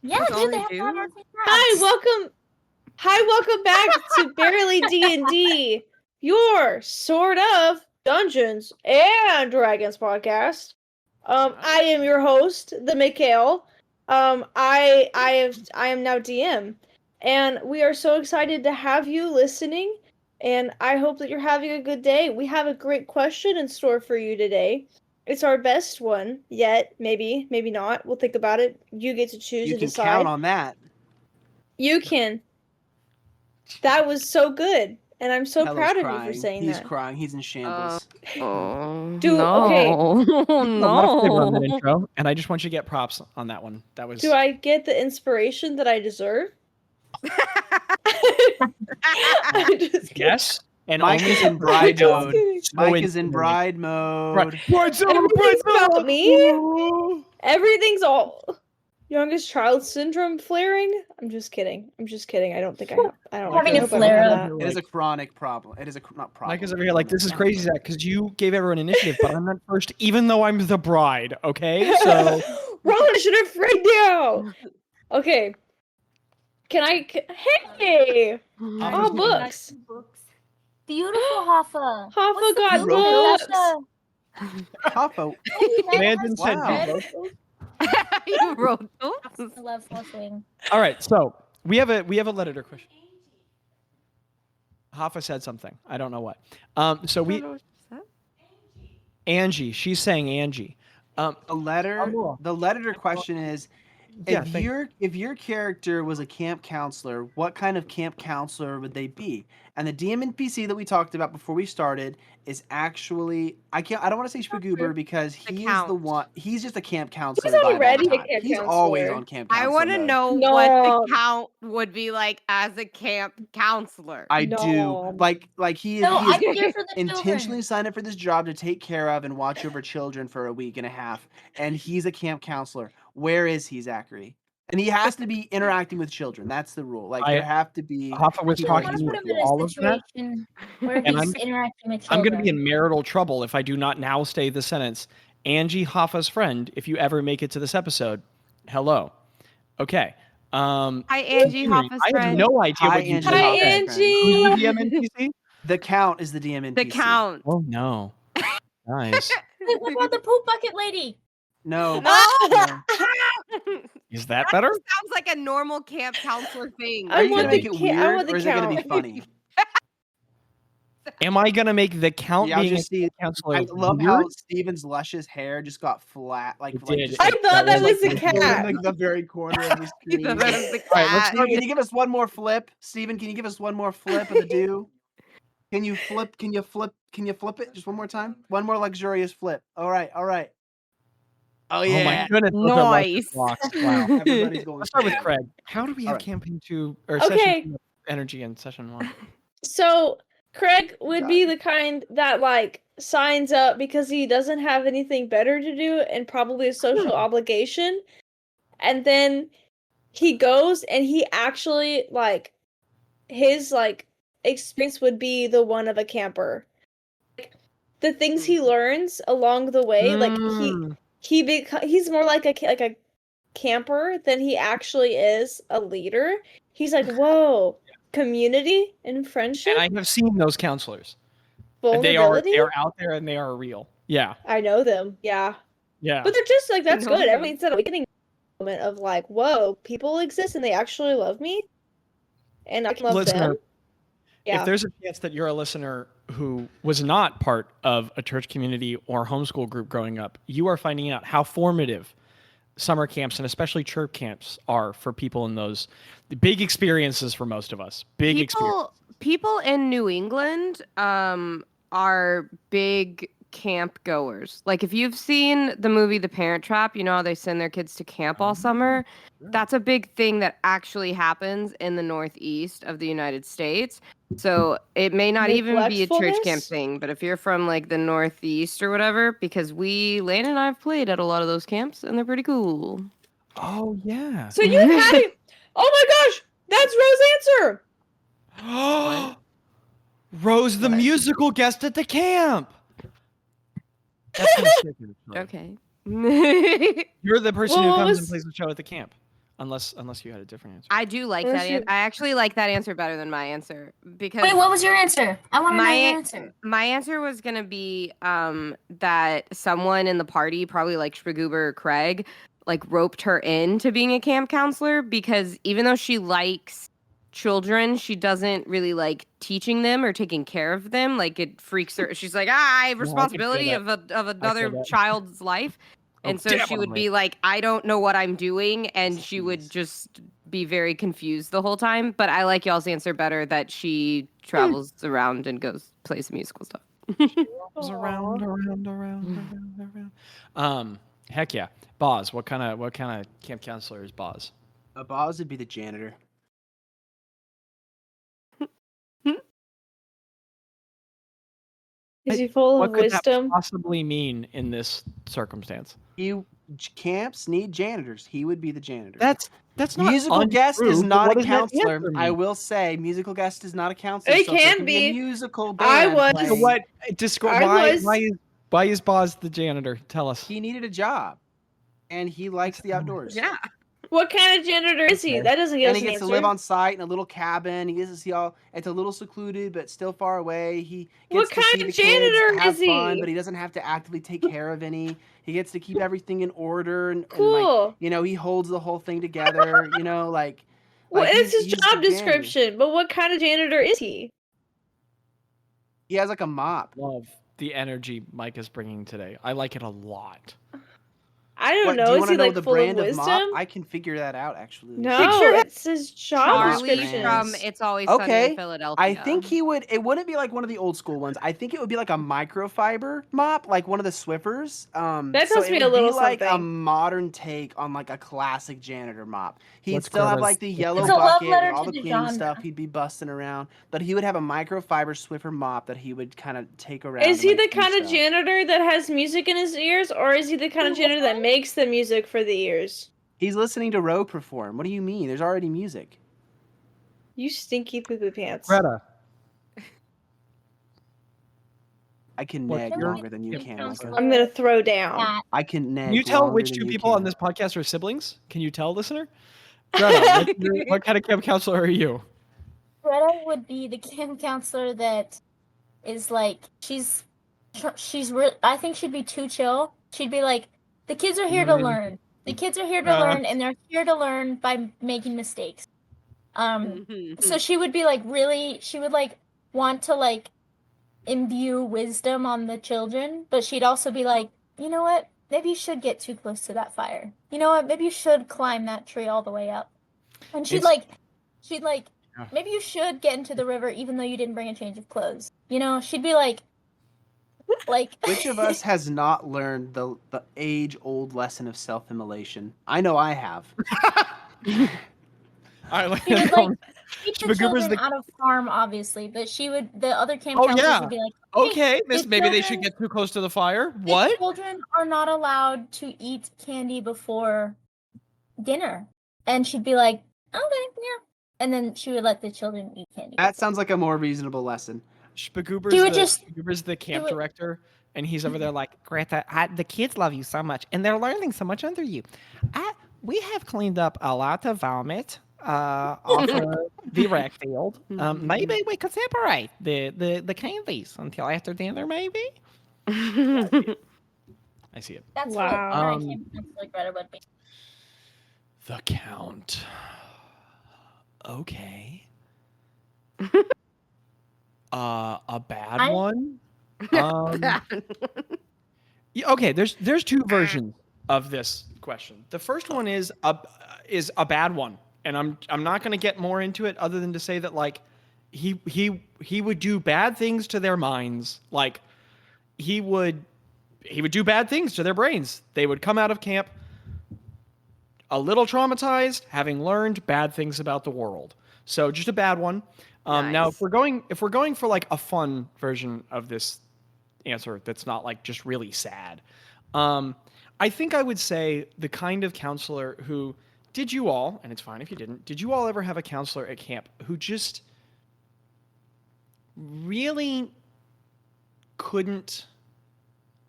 Yeah, That's all dude, they they have to do? have arts and Hi, welcome back to Barely D&D, your sort of Dungeons and Dragons podcast. I am your host, the Mikhail. I am now DM, and we are so excited to have you listening, and I hope that you're having a good day. We have a great question in store for you today. It's our best one yet, maybe not. We'll think about it. You get to choose You and can decide. count on that. You can. That was so good, and I'm so Hello's proud of crying. you for saying He's that. crying. He's in shambles. Oh, Dude, no. okay. A lot of flavor on that No. intro, and I just want you to get props on that one. That was. Do I get the inspiration that I deserve? I'm just kidding. Yes, and Mike only is in bride Just mode. kidding. Mike is in bride mode. Right. Everything's about me. Everything's all youngest child syndrome flaring. I'm just kidding. I don't think I have. I don't Having I a hope I don't flare have up. that. It is a chronic problem. It is not problem. Mike is over here like, this is illness. crazy, Zach, because you gave everyone initiative, but I'm not first, even though I'm the bride. Okay, so roll initiative right now. Okay. Can I? Hey, Oh, books. Beautiful, Hoffa. Hoffa What's the got beautiful? books. That's Popo. Landon said Wow. you wrote those? You wrote those? I love flushing. All right, so we have a letter question. Hoffa said something. I don't know what. So we Angie. She's saying Angie. The letter question is, Yeah, if your character was a camp counselor, what kind of camp counselor would they be? And the DM NPC that we talked about before we started is actually I don't want to say Spagoober because he is the one. He's just a camp counselor. He's by already that a time. camp He's counselor. always on camp counselor. I want to mode. know No. what the count would be like as a camp counselor. I No. do like he is. No, he is I'm here for the intentionally children. signed up for this job to take care of and watch over children for a week and a half, and he's a camp counselor. Where is he, Zachary? And he has to be interacting with children. That's the rule. Like there have to be. Hoffa was I want talking to put him in all a of that. situation where And he's interacting with I'm children. going to be in marital trouble if I do not now say the sentence. Angie Hoffa's friend, if you ever make it to this episode, hello. Okay. Hi, Angie, Hoffa's I have friend. no idea Hi, what you Angie. said. Hi, Okay. Angie. Who's the DM NPC? The count is the DM NPC. The count. Oh, no. Nice. Wait, what about the poop bucket lady? No. No. no. Is that better? Sounds like a normal camp counselor thing. I Are you want gonna the make it ca- I weird want the or is it gonna be count. funny? Am I going to make the count Yeah, I being just see. a counselor I love weird? how Steven's luscious hair just got flat, It did. just, I thought that was a in, cat. like the very corner of the You screen. thought that was the All right, let's cat. Steven, can you give us one more flip? Steven, can you give us one more flip of the do? Can you flip? Can you flip it just one more time? One more luxurious flip. All right. Oh Oh yeah. my goodness. those are lucky Nice. blocks. Wow. Everybody's going. Let's start with crazy. Craig. How do we have Alright. campaign 2 or Okay. session 2 energy in session 1? So Craig would God. be the kind that like signs up because he doesn't have anything better to do and probably a social obligation, and then he goes and he actually like his like experience would be the one of a camper. Like, the things he learns along the way, like he's more like a camper than he actually is a leader. He's like, whoa, community and friendship, And I have seen those counselors. They vulnerability. are out there and they are real. Yeah. I know them, yeah. Yeah. But they're just like, that's know good. them. Everyone's at a beginning moment of like, whoa, people exist and they actually love me, and I can love Listener, them. Yeah. If there's a chance that you're a listener who was not part of a church community or homeschool group growing up, you are finding out how formative summer camps and especially church camps are for people in those big experiences for most of us. Big experience. People in New England are big camp goers. Like if you've seen the movie The Parent Trap, you know how they send their kids to camp all summer. That's a big thing that actually happens in the Northeast of the United States. So it may not even be a church camp Neglectfulness? thing, but if you're from like the Northeast or whatever, because Landon and I have played at a lot of those camps and they're pretty cool. Oh, yeah. So you had it. Oh my gosh, that's Rose's answer. Rose, the What? musical guest at the camp. That's my second story. Okay. You're the person Well, who what comes and was- plays the show at the camp. Unless you had a different answer. I do like Unless that. you- I actually like that answer better than my answer because Wait, what was your answer? I want to know your my answer. my answer was gonna be that someone in the party, probably like Shpagoober or Craig, like roped her into being a camp counselor because even though she likes children, she doesn't really like teaching them or taking care of them. Like it freaks her. She's like, I have No, I can feel responsibility that. of another that. child's life. And so she would definitely. be like, I don't know what I'm doing. And she would Jeez. just be very confused the whole time. But I like y'all's answer better that she travels around and plays musical stuff. Goes around. Heck yeah. Bazz, what kind of camp counselor is Bazz? A Bazz would be the janitor. Is he full What of could wisdom? that possibly mean in this circumstance? Camps need janitors. He would be the janitor. That's not Musical guest untrue, is but not what a does that counselor. answer I mean? will say, musical guest is not a counselor. It so if there can be a be. musical I band. was- So playing, what? Describe I why is Bazz the janitor? Tell us. He needed a job, and he likes the outdoors. Yeah. What kind of janitor is he? Okay. That doesn't give And us he an gets to answer. live on site in a little cabin. He gets to see all. It's a little secluded, but still far away. He What gets to kind see of the janitor kids, have is he? fun, but he doesn't have to actively take care of any. He gets to keep everything in order, and like, Cool. he holds the whole thing together. like. Well, Like, it's his he's the job janitor. description, but what kind of janitor is he? He has like a mop. Love the energy Mike is bringing today. I like it a lot. I don't What, know. do you Is want he to know like the full of brand of wisdom? mop? I can figure that out actually. No, Picture him- it's his job Charlie description. from It's Always Sunny Okay, in Philadelphia. I think he would. It wouldn't be like one of the old school ones. I think it would be like a microfiber mop, like one of the Swiffers. That so tells it me a would little be like a something. modern take on like a classic janitor mop. He'd What's still have Greta's- like the yellow It's a love bucket letter with all to the the cleaning genre. stuff. He'd be busting around, but he would have a microfiber Swiffer mop that he would kind of take around. Is and, he like, the do kind of stuff. janitor that has music in his ears, or is he the kind of janitor that makes the music for the ears? He's listening to Roe perform. What do you mean? There's already music. You stinky poo poo pants. Greta, I can What's nag your longer than you can. counselor? Micah. I'm gonna throw down. Cat. I can nag. can you tell longer which than two you people on can. this podcast are siblings? Can you tell, listener? Greta, what kind of camp counselor are you? Greta would be the camp counselor that is like I think she'd be too chill. She'd be like, the kids are here to learn. The kids are here to learn, and they're here to learn by making mistakes. So she would be like she would like want to like imbue wisdom on the children, but she'd also be like, you know what? Maybe you should get too close to that fire. You know what? Maybe you should climb that tree all the way up. And she'd like, maybe you should get into the river even though you didn't bring a change of clothes. She'd be like. Which of us has not learned the age-old lesson of self-immolation? I know I have. I like She would like keep the Shpagoober's children the- out of harm, obviously, but the other camp Oh, counselors yeah. would be like, Okay, miss, the maybe they should children- get too close to the fire. the What? children are not allowed to eat candy before dinner. And she'd be like, okay, yeah. And then she would let the children eat candy. That sounds like a more reasonable lesson. Spagoober's She would just- Spagoober's the camp would- director, and he's over there like, Greta, the kids love you so much, and they're learning so much under you. We have cleaned up a lot of vomit off of the rec field. Maybe we could separate the candies until after dinner, maybe? I see it. That's Wow. what camp counselor Greta would be. The Count. Okay. A bad one? Yeah, okay, there's two versions of this question. The first one is a bad one, and I'm not going to get more into it other than to say that like he would do bad things to their minds. Like he would do bad things to their brains. They would come out of camp a little traumatized, having learned bad things about the world. So just a bad one. Now, if we're going for like a fun version of this answer that's not like just really sad, I think I would say the kind of counselor who did you all, and it's fine if you did you all ever have a counselor at camp who just really couldn't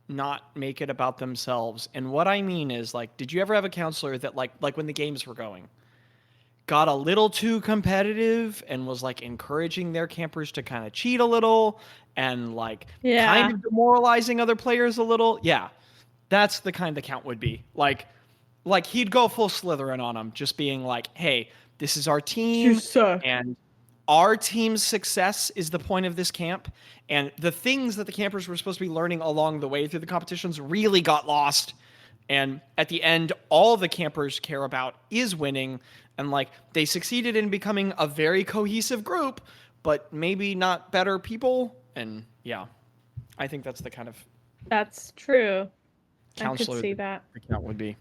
not make it about themselves. And what I mean is, like, did you ever have a counselor that like when the games were going, got a little too competitive and was like encouraging their campers to kind of cheat a little and like kind of demoralizing other players a little? Yeah. That's the kind the count would be. Like he'd go full Slytherin on them, just being like, hey, this is our team, and our team's success is the point of this camp. And the things that the campers were supposed to be learning along the way through the competitions really got lost. And at the end, all the campers care about is winning. And like they succeeded in becoming a very cohesive group, but maybe not better people. And yeah, I think that's the kind of That's true. counselor I could see that. the count would be.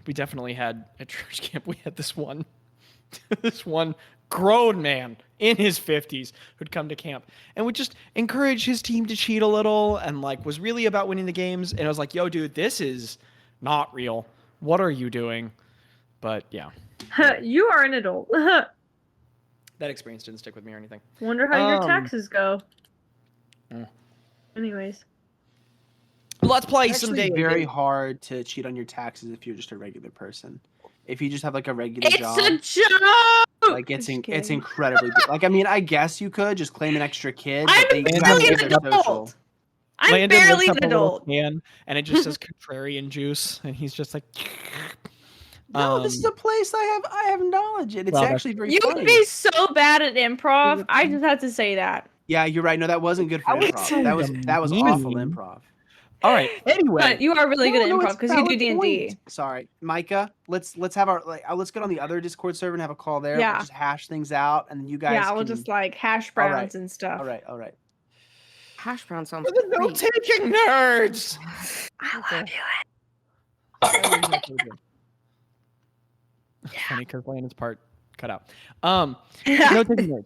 We definitely had at church camp. We had this one grown man in his 50s who'd come to camp and would just encourage his team to cheat a little and like was really about winning the games. And I was like, yo, dude, this is not real. What are you doing? But yeah. You are an adult. That experience didn't stick with me or anything. Wonder how your taxes go. Mm. Anyways. Let's play It's some actually days. very hard to cheat on your taxes if you're just a regular person. If you just have like a regular job, It's a joke! like it's I'm just it's kidding. incredibly like I mean I guess you could just claim an extra kid. I'm but they do have to barely give an their adult. social. I'm Landon barely lifts an up a little adult. can, and it just says contrarian juice, and he's just like, No, this is a place I have knowledge in. It's well, actually very You funny. would be so bad at improv. I just have to say that. Yeah, you're right. No, that wasn't good for That was improv. so that was mean. awful improv. all right. Anyway, But you are really good at No, improv it's because you do valid D&D. point. Sorry, Micah. Let's have our let's get on the other Discord server and have a call there. Yeah. We'll just hash things out, and then you guys. Yeah, we'll can... just like hash All right. browns and stuff. All right. Hash brown sounds for the great. note-taking nerds. I love you. Funny because Landon's part cut out. Note-taking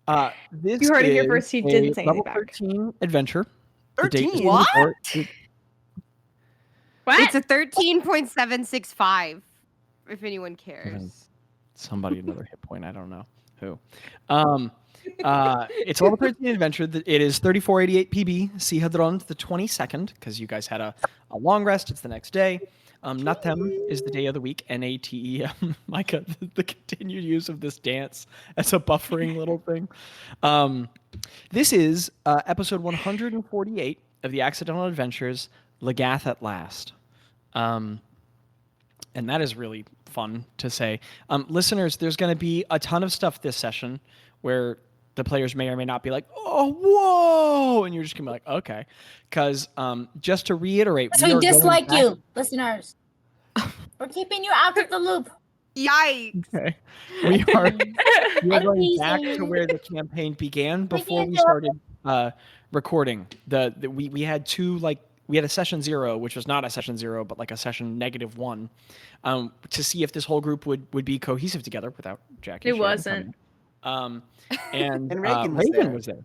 nerds. This You heard it here is first, he a didn't say level anything back. 13 adventure. The date is 13? What? What? It's a 13.765, if anyone cares. Somebody another hit point. I don't know who. It's a level 13 adventure. It is 3488 PB. Sihadron the 22nd, because you guys had a long rest. It's the next day. Natem is the day of the week. Natem. Micah, the continued use of this dance as a buffering little thing. This is episode 148 of the Accidental Adventures, Legath at Last. And that is really fun to say. Listeners, there's going to be a ton of stuff this session where the players may or may not be like, oh, whoa, and you're just going to be like, okay. Because just to reiterate, So we we are going dislike back- you, listeners. We're keeping you out of the loop. Yikes! Okay. We are I'm going back to teasing. where the campaign began before we Freaking started recording. We had we had a session 0, which was not a session 0, but like a session -1, to see if this whole group would be cohesive together without Jackie. It Sharon wasn't. coming. And, And Reagan was there.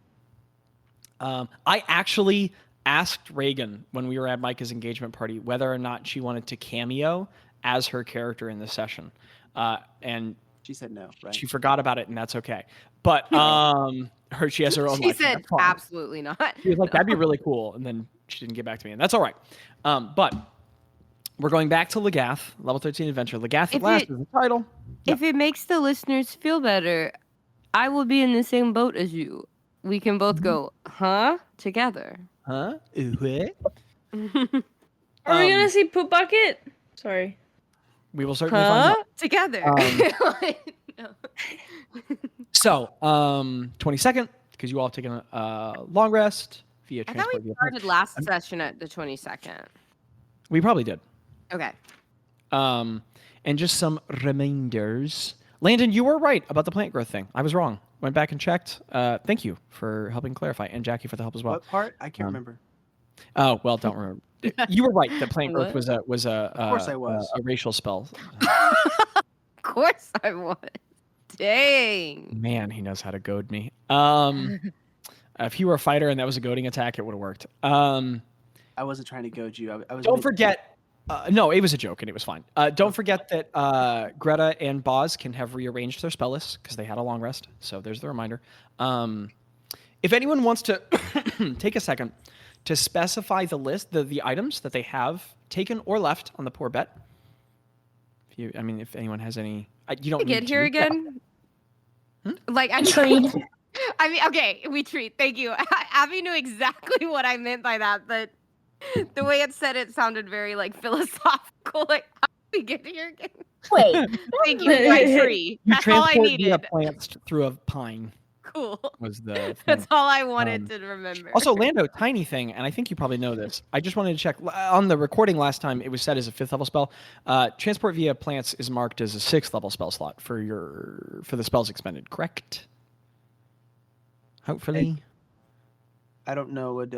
I actually asked Reagan when we were at Micah's engagement party whether or not she wanted to cameo as her character in the session. And She said no, right? she forgot about it, and that's okay. But she has her own She life. and said that's fine. absolutely not. She was like, that'd be really cool. And then she didn't get back to me, and that's all right. But we're going back to Legath, level 13 adventure. Legath at If Last it- is the title. If it makes the listeners feel better, I will be in the same boat as you. We can both go, huh? Together. Huh? What? Are we gonna see Poop Bucket? Sorry. We will certainly find Huh? out. Together. No. So, 22nd, because you all have taken a long rest via I thought transport. we via started last session at the 22nd. We probably did. Okay. And just some reminders. Landon, you were right about the plant growth thing. I was wrong. Went back and checked. Thank you for helping clarify, and Jackie for the help as well. What part? I can't remember. Oh well, don't remember. You were right. That plant growth What? was a Of course I was. a racial spell. Of course I was. Dang. Man, he knows how to goad me. If you were a fighter and that was a goading attack, it would have worked. I wasn't trying to goad you. I was. Don't forget. No, it was a joke and it was fine. Don't forget that Gretta and Bazz can have rearranged their spell lists because they had a long rest. So there's the reminder. If anyone wants to take a second to specify the list, the items that they have taken or left on the poor bet. If anyone has any, you don't get need here to. again. Like Trade. Okay, we treat. Thank you. Abby knew exactly what I meant by that, but the way it said it sounded very like philosophical. Like, how do we get here again? Wait. Thank you, my tree. You That's all I transport via needed. plants through a pine. Cool. Was the thing. That's all I wanted to remember. Also, Lando, tiny thing, and I think you probably know this. I just wanted to check on the recording last time. It was set as a 5th level spell. Transport via plants is marked as a 6th level spell slot for the spells expended. Correct? Hopefully. I don't know what.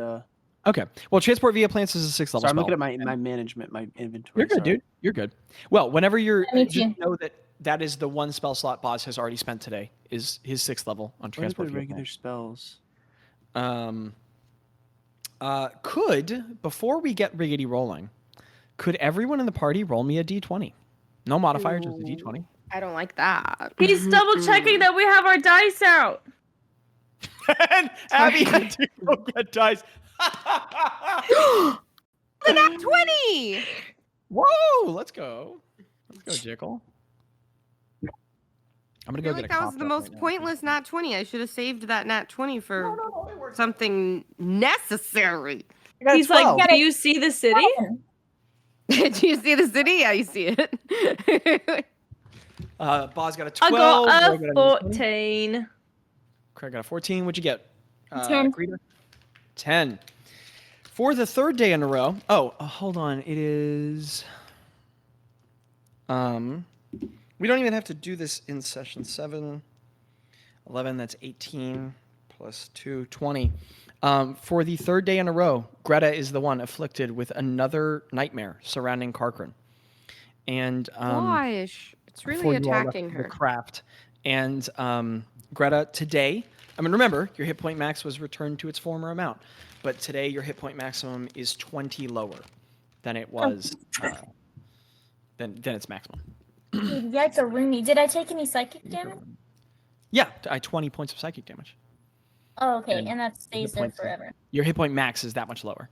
Okay. Well, transport via plants is a 6th level Sorry, I'm spell. looking at my management, my inventory. You're good, dude. You're good. Well, whenever you're, Me just too. know that is the one spell slot Bazz has already spent today. Is his 6th level on What are transport the via regular plants. spells? Before we get riggedy rolling, could everyone in the party roll me a d20? No modifier, just a d20. I don't like that. He's double checking that we have our dice out. And Abby had to go get dice. The nat 20! Whoa! Let's go. Let's go, Jickle. I'm gonna I go feel get like a that was cough the drop most right now. pointless nat 20. I should have saved that nat 20 for something necessary. I got a He's 12. like, do you see the city? Do you see the city? Yeah, you see it. Bazz got a 12. I got Greg a got 14. Craig got a 14. What'd you get? 10. Greta? 10. For the 3rd day in a row. Oh, hold on. It is. We don't even have to do this in session 7. 11, that's 18 plus 2, 20. For the 3rd day in a row, Greta is the one afflicted with another nightmare surrounding Karkrin. And Gosh, it's before really you all left attacking the her. craft. And Greta, today, remember, your hit point max was returned to its former amount, but today your hit point maximum is 20 lower than it was than its maximum. Yikes, Rooney. Did I take any psychic damage? Yeah, 20 points of psychic damage. Oh, okay, And and that stays hit there points, forever. Your hit point max is that much lower.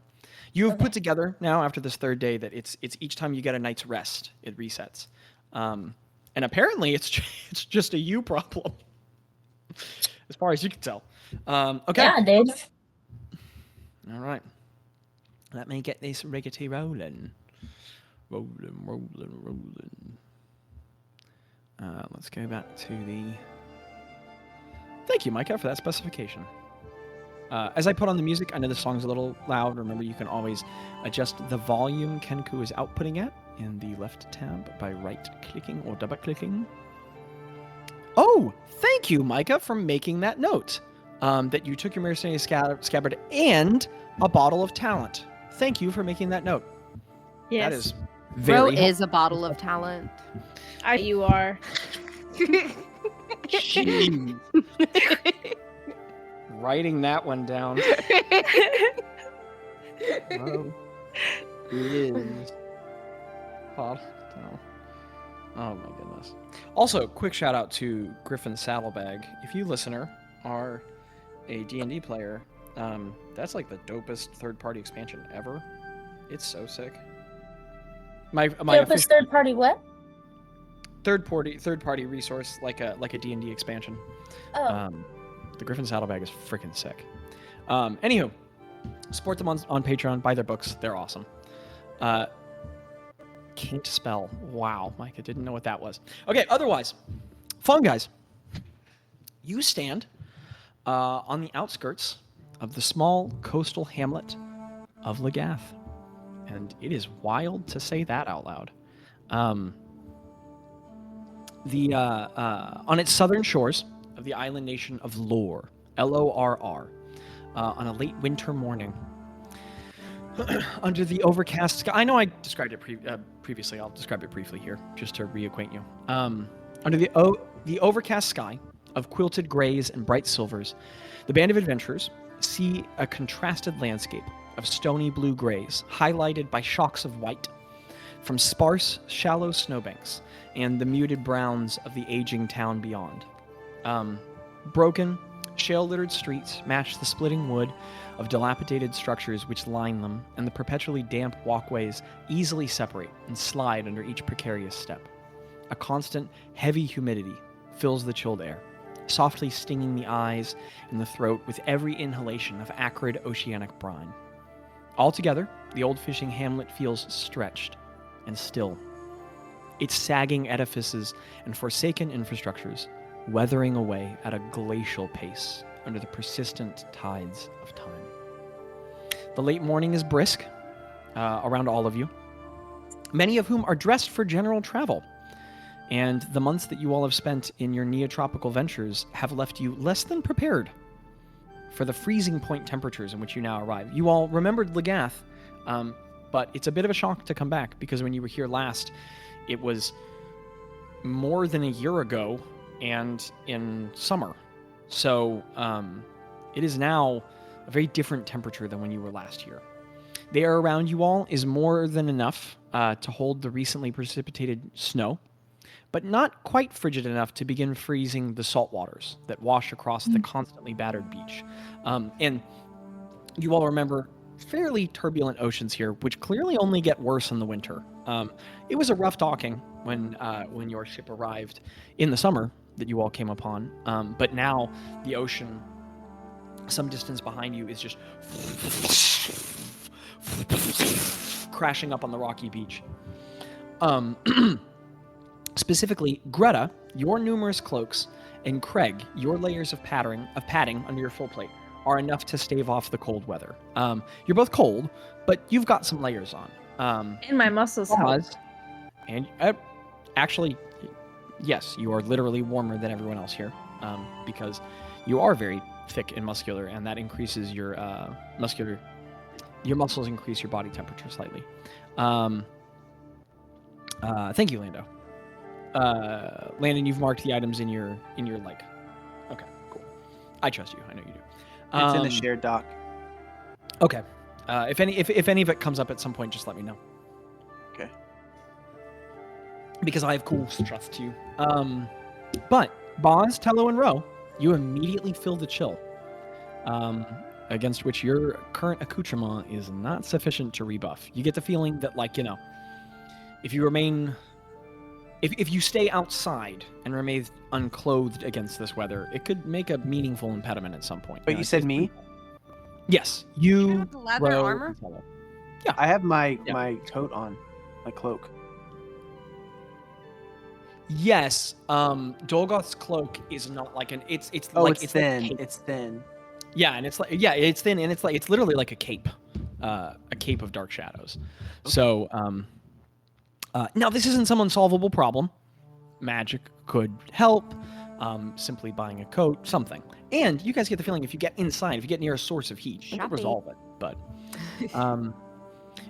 You have Okay. put together now after this 3rd day that it's each time you get a night's rest, it resets. And apparently it's just a you problem, as far as you can tell. Okay. Yeah, dude. All right. Let me get this riggedy rolling. Rolling. Let's go back to the... Thank you, Micah, for that specification. As I put on the music, I know the song's a little loud. Remember, you can always adjust the volume Kenku is outputting at in the left tab by right-clicking or double-clicking. Oh, thank you, Micah, for making that note. That you took your mercenary scabbard and a bottle of talent. Thank you for making that note. Yes. That is Bro very is a bottle of talent. You are. Jeez. Writing that one down. Bro is hot. Oh my goodness. Also, quick shout out to Griffin Saddlebag. If you listener are a D&D player, that's like the dopest third-party expansion ever. It's so sick. My Dopest official third party what? third-party resource like a D&D expansion. Oh. The Griffin Saddlebag is freaking sick. Anywho, support them on Patreon. Buy their books. They're awesome. Can't spell. Wow, Mike, I didn't know what that was. Okay, otherwise, fun guys. You stand on the outskirts of the small coastal hamlet of Legath. And it is wild to say that out loud. On its southern shores of the island nation of Lorr, Lorr, on a late winter morning, under the overcast sky. I know I described it previously. I'll describe it briefly here, just to reacquaint you. Under the overcast sky of quilted grays and bright silvers, the band of adventurers see a contrasted landscape of stony blue grays, highlighted by shocks of white from sparse, shallow snowbanks and the muted browns of the aging town beyond. Broken, Shale-littered streets match the splitting wood of dilapidated structures which line them, and the perpetually damp walkways easily separate and slide under each precarious step. A constant, heavy humidity fills the chilled air, softly stinging the eyes and the throat with every inhalation of acrid oceanic brine. Altogether, the old fishing hamlet feels stretched and still, its sagging edifices and forsaken infrastructures weathering away at a glacial pace under the persistent tides of time. The late morning is brisk around all of you, many of whom are dressed for general travel, and the months that you all have spent in your neotropical ventures have left you less than prepared for the freezing point temperatures in which you now arrive. You all remembered Legath, but it's a bit of a shock to come back, because when you were here last, it was more than a year ago and in summer. So it is now a very different temperature than when you were last here. The air around you all is more than enough to hold the recently precipitated snow, but not quite frigid enough to begin freezing the salt waters that wash across the constantly battered beach. And you all remember fairly turbulent oceans here, which clearly only get worse in the winter. It was a rough docking when your ship arrived in the summer that you all came upon, but now the ocean some distance behind you is just crashing up on the rocky beach. Specifically, Gretta, your numerous cloaks, and Craig, your layers of padding under your full plate are enough to stave off the cold weather. You're both cold, but you've got some layers on. And my muscles help. And actually, yes, you are literally warmer than everyone else here, because you are very thick and muscular, and that increases your muscles increase your body temperature slightly. Thank you, Lando. Landon, you've marked the items in your leg. Okay, cool. I trust you. I know you do. It's in the shared doc. Okay. If any of it comes up at some point, just let me know. Okay. Because I have cool trust to you. But Bazz, Tello, and Ro, you immediately feel the chill, against which your current accoutrement is not sufficient to rebuff. You get the feeling that, if you stay outside and remain unclothed against this weather, it could make a meaningful impediment at some point. But you said me? Yes, You have the leather Ro, armor? and Tello. I have my Yeah. coat on, my cloak. Yes, Dolgoth's cloak is not like an. It's It's like thin. Like a cape. It's thin. Yeah, and it's thin, and it's literally like a cape of dark shadows. Okay. So now this isn't some unsolvable problem. Magic could help. Simply buying a coat, something. And you guys get the feeling if you get inside, if you get near a source of heat, you can Shopping. resolve it. But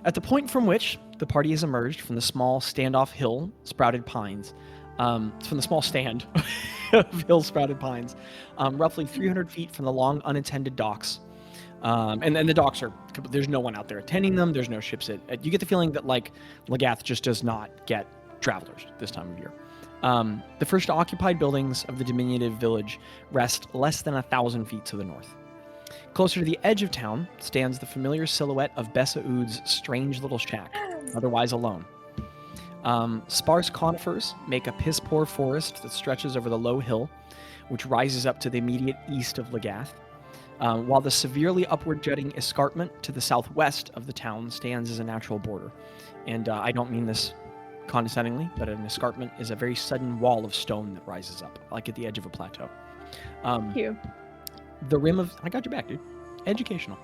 at the point from which the party has emerged from the small standoff hill sprouted pines, from the small stand of hill sprouted pines, roughly 300 feet from the long unattended docks. And then the docks there's no one out there attending them. There's no ships. You get the feeling that Legath just does not get travelers this time of year. The first occupied buildings of the diminutive village rest less than 1,000 feet to the north. Closer to the edge of town stands the familiar silhouette of Bessaud's strange little shack, otherwise alone. Sparse conifers make a piss-poor forest that stretches over the low hill, which rises up to the immediate east of Legath, while the severely upward jutting escarpment to the southwest of the town stands as a natural border. And I don't mean this condescendingly, but an escarpment is a very sudden wall of stone that rises up, like at the edge of a plateau. Thank you. The rim of... I got your back, dude. Educational.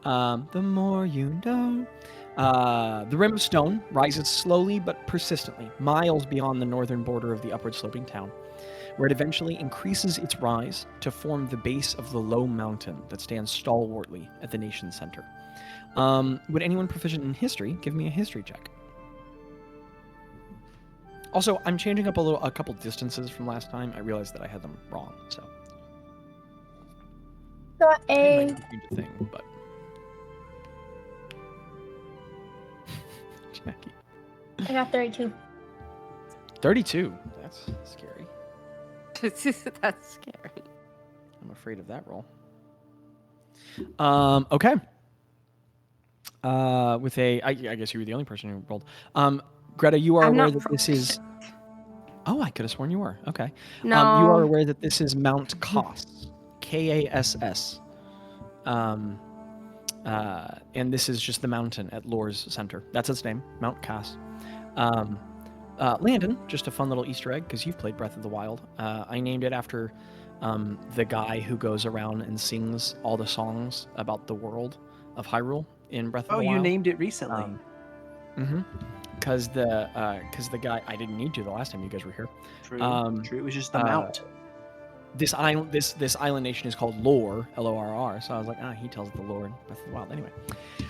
The more you know. The rim of stone rises slowly but persistently, miles beyond the northern border of the upward sloping town, where it eventually increases its rise to form the base of the low mountain that stands stalwartly at the nation's center. Would anyone proficient in history give me a history check? Also, I'm changing up a couple distances from last time. I realized that I had them wrong, so... Got It a might change a thing, but... I'm afraid of that roll. Okay. I guess you were the only person who rolled. Greta, you are I'm aware not that this is. Oh, I could have sworn you were. Okay. No. You are aware that this is Mount Kass, Kass. And this is just the mountain at Lore's center. That's its name, Mount Kass. Landon, just a fun little Easter egg because you've played Breath of the Wild. I named it after the guy who goes around and sings all the songs about the world of Hyrule in Breath of the Wild. Oh, you named it recently. Because the guy, I didn't need to the last time you guys were here. True. It was just the mount. This island nation is called Lore, Lorr. So I was like, he tells the lore in Breath of the Wild. Anyway,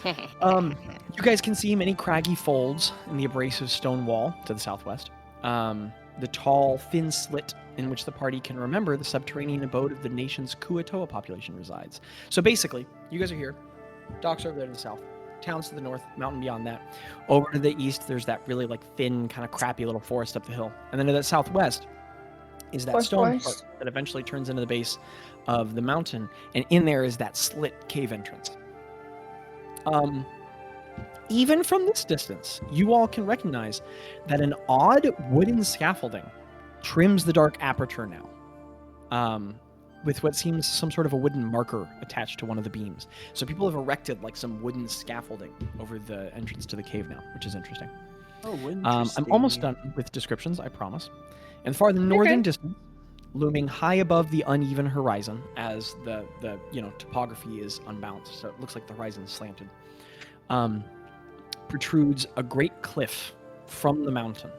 you guys can see many craggy folds in the abrasive stone wall to the southwest. The tall, thin slit in which the party can remember the subterranean abode of the nation's Kuatoa population resides. So basically, you guys are here. Docks are over there to the south. Towns to the north, mountain beyond that. Over to the east, there's that really thin, kind of crappy little forest up the hill. And then to that southwest is that stone part that eventually turns into the base of the mountain. And in there is that slit cave entrance. Even from this distance, you all can recognize that an odd wooden scaffolding trims the dark aperture now. With what seems some sort of a wooden marker attached to one of the beams. So people have erected some wooden scaffolding over the entrance to the cave now, which is interesting. Oh, interesting. I'm almost done with descriptions, I promise. And far the northern distance, looming high above the uneven horizon, as the topography is unbalanced, so it looks like the horizon is slanted, protrudes a great cliff from the mountain,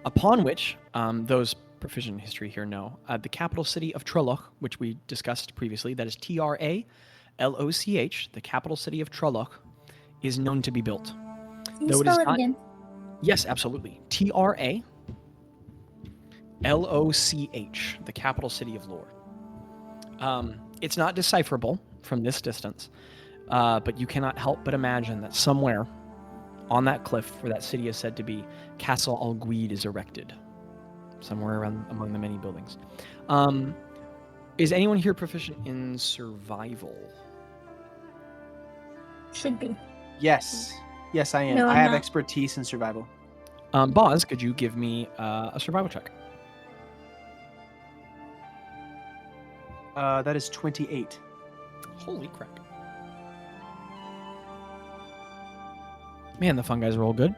upon which those proficient in history here know the capital city of Trolloc, which we discussed previously, that is Traloch, the capital city of Trolloc, is known to be built. Can you spell it again? Yes, absolutely. Traloch, the capital city of Lore. It's not decipherable from this distance, but you cannot help but imagine that somewhere on that cliff where that city is said to be, Castle Alguid is erected. Somewhere around among the many buildings. Is anyone here proficient in survival? Should be. Yes, I am. No, I I'm have not. expertise in survival. Bazz, could you give me a survival check? That is 28. Holy crap. Man, the fun guys roll good.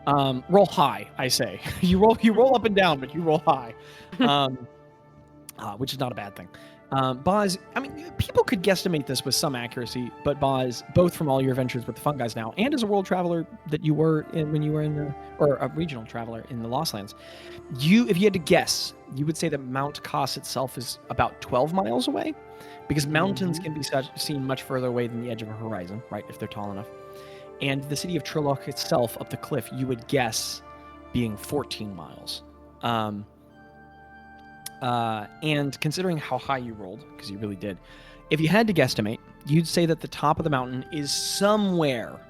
Roll high, I say. You roll up and down, but you roll high, which is not a bad thing. Bazz, I mean, people could guesstimate this with some accuracy, but Bazz, both from all your adventures with the fun guys now, and as a world traveler that you were in when you were or a regional traveler in the Lost Lands, if you had to guess, you would say that Mount Kass itself is about 12 miles away, because mountains can be seen much further away than the edge of a horizon, right, if they're tall enough. And the city of Trolloc itself, up the cliff, you would guess being 14 miles. And considering how high you rolled, because you really did, if you had to guesstimate, you'd say that the top of the mountain is somewhere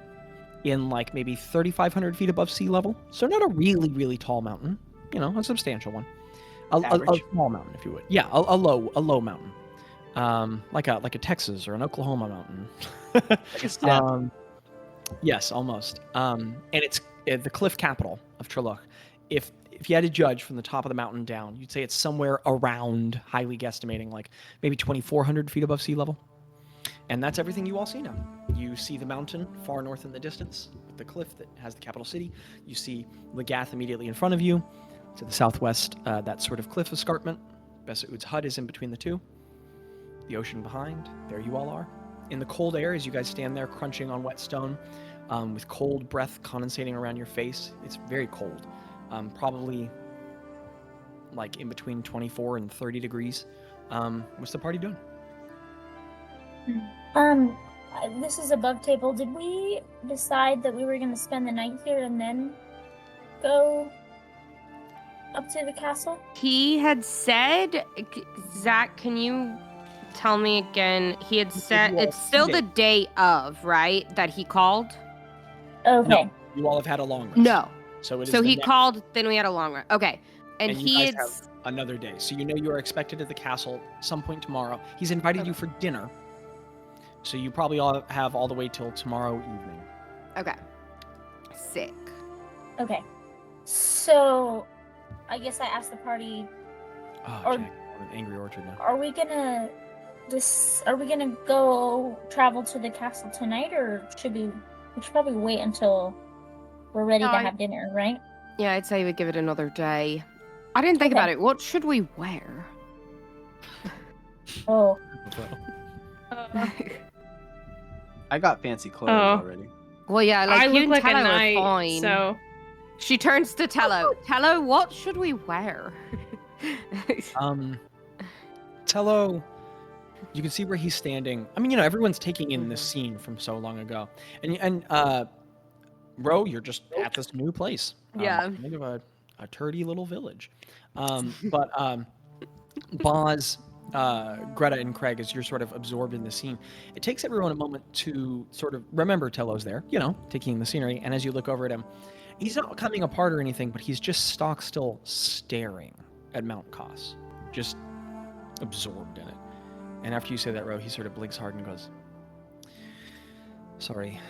in maybe 3,500 feet above sea level. So not a really, really tall mountain, a substantial one. A small mountain, if you would. Yeah, a low mountain. Like a Texas or an Oklahoma mountain. Like a step. Yes, almost. And it's the cliff capital of Trolloc. If you had to judge from the top of the mountain down, you'd say it's somewhere around, highly guesstimating, maybe 2,400 feet above sea level. And that's everything you all see now. You see the mountain far north in the distance, with the cliff that has the capital city. You see Legath immediately in front of you. To the southwest, that sort of cliff escarpment. Besaud's hut is in between the two. The ocean behind. There you all are. In the cold air, as you guys stand there crunching on wet stone, with cold breath condensating around your face, it's very cold. Probably in between 24 and 30 degrees. What's the party doing? This is above table. Did we decide that we were going to spend the night here and then go up to the castle? He had said, Zach, can you tell me again? He had said it's still the day of, right? That he called? Okay. No, you all have had a long rest. No. So he called, then we had a long rest. Okay. And you he guys had have another day. So you know you are expected at the castle some point tomorrow. He's invited you for dinner. So you probably all have all the way till tomorrow evening. Okay. Sick. Okay. So, I guess I asked the party, Oh, Or- Jack, I'm an angry orchard now. are we gonna go travel to the castle tonight, or we should probably wait until we're ready No, to have dinner, right? Yeah, I'd say we give it another day. I didn't think Okay. about it. What should we wear? Oh, I got fancy clothes Oh. already. Well, yeah, like I you look and like a Tello are knight, fine. so She turns to Tello. Tello, what should we wear? Tello, you can see where he's standing. I mean, everyone's taking in this scene from so long ago. And Ro, you're just at this new place. Yeah. Kind of a turdy little village. But Bazz, Gretta, and Craig, as you're sort of absorbed in the scene, it takes everyone a moment to sort of remember Tello's there, taking in the scenery. And as you look over at him, he's not coming apart or anything, but he's just stock still staring at Mount Kos, just absorbed in it. And after you say that, Ro, he sort of blinks hard and goes, "Sorry.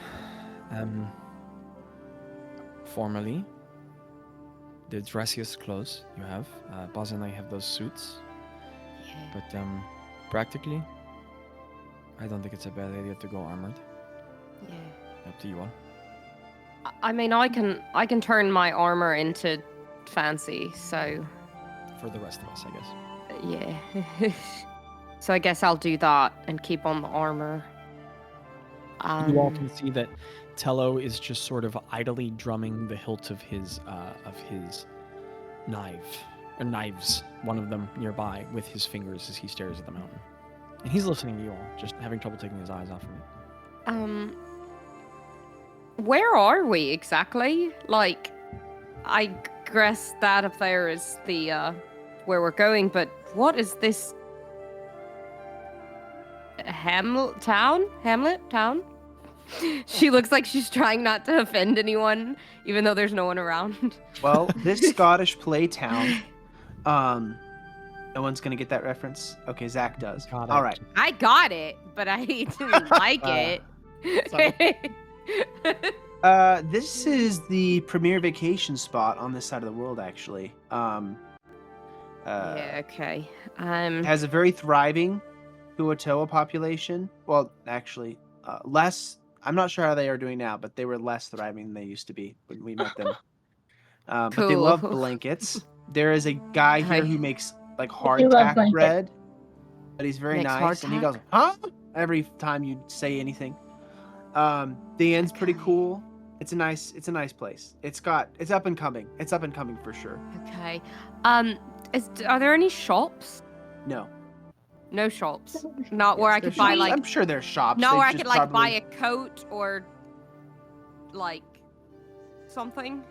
Formally, the dressiest clothes you have. Bazz and I have those suits. Yeah. But practically, I don't think it's a bad idea to go armored. Yeah. Up to you all. I mean, I can turn my armor into fancy, so For the rest of us, I guess. yeah. So I guess I'll do that and keep on the armor. You all can see that Tello is just sort of idly drumming the hilt of his knives, one of them nearby, with his fingers as he stares at the mountain. And he's listening to you all, just having trouble taking his eyes off of it. Where are we exactly? Like, I guess that up there is the where we're going, but what is this Hamlet town? She looks like she's trying not to offend anyone, even though there's no one around. Well, this Scottish play town, no one's gonna get that reference. Okay, Zach does. Got it. All right. I got it, but I didn't like it. This is the premier vacation spot on this side of the world, actually. Yeah, okay. It has a very thriving Huatoa population. Well, actually, less. I'm not sure how they are doing now, but they were less thriving than they used to be when we met them. But they love Cool. blankets. There is a guy here who makes like love hardtack blankets. bread, but he's very Makes nice, and he hardtack? goes, "Huh?" every time you say anything. The inn's pretty Okay. cool. It's a nice place. It's up and coming. It's up and coming for sure. Okay. Are there any shops? No. No shops. Not where Yes, I could there's buy shops. like I'm sure there's shops. not They where I just could like buy probably- a coat or like something.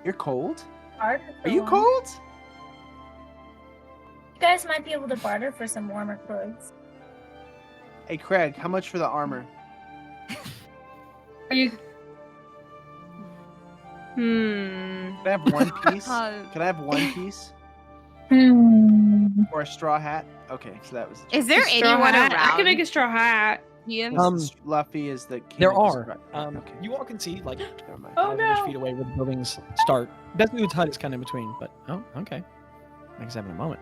You're cold? barter Are for you one. cold? You guys might be able to barter for some warmer clothes. Hey, Craig, how much for the armor? are you? Can I have one piece? Uh, Can I have one piece? Or a straw hat? Okay, so that was. Is there A straw anyone hat? around? I can make a straw hat. Ian? Fluffy is the king There of are. describe- Okay, You all can see, like, never mind. Oh, 500 no. feet away where the buildings start. Besmude's hut is kind of in between, but okay. I guess I have in a moment.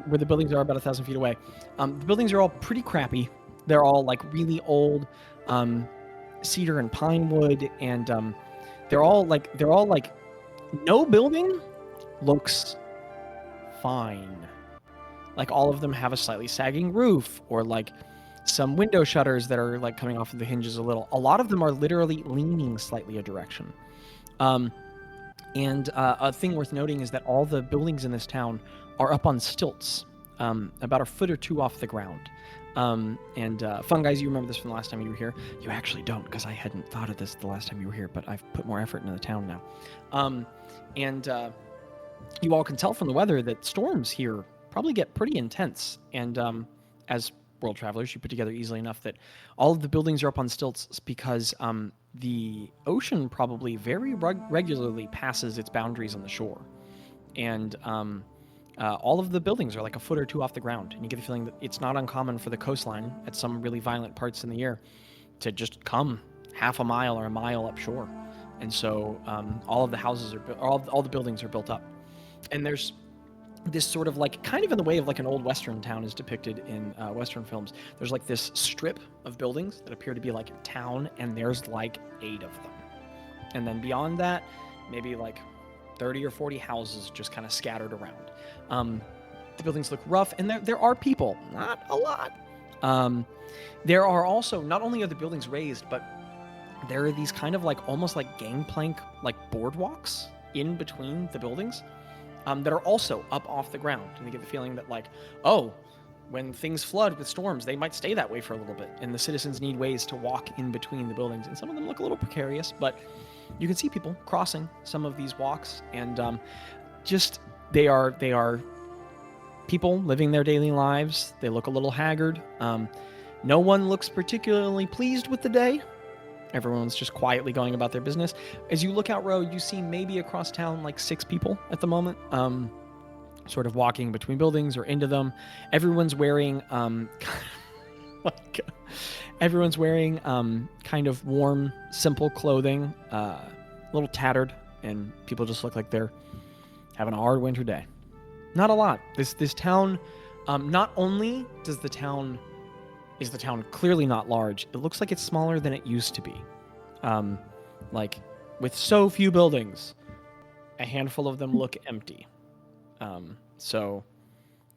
Where the buildings are about 1,000 feet away. The buildings are all pretty crappy. They're all like really old, cedar and pine wood, and they're all like no building looks fine. Like all of them have a slightly sagging roof, or like some window shutters that are like coming off of the hinges a little. A lot of them are literally leaning slightly a direction. And a thing worth noting is that all the buildings in this town are up on stilts, about a foot or two off the ground. Fun guys, you remember this from the last time you were here? You actually don't, because I hadn't thought of this the last time you were here, but I've put more effort into the town now. You all can tell from the weather that storms here probably get pretty intense. And as world travelers, you put together easily enough that all of the buildings are up on stilts because the ocean probably very regularly passes its boundaries on the shore. And all of the buildings are like a foot or two off the ground, and you get the feeling that it's not uncommon for the coastline at some really violent parts in the year to just come half a mile or a mile upshore. And so all of the houses are all the buildings are built up, and there's this sort of like kind of in the way of like an old Western town is depicted in Western films. There's like this strip of buildings that appear to be like a town, and there's like 8 of them. And then beyond that, maybe like 30 or 40 houses just kind of scattered around. The buildings look rough, and there are people, not a lot. There are also, not only are the buildings raised, but there are these kind of like almost like gangplank like boardwalks in between the buildings that are also up off the ground. And you get the feeling that like, oh, when things flood with storms, they might stay that way for a little bit, and the citizens need ways to walk in between the buildings. And some of them look a little precarious, but you can see people crossing some of these walks, and just they are people living their daily lives. They look a little haggard. No one looks particularly pleased with the day. Everyone's just quietly going about their business. As you look out road, you see maybe across town like 6 people at the moment, sort of walking between buildings or into them. Everyone's wearing kind of warm, simple clothing, a little tattered, and people just look like they're having a hard winter day. Not a lot. This town, not only is the town clearly not large, it looks like it's smaller than it used to be. Like, with so few buildings, a handful of them look empty. So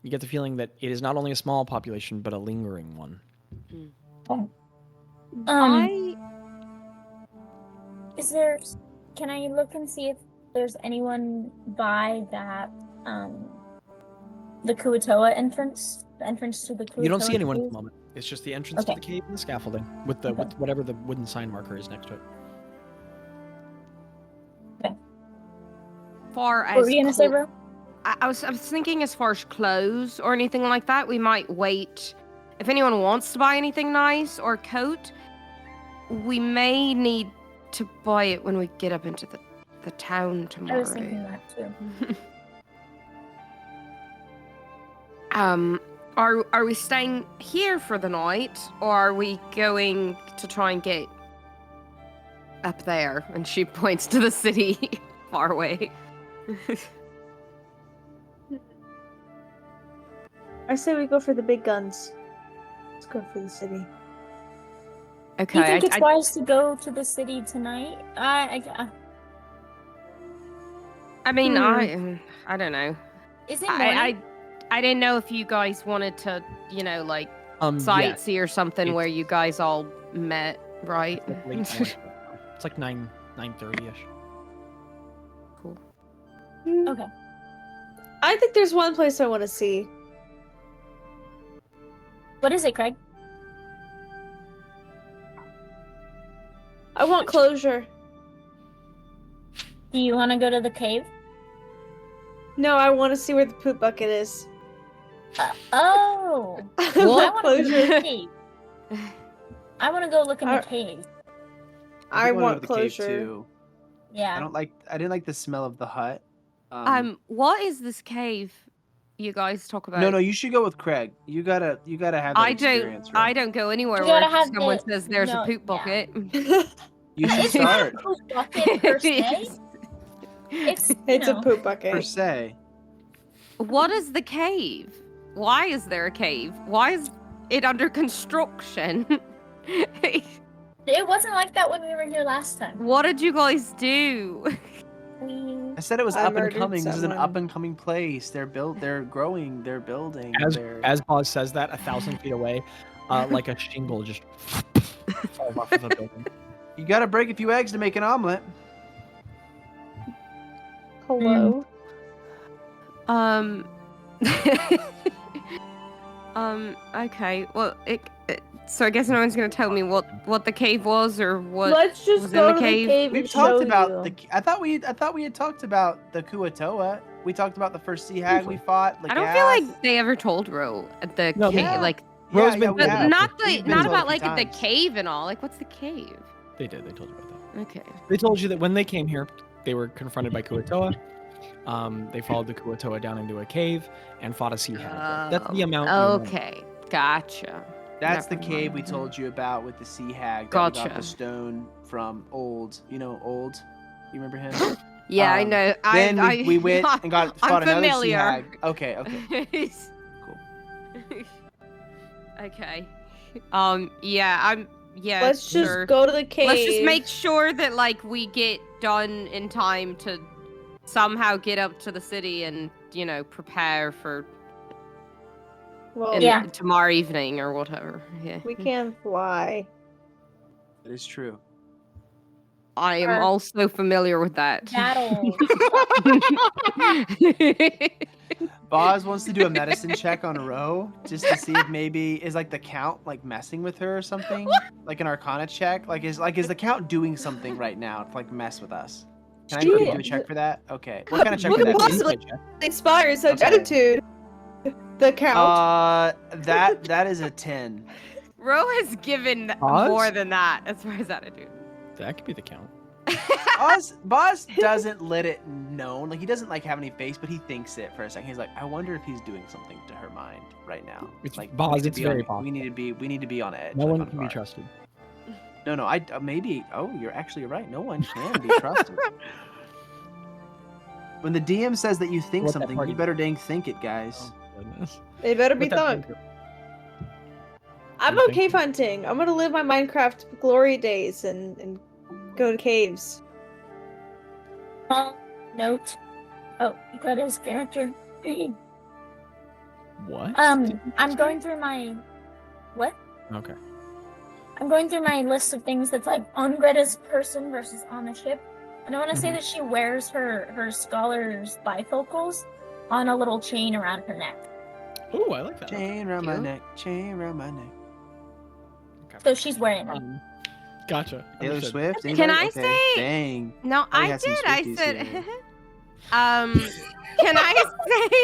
you get the feeling that it is not only a small population, but a lingering one. Can I look and see if there's anyone by that, the Kuatoa entrance? The entrance to the Kuatoa You don't see anyone cave? at the moment. It's just the entrance to the cave and the scaffolding with with whatever the wooden sign marker is next to it. Far as What were you gonna say, bro? I was thinking as far as clothes or anything like that, we might wait. If anyone wants to buy anything nice or a coat, we may need to buy it when we get up into the town tomorrow. I was thinking that too. Are we staying here for the night, or are we going to try and get up there? And she points to the city far away. I say we go for the big guns. Let's go for the city. Okay. Do you think it's wise to go to the city tonight? I mean, I don't know. Is it morning? I didn't know if you guys wanted to, like sightsee or something where you guys all met, right? It's like 9:30ish. Cool. Okay. I think there's one place I want to see. What is it, Craig? I want closure. Do you want to go to the cave? No, I want to see where the poop bucket is. Oh. I I want want to go to closure. the cave. I want to go look in the cave. I wanna want go to the cave, closure. too. Yeah. I didn't like the smell of the hut. What is this cave you guys talk about? No, you should go with Craig. You gotta have that experience. I don't go anywhere You where gotta have someone the- says there's no, a poop bucket. You should It's not start a poop bucket per se. Yes. It's It's a poop per bucket. se. What is the cave? Why is there a cave? Why is it under construction? It wasn't like that when we were here last time. What did you guys do? I said it was I up and murdered coming. This is an someone. up and coming place. They're growing, they're building. As Bazz says that 1,000 feet away, like a shingle just falls off of the building. You gotta break a few eggs to make an omelet. Hello. Okay. Well, so I guess no one's gonna tell me what the cave was or what. Let's just was go in to the the cave? cave We've and talked show about you. the. I thought we had talked about the Kuatoa. We talked about the first sea hag we fought. I don't feel like they ever told Ro the No, cave, yeah. like, Ro's been but Yeah, not we've been not told about a like few the times. cave and all. Like, what's the cave? They did. They told you about that. Okay. They told you that when they came here, they were confronted by Kuatoa. They followed the Kuatoa down into a cave and fought a sea hag. That's the amount. Okay, gotcha. That's the Never cave we mind. told you about with the sea hag that we got Gotcha. the stone from Old. You know Old? You remember him? Yeah, I know. Then we went and got fought I'm another sea familiar. hag. Okay. Cool. Okay. Yeah. Let's sure. just go to the cave. Let's just make sure that like we get done in time to somehow get up to the city and prepare for Well, tomorrow evening or whatever. Yeah. we can fly. That is true. I am Or- also familiar with that. Battle. Bazz wants to do a medicine check on Ro just to see if maybe is like the count like messing with her or something, like an Arcana check. Is the count doing something right now to like mess with us? Can I do a check for that? Okay. What kind of check would that be? Possibly inspire such Okay. attitude. The count. That is a 10. Ro has given Oz? more than that as far as attitude. That could be the count. Bazz doesn't let it known. Like he doesn't like have any face, but he thinks it for a second. He's like, I wonder if he's doing something to her mind right now. It's like Bazz, we need to it's be very on- possible. We need to be on edge. No like, one on can be guard. trusted. No, I maybe. Oh, you're actually right. No one can be trusted. When the DM says that you think What that something, party- you better dang think it, guys. Oh, goodness. They better be What that thunk. bunker- I'm Okay. cave hunting. I'm gonna live my Minecraft glory days and go to caves. Note. Oh, Greta's character. What? I'm going through my. What? Okay. I'm going through my list of things that's like on Greta's person versus on the ship. And I want to say that she wears her scholar's bifocals on a little chain around her neck. Ooh, I like that. Chain around my Cute. neck. Chain around my neck. So she's wearing them. Gotcha. Taylor Understood. Swift. Can Anybody? I Okay. say- Dang. No, Oh, we I had some did. I Swifties said. here. Can I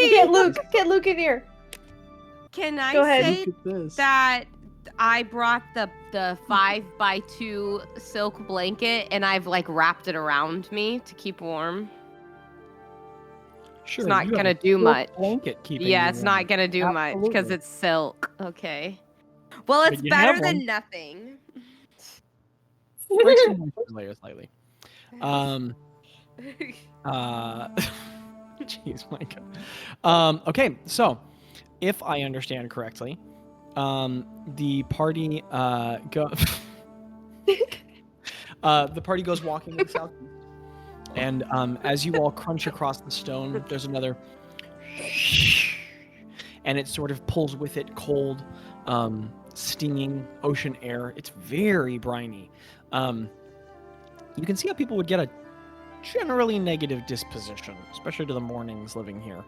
say? Get Luke in here. Can I Go ahead. say Look at this. that I brought the 5x2 silk blanket and I've like wrapped it around me to keep warm. Sure, not you have gonna a do silk much. Blanket keeping Yeah, you it's warm. not gonna do much because Absolutely. it's silk. Okay. Well, But it's you better have than one. nothing. Breaks the moisture layer slightly. Jeez, Micah. Okay, so if I understand correctly, the party the party goes walking to the southeast, and as you all crunch across the stone, there's another, and it sort of pulls with it cold, stinging ocean air. It's very briny. You can see how people would get a generally negative disposition, especially to the mornings living here.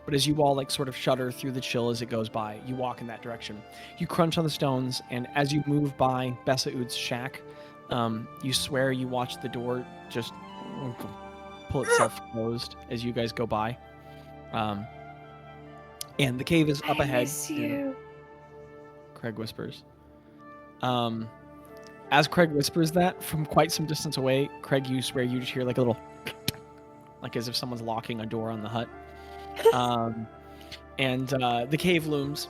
But as you all like sort of shudder through the chill as it goes by, you walk in that direction. You crunch on the stones, and as you move by Besaud's shack, you swear you watch the door just pull itself closed as you guys go by. And the cave is up I ahead. miss you. Craig whispers. As Craig whispers that from quite some distance away, Craig, you swear you just hear like a little, like as if someone's locking a door on the hut. And the cave looms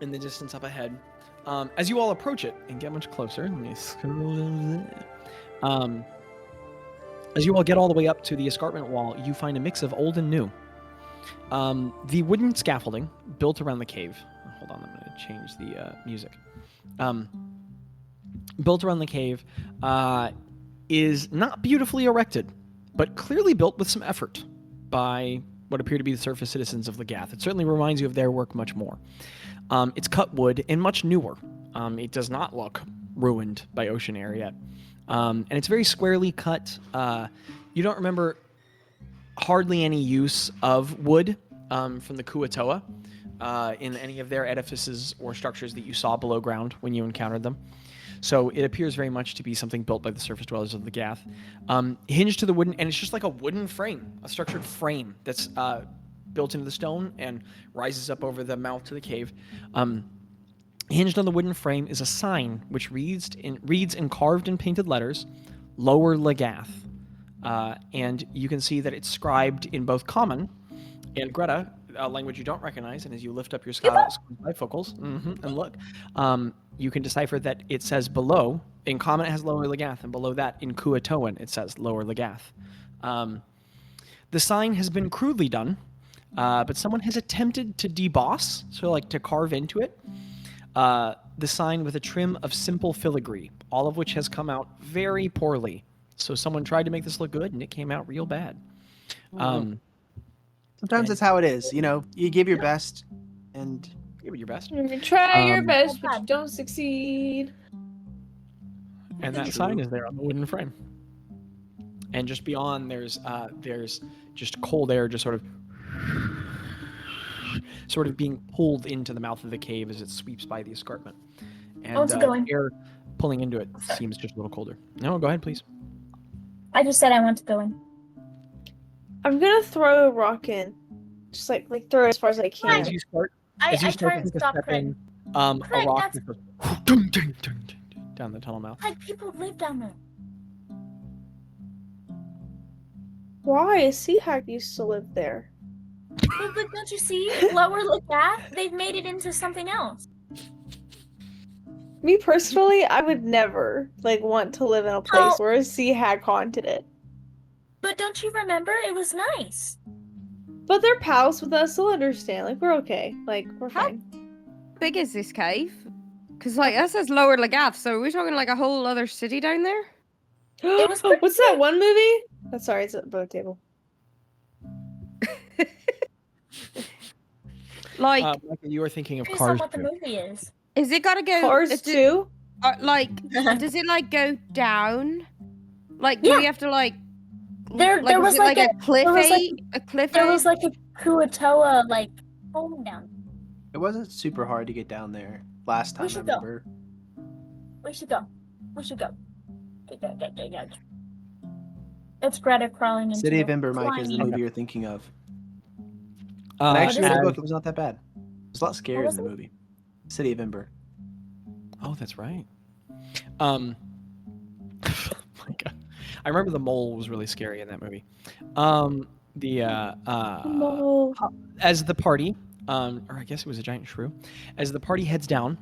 in the distance up ahead. As you all approach it and get much closer, let me scroll. As you all get all the way up to the escarpment wall, you find a mix of old and new. The wooden scaffolding built around the cave. Hold on, I'm going to change the music. Built around the cave is not beautifully erected, but clearly built with some effort by what appear to be the surface citizens of Legath. It certainly reminds you of their work much more. It's cut wood and much newer. It does not look ruined by ocean air yet. And it's very squarely cut. You don't remember hardly any use of wood from the Kuatoa in any of their edifices or structures that you saw below ground when you encountered them. So it appears very much to be something built by the surface dwellers of the Legath. Hinged to the wooden, and it's just like a wooden frame, a structured frame that's built into the stone and rises up over the mouth to the cave. Hinged on the wooden frame is a sign which reads in carved and painted letters, Lower Legath. and you can see that it's scribed in both Common and Gretta, a language you don't recognize. And as you lift up your bifocals and look, you can decipher that it says below. In Common, it has Lower Legath, and below that, in Cuatoan, it says Lower Legath. The sign has been crudely done, but someone has attempted to deboss, so like to carve into it, the sign with a trim of simple filigree, all of which has come out very poorly. So someone tried to make this look good, and it came out real bad. Sometimes that's how it is. You know, you give your best, and give it your best. You try your best, but you don't succeed. And that sign is there on the wooden frame. And just beyond, there's just cold air, just sort of being pulled into the mouth of the cave as it sweeps by the escarpment. And air pulling into it seems just a little colder. No, go ahead, please. I just said I want to go in. I'm gonna throw a rock in, just like throw it as far as I can. As you start, I try and stop Craig. a rock just goes down the tunnel mouth. Like people live down there. Why? Seahack used to live there. But don't you see? Lower Legath, they've made it into something else. Me personally, I would never want to live in a place where a Seahack haunted it. But don't you remember? It was nice. But they're pals with us, they'll understand. We're okay. We're fine. How big is this cave? Because that says Lower Legath, so are we talking a whole other city down there? It was What's that one movie? Sorry, it's at the boat table. Micah, you were thinking of Based Cars. on what the movie is. Is it gotta go? Cars 2? Does it go down? Do we have to There was a cliff a cliff? There was a Kuatoa home down. it wasn't super hard to get down there last time. We should I remember. We should go. It's Greta crawling into City of Ember, Mike, is the flying. movie you're thinking of. And actually, is in the it? book, it was not that bad. It was a lot scarier was than the movie. City of Ember. Oh, that's right. My God. I remember the mole was really scary in that movie. As the party, or I guess it was a giant shrew, as the party heads down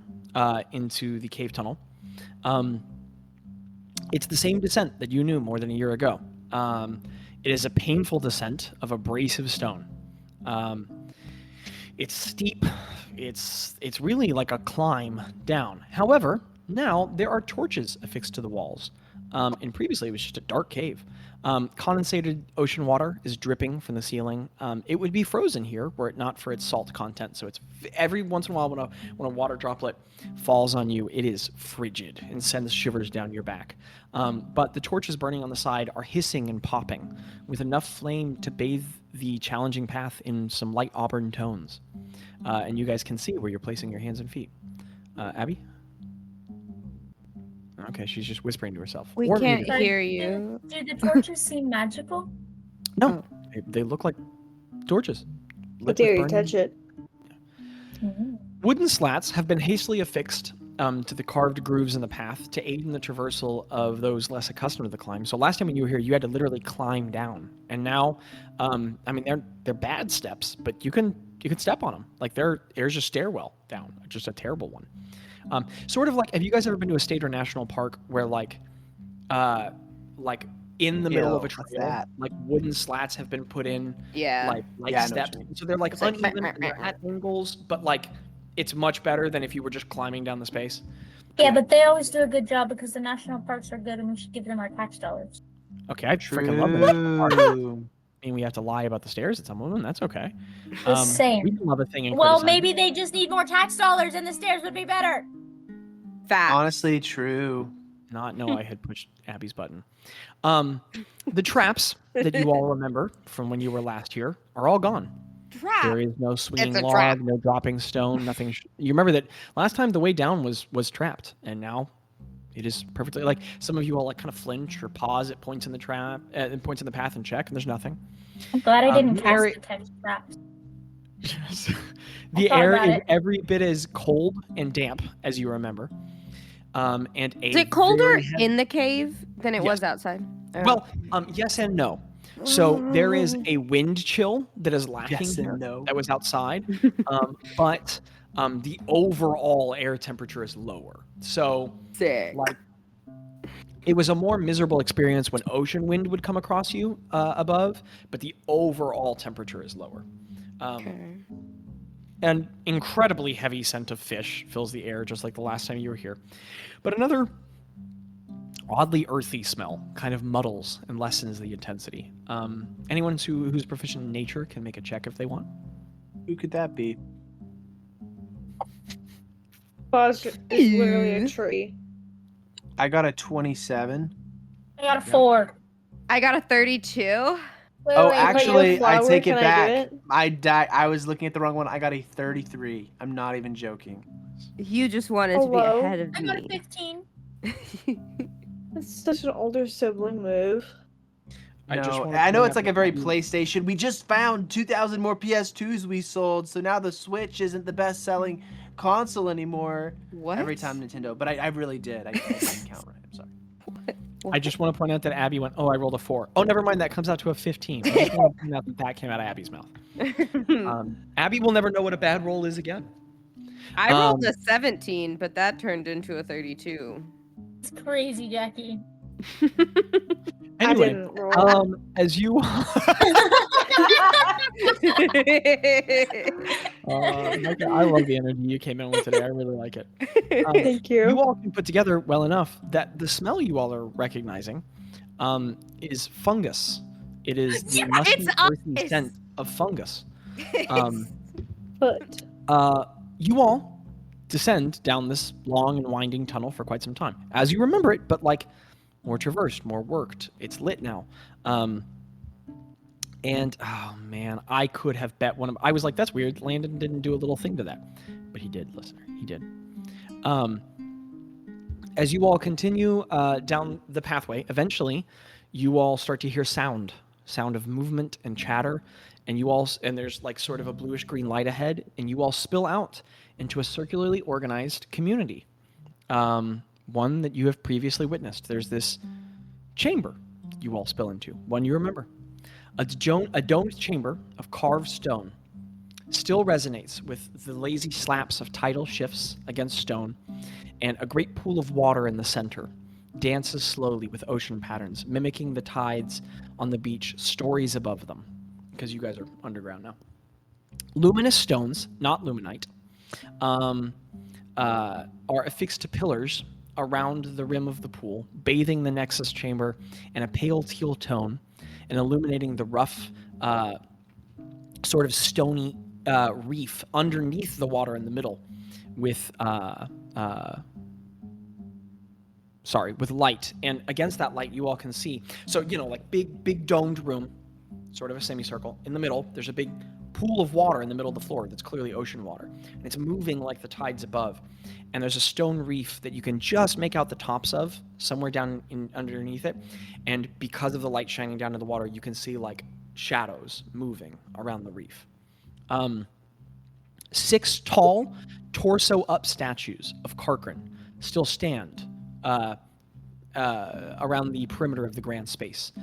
into the cave tunnel, it's the same descent that you knew more than a year ago. It is a painful descent of abrasive stone. It's steep. It's really like a climb down. However, now there are torches affixed to the walls. And previously it was just a dark cave. Condensated ocean water is dripping from the ceiling. It would be frozen here were it not for its salt content. So it's every once in a while when a water droplet falls on you, it is frigid and sends shivers down your back. But the torches burning on the side are hissing and popping with enough flame to bathe the challenging path in some light auburn tones. And you guys can see where you're placing your hands and feet. Abby? Okay, she's just whispering to herself. We Or can't maybe- hear you. Do the torches seem magical? No, they look like torches. How dare you touch it? Wooden slats have been hastily affixed to the carved grooves in the path to aid in the traversal of those less accustomed to the climb. So last time when you were here, you had to literally climb down, and now, they're bad steps, but you can step on them. There's a stairwell down, just a terrible one. Sort of have you guys ever been to a state or national park where in the middle of a trail, wooden slats have been put in, steps, so they're uneven, and they're at angles, but it's much better than if you were just climbing down the space. Yeah, but they always do a good job because the national parks are good and we should give them our tax dollars. Okay, I freaking love it. I mean, we have to lie about the stairs at some of them. That's okay. The same. We can love a thing. Well, maybe they just need more tax dollars and the stairs would be better. Fact. Honestly, true. Not know I had pushed Abby's button. The traps that you all remember from when you were last here are all gone. Trap. There is no swinging It's a log, trap. no dropping stone, nothing. You remember that last time the way down was trapped, and now it is perfectly some of you all kind of flinch or pause at points in the trap, and points in the path and check, and there's nothing. I'm glad I didn't cast Mary- the text traps. The thought air about is it. every bit as cold and damp as you remember. and a Is it colder very heavy- in the cave than it Yes. was outside? Oh. Well, yes and no. So there is a wind chill that is lacking Yes and here no. that was outside, but the overall air temperature is lower. So Sick. like it was a more miserable experience when ocean wind would come across you above, but the overall temperature is lower. Okay. An incredibly heavy scent of fish fills the air, just like the last time you were here. But another oddly earthy smell kind of muddles and lessens the intensity. Anyone who's proficient in nature can make a check if they want. Who could that be? Bazz is literally a tree. I got a 27. I got a 4. I got a 32. Wait, Oh, wait, actually, I flower, take it can I back. do I was looking at the wrong one. I got a 33. I'm not even joking. You just wanted to Hello? be ahead of I got a me. 15. That's such an older sibling move. I just No, wanna I know point it's out like a that very you- PlayStation. We just found 2,000 more PS2s we sold, so now the Switch isn't the best-selling console anymore. What? Every time Nintendo, but I really did. I didn't count right. I'm sorry. I just want to point out that Abby went, oh, I rolled a 4. Oh, never mind, that comes out to a 15. I just want to point out that came out of Abby's mouth. Abby will never know what a bad roll is again. I rolled a 17, but that turned into a 32. It's crazy, Jackie. I Anyway, didn't roll. as you... Micah, I love the energy you came in with today. I really like it. Thank you. You all can put together well enough that the smell you all are recognizing is fungus. It is the Yeah, musty, it's earthy us. scent of fungus. But You all descend down this long and winding tunnel for quite some time, as you remember it, but like more traversed, more worked. It's lit now. And oh man, I could have bet I was like, that's weird. Landon didn't do a little thing to that, but he did, listener. He did. As you all continue down the pathway, eventually, you all start to hear sound of movement and chatter, and there's like sort of a bluish green light ahead, and you all spill out into a circularly organized community, one that you have previously witnessed. There's this chamber you all spill into, one you remember. A domed chamber of carved stone still resonates with the lazy slaps of tidal shifts against stone, and a great pool of water in the center dances slowly with ocean patterns, mimicking the tides on the beach, stories above them, because you guys are underground now. Luminous stones, not luminite, are affixed to pillars around the rim of the pool, bathing the nexus chamber in a pale teal tone and illuminating the rough, sort of stony reef underneath the water in the middle with light. And against that light, you all can see. So, like big domed room, sort of a semicircle. In the middle, there's a big pool of water in the middle of the floor that's clearly ocean water. And it's moving like the tides above. And there's a stone reef that you can just make out the tops of somewhere down underneath it. And because of the light shining down to the water, you can see like shadows moving around the reef. 6 tall, torso-up statues of Karkrin still stand around the perimeter of the grand space.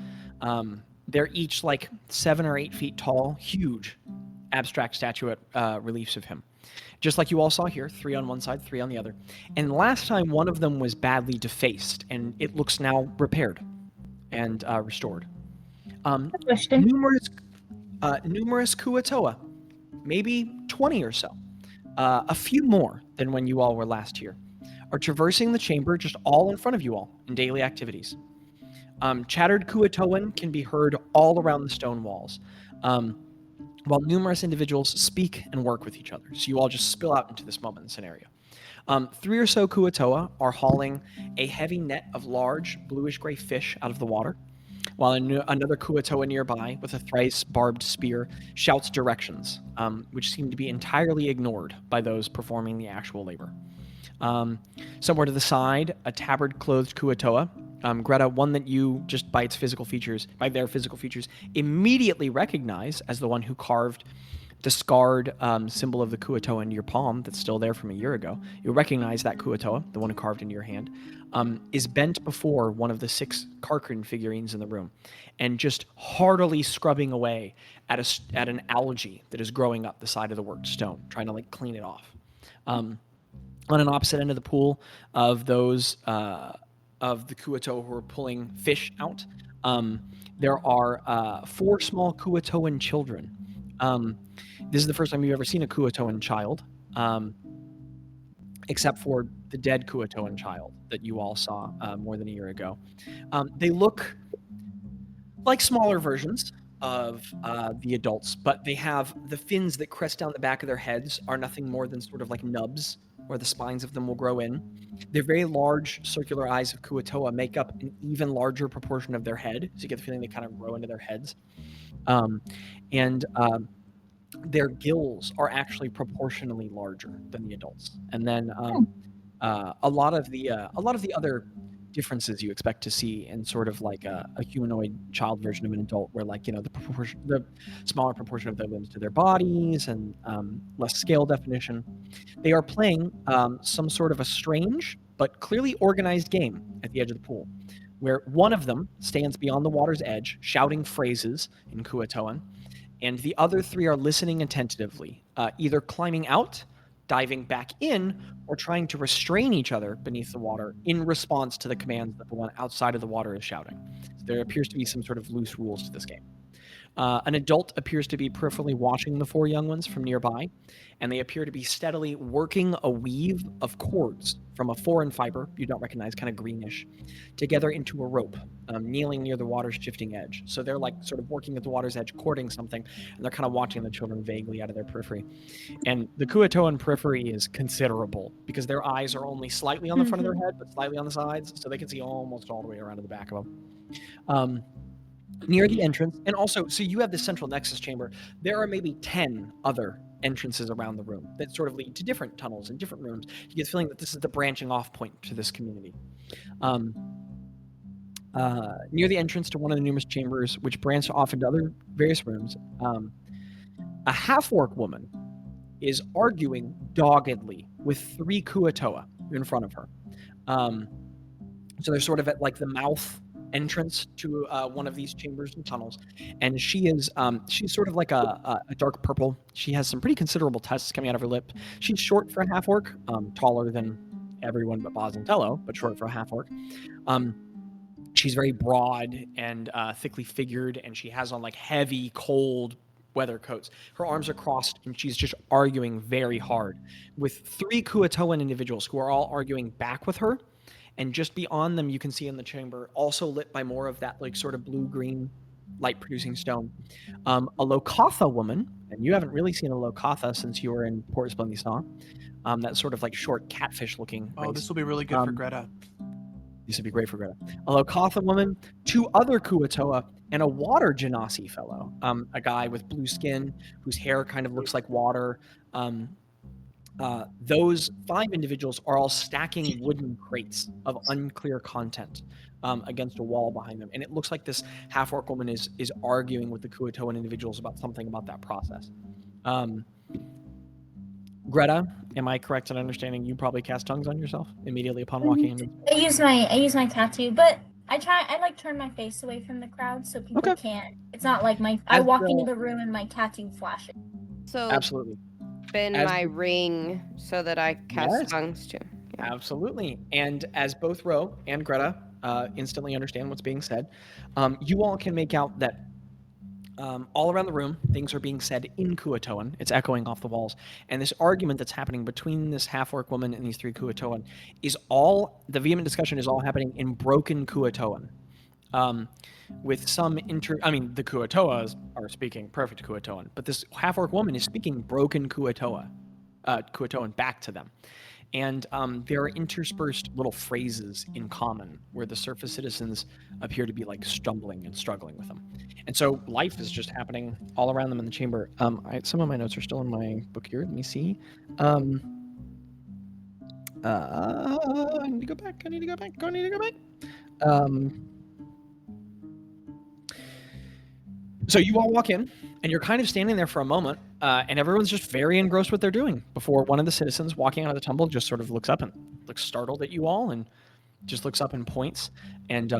They're each like 7 or 8 feet tall, huge, abstract statuette reliefs of him. Just like you all saw here, 3 on one side, 3 on the other. And last time, one of them was badly defaced, and it looks now repaired and restored. Numerous Kuatoa, maybe 20 or so, a few more than when you all were last here, are traversing the chamber just all in front of you all in daily activities. Chattered Kuatoan can be heard all around the stone walls, while numerous individuals speak and work with each other. So you all just spill out into this moment in scenario. 3 or so Kuatoa are hauling a heavy net of large bluish-gray fish out of the water, while another Kuatoa nearby with a thrice barbed spear shouts directions, which seem to be entirely ignored by those performing the actual labor. Somewhere to the side, a tabard-clothed Kuatoa, Gretta, one that you, just by their physical features, immediately recognize as the one who carved discard symbol of the Kuo-toa into your palm that's still there from a year ago, you'll recognize that Kuo-toa, the one carved into your hand, is bent before one of the 6 Karkin figurines in the room and just heartily scrubbing away at an algae that is growing up the side of the worked stone, trying to like clean it off. On an opposite end of the pool of those of the Kuo-toa who are pulling fish out, there are 4 small Kuo-toan children. This is the first time you've ever seen a Kuo-toan child, except for the dead Kuo-toan child that you all saw more than a year ago. They look like smaller versions of the adults, but they have the fins that crest down the back of their heads are nothing more than sort of like nubs where the spines of them will grow in. Their very large circular eyes of Kuo-toa make up an even larger proportion of their head, so you get the feeling they kind of grow into their heads. Their gills are actually proportionally larger than the adults. And then a lot of the other differences you expect to see in sort of like a humanoid child version of an adult, where like, you know, the smaller proportion of their limbs to their bodies and less scale definition. They are playing some sort of a strange but clearly organized game at the edge of the pool, where one of them stands beyond the water's edge shouting phrases in Kuo-toan, and the other 3 are listening attentively, either climbing out, diving back in, or trying to restrain each other beneath the water in response to the commands that the one outside of the water is shouting. So there appears to be some sort of loose rules to this game. An adult appears to be peripherally watching the 4 young ones from nearby, and they appear to be steadily working a weave of cords from a foreign fiber you don't recognize, kind of greenish, together into a rope, kneeling near the water's shifting edge. So they're like sort of working at the water's edge, cording something, and they're kind of watching the children vaguely out of their periphery. And the Kuo-toan periphery is considerable because their eyes are only slightly on the front of their head, but slightly on the sides, so they can see almost all the way around to the back of them. Near the entrance, and also, so you have the central nexus chamber. There are maybe 10 other entrances around the room that sort of lead to different tunnels and different rooms. You get the feeling that this is the branching off point to this community. Near the entrance to one of the numerous chambers, which branch off into other various rooms, a half-orc woman is arguing doggedly with 3 Kuo-toa in front of her. So they're sort of at like the mouth entrance to one of these chambers and tunnels, and she's sort of like a dark purple. She has some pretty considerable tusks coming out of her lip. She's short for a half orc, taller than everyone but Bazz and Tello, but short for a half orc. She's very broad and thickly figured, and she has on like heavy, cold weather coats. Her arms are crossed, and she's just arguing very hard with 3 Kuo-toan individuals who are all arguing back with her. And just beyond them, you can see in the chamber, also lit by more of that like sort of blue-green light-producing stone, a Lokatha woman, and you haven't really seen a Lokatha since you were in Port Splendid. That sort of like short catfish-looking race. Oh, this will be really good for Greta. This would be great for Greta. A Lokatha woman, 2 other Kuo-toa, and a water Genasi fellow, a guy with blue skin whose hair kind of looks like water. Those 5 individuals are all stacking wooden crates of unclear content against a wall behind them. And it looks like this half-orc woman is arguing with the Kuo-toan individuals about something about that process. Greta, am I correct in understanding you probably cast tongues on yourself immediately upon walking in? I use my tattoo, but I like turn my face away from the crowd so people can't. It's not like I walk into the room and my tattoo flashes. So Absolutely. Spin my ring so that I cast tongues too. Yeah. Absolutely. And as both Ro and Greta instantly understand what's being said, you all can make out that all around the room, things are being said in Kuo-toan. It's echoing off the walls. And this argument that's happening between this half-orc woman and these 3 Kuo-toan the vehement discussion is all happening in broken Kuo-toan. With some the Kuo-toas are speaking perfect Kuo-toan, but this half-orc woman is speaking broken Kuo-toan back to them. And there are interspersed little phrases in common where the surface citizens appear to be like stumbling and struggling with them. And so life is just happening all around them in the chamber. Some of my notes are still in my book here. Let me see. I need to go back. So you all walk in, and you're kind of standing there for a moment, And everyone's just very engrossed what they're doing before one of the citizens walking out of the tumble just sort of looks up and looks startled at you all and just looks up and points. And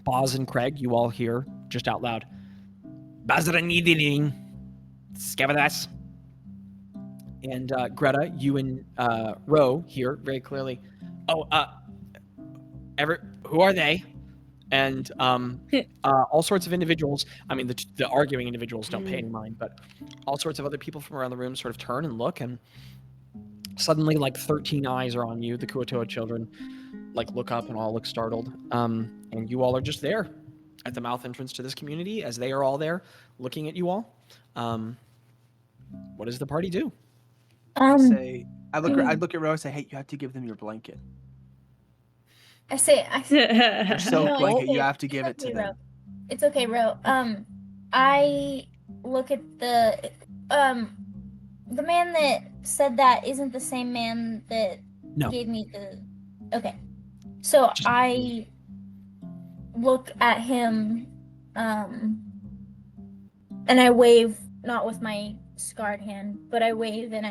Bazz and Craig, you all hear just out loud, Bazz-a-ding-ding-ding, Scavadas. And Gretta, you and Ro hear very clearly, who are they? And all sorts of individuals, I mean, the arguing individuals don't pay any mind, but all sorts of other people from around the room sort of turn and look, and suddenly, like, 13 eyes are on you. The Kuatoa children, like, look up and all look startled. And you all are just there at the mouth entrance to this community, as they are all there looking at you all. What does the party do? I look at Ro and say, hey, you have to give them your blanket. I say, Your silk No, blanket, okay. you have to give it It's to okay, them. Ro. It's okay, Ro. I look at the man that said that isn't the same man that No. gave me the. Okay, so I look at him, and I wave, not with my scarred hand, but I wave and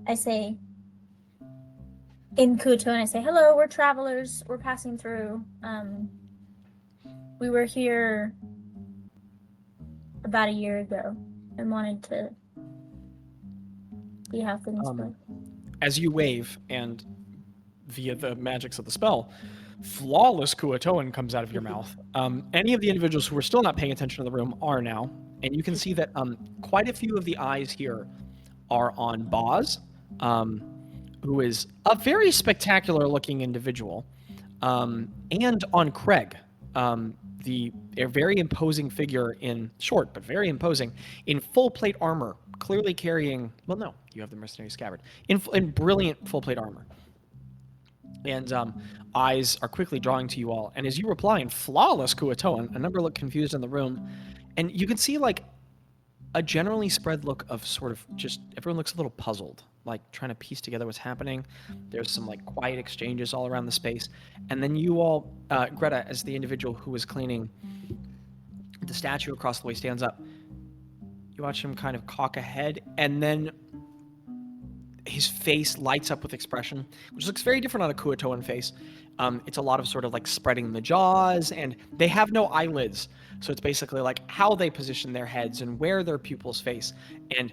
I say in Kuto, and I say, hello, we're travelers, we're passing through. We were here about a year ago and wanted to see how things go. As you wave, and via the magics of the spell, flawless Kuatoan comes out of your mouth. Any of the individuals who are still not paying attention to the room are now, and you can see that quite a few of the eyes here are on Bazz, who is a very spectacular looking individual, and on Craig, a very imposing figure short, but very imposing, in full plate armor, clearly carrying, well, no, you have the mercenary scabbard, in brilliant full plate armor. And eyes are quickly drawing to you all. And as you reply in flawless Kuatoan, a number look confused in the room. And you can see, like, a generally spread look of sort of just, everyone looks a little puzzled, like trying to piece together what's happening. There's some, like, quiet exchanges all around the space. And then you all, Gretta, as the individual who was cleaning the statue across the way, stands up. You watch him kind of cock a head, and then his face lights up with expression, which looks very different on a Kuatoan face. It's a lot of sort of like spreading the jaws, and they have no eyelids. So it's basically like how they position their heads and where their pupils face. And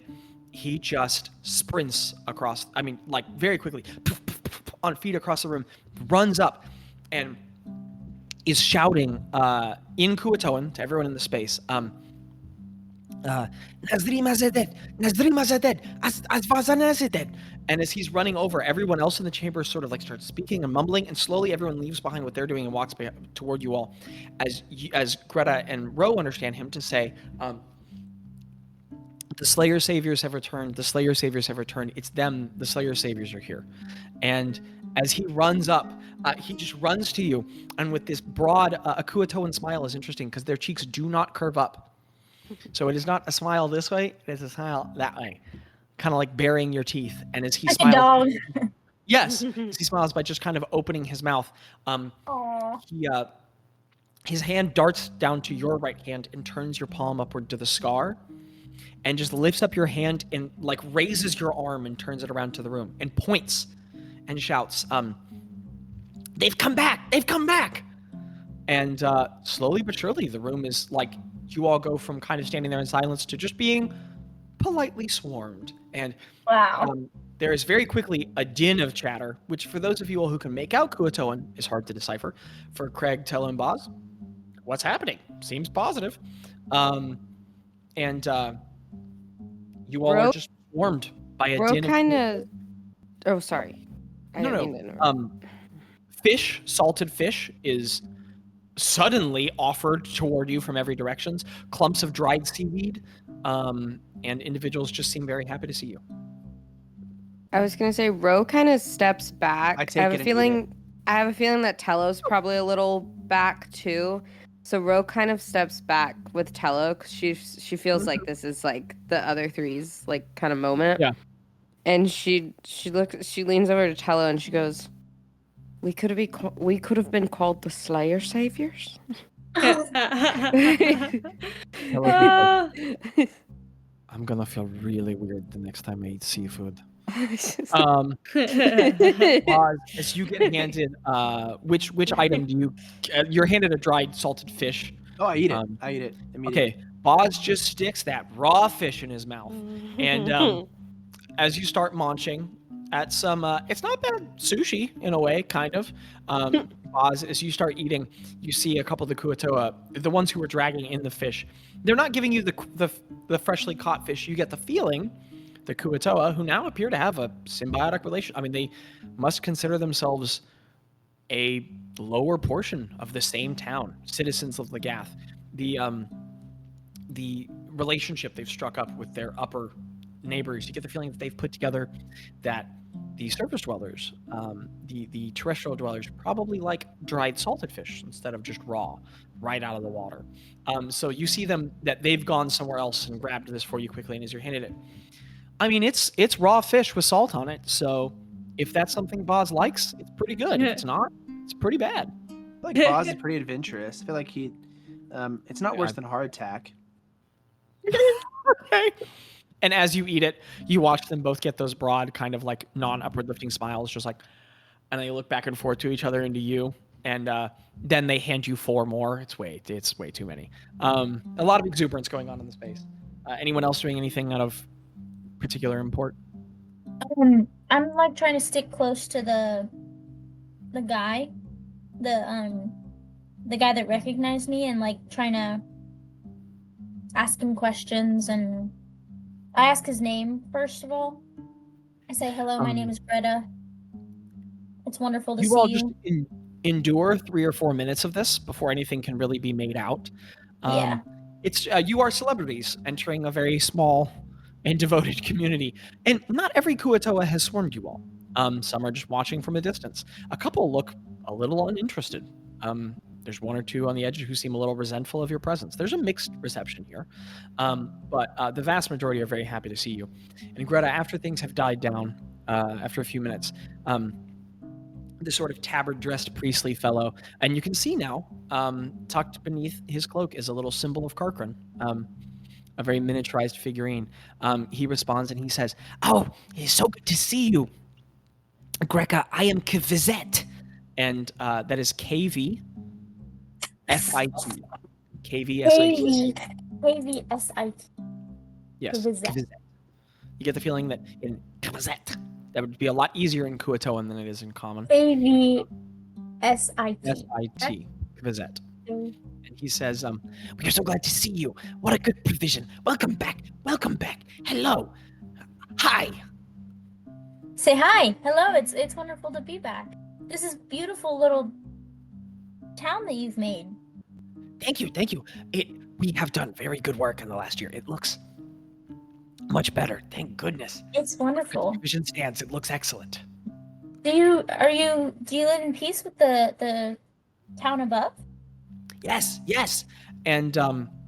he just sprints across, I mean, like very quickly, on feet across the room, runs up and is shouting in Kuatoan to everyone in the space. And as he's running over, everyone else in the chamber sort of like starts speaking and mumbling, and slowly everyone leaves behind what they're doing and walks toward you all, as Gretta and Ro understand him to say, the Slayer Saviors have returned. The Slayer Saviors have returned. It's them. The Slayer Saviors are here. And as he runs up, he just runs to you, and with this broad Kuatoan smile is interesting because their cheeks do not curve up. So it is not a smile this way, it is a smile that way. Kind of like baring your teeth. And as he Like smiles, a dog. yes, as he smiles by just kind of opening his mouth, his hand darts down to your right hand and turns your palm upward to the scar, and just lifts up your hand and like raises your arm and turns it around to the room and points and shouts, they've come back, they've come back. And slowly but surely, the room is like, you all go from kind of standing there in silence to just being politely swarmed. And Wow. there is very quickly a din of chatter, which for those of you all who can make out Kuatoan is hard to decipher. For Craig, Tello, and Bazz, what's happening? Seems positive. And you all are just swarmed by a din kind of... of... Oh, sorry. Fish, salted fish, is suddenly offered toward you from every directions. Clumps of dried seaweed, and individuals just seem very happy to see you. I was gonna say Ro kind of steps back. I have a feeling that Tello's probably a little back too. So Ro kind of steps back with Tello because she feels like this is like the other three's like kind of moment. Yeah. And she leans over to Tello and she goes, We could have been called the Slayer Saviors. Hello, people. I'm gonna feel really weird the next time I eat seafood. Pause. As you get handed, which item do you? You're handed a dried salted fish. Oh, I eat it. I eat it immediately. Okay, Boz just sticks that raw fish in his mouth, and as you start munching at some, it's not bad sushi in a way, kind of. Boz, as you start eating, you see a couple of the kuatoa, the ones who were dragging in the fish. They're not giving you the freshly caught fish. You get the feeling, the kuatoa, who now appear to have a symbiotic relation. I mean, they must consider themselves a lower portion of the same town, citizens of Legath. The relationship they've struck up with their upper neighbors, you get the feeling that they've put together that the surface dwellers, the terrestrial dwellers, probably like dried salted fish instead of just raw, right out of the water. So you see them, that they've gone somewhere else and grabbed this for you quickly, and as you're handed it, I mean, it's raw fish with salt on it, so if that's something Boz likes, it's pretty good. If it's not, it's pretty bad. I feel like Boz is pretty adventurous. I feel like it's not worse than hardtack. Okay. And as you eat it, you watch them both get those broad, kind of like non-upward lifting smiles, just like, and they look back and forth to each other and to you, and then they hand you 4 more. It's way too many. A lot of exuberance going on in the space. Anyone else doing anything out of particular import? I'm like trying to stick close to the guy, the guy that recognized me, and like trying to ask him questions. And I ask his name first of all. I say, "Hello, my name is Gretta. It's wonderful to see you." You all just endure 3 or 4 minutes of this before anything can really be made out. Yeah. It's you are celebrities entering a very small and devoted community, and not every kuatoa has swarmed you all. Some are just watching from a distance. A couple look a little uninterested. There's 1 or 2 on the edge who seem a little resentful of your presence. There's a mixed reception here, but the vast majority are very happy to see you. And Greta, after things have died down, after a few minutes, this sort of tabard-dressed priestly fellow, and you can see now, tucked beneath his cloak is a little symbol of Karkran, a very miniaturized figurine. He responds and he says, "Oh, it's so good to see you, Greta. I am Kvizet," and that is KV. S-I-T. KVSIT. KVSIT. Yes. Kvizet. Kvizet. You get the feeling that in Kvizet, that would be a lot easier in Kuatoan than it is in Common. KVSIT. S-I-T. Kvizet. And he says, "We are so glad to see you. What a good provision. Welcome back. Welcome back. Hello. Hi." Say hi. Hello. It's wonderful to be back. This is beautiful little town that you've made. Thank you. Thank you. We have done very good work in the last year. It looks much better. Thank goodness. It's wonderful. Vision stands. It looks excellent. Do you live in peace with the town above? Yes, yes. And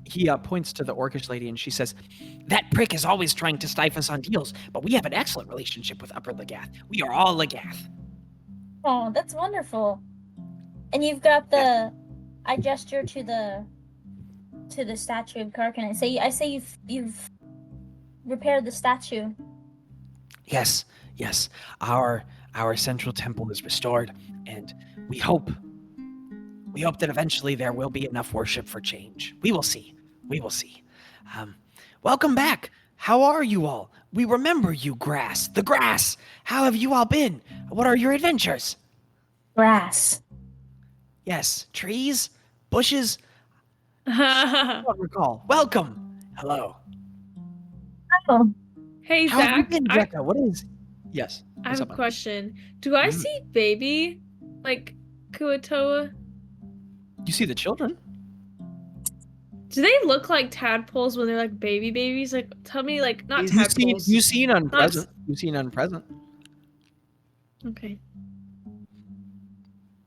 he points to the orcish lady and she says, "That prick is always trying to stifle us on deals, but we have an excellent relationship with Upper Legath. We are all Legath." Oh, that's wonderful. And you've got I gesture to the statue of Karkan. I say you've repaired the statue. Yes, yes. Our central temple is restored, and we hope that eventually there will be enough worship for change. We will see. We will see. Welcome back. How are you all? We remember you, Grass. The Grass. How have you all been? What are your adventures? Grass. Yes, trees, bushes. I don't recall. Welcome. Hello. Oh, Hey, How have you Zach, been, Greta? What is? Yes. I what's have a up, question. Do I see baby, like, Kuatoa? You see the children? Do they look like tadpoles when they're like babies? Like, tell me, like, not tadpoles. You see none present. You see none present. Okay.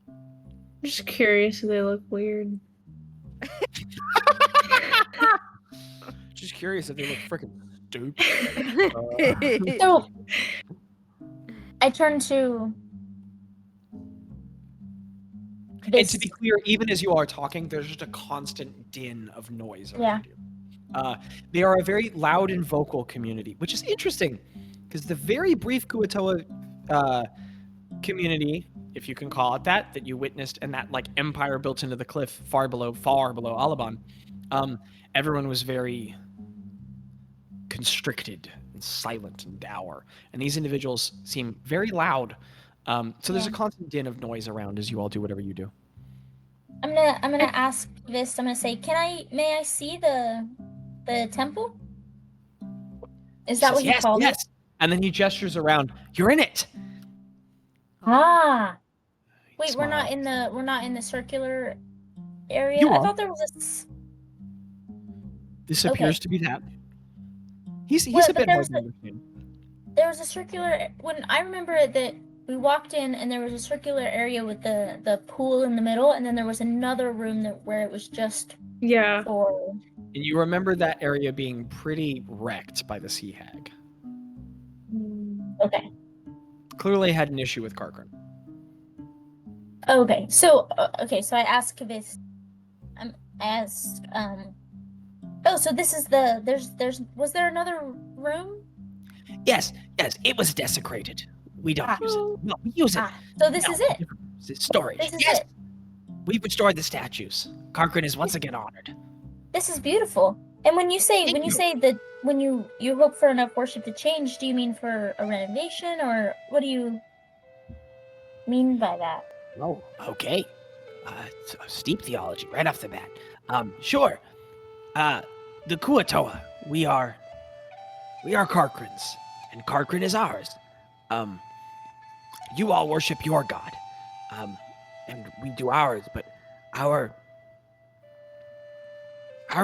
I'm just curious if they look weird. Just curious if they look freaking stupid. so I turn to. And to be clear, even as you are talking, there's just a constant din of noise around you. They are a very loud and vocal community, which is interesting because the very brief Kuatoa community, if you can call it that you witnessed, and that like empire built into the cliff far below Alabon, everyone was very constricted and silent and dour, and these individuals seem very loud. So there's a constant din of noise around as you all do whatever you do. I'm gonna ask this. I'm gonna say, may I see the temple? Is that what you called it? Yes. And then he gestures around. You're in it. Ah. Wait, Smile. we're not in the circular area. You I are. thought there was This appears to be that. He's Well, a but bit there hard was to understand. there was a circular. When I remember that we walked in and there was a circular area with the pool in the middle, and then there was another room where it was just for. And you remember that area being pretty wrecked by the sea hag. Okay. Clearly had an issue with Karkrin. Okay. So so I asked Kavith. I asked Oh, so this is was there another room? Yes, it was desecrated. We don't use it. No, we use it. So this is it. It's storage. This is Yes, it. we've restored the statues. Karkrin is once again honored. This is beautiful. And when you say that when you hope for enough worship to change, do you mean for a renovation, or what do you mean by that? Oh, okay. It's a steep theology right off the bat. Sure. The Kuatoa, we are Karkrins, and Karkrin is ours. You all worship your god, and we do ours, but our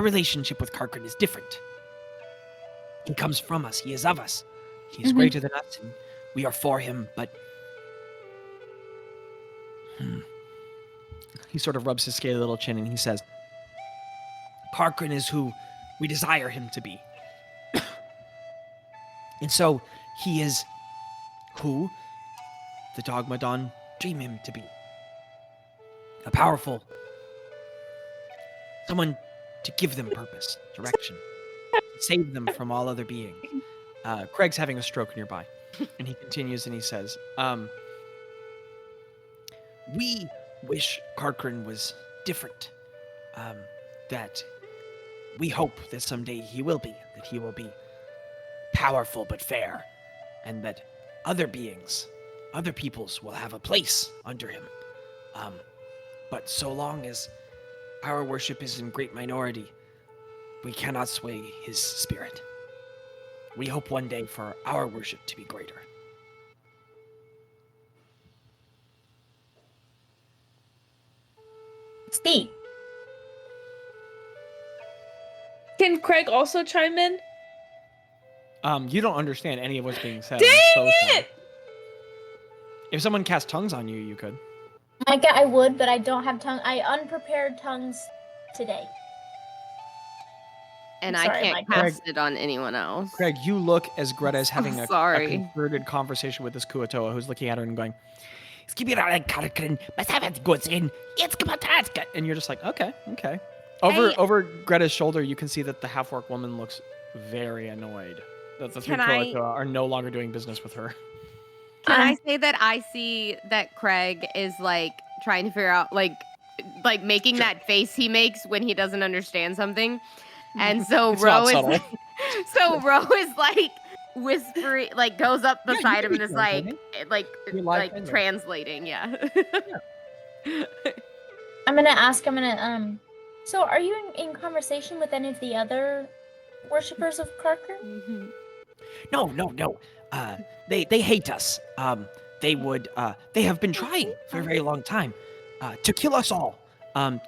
relationship with Karkrin is different. He comes from us. He is of us. He is greater than us, and we are for him, but... He sort of rubs his scaly little chin and he says, Karkrin is who we desire him to be. And so, he is who the Dogmadon dream him to be. A powerful... someone to give them purpose, direction, save them from all other beings. Craig's having a stroke nearby. And he continues and he says, We wish Karkrin was different. That we hope that someday he will be. That he will be powerful but fair. And that other beings, other peoples will have a place under him. But so long as our worship is in great minority, we cannot sway his spirit. We hope one day for our worship to be greater. Steve. Can Craig also chime in? you don't understand any of what's being said. Dang I'm so sorry. it! If someone cast tongues on you, you could. Micah, I would, but I don't have I unprepared tongues today. And I'm sorry, I can't Micah. cast it on anyone else. Craig, you look as Greta is having a concerted conversation with this Kuatoa who's looking at her and going, and you're just like, okay. Over Greta's shoulder, you can see that the half-orc woman looks very annoyed that the three Kuatoa are no longer doing business with her. Can I say that I see that Craig is like trying to figure out like making that face he makes when he doesn't understand something, and so Ro is like whispering, like goes up beside him and is like translating. Yeah. I'm gonna so are you in conversation with any of the other worshippers of Karkrin? No. They hate us. They have been trying for a very long time, to kill us all. And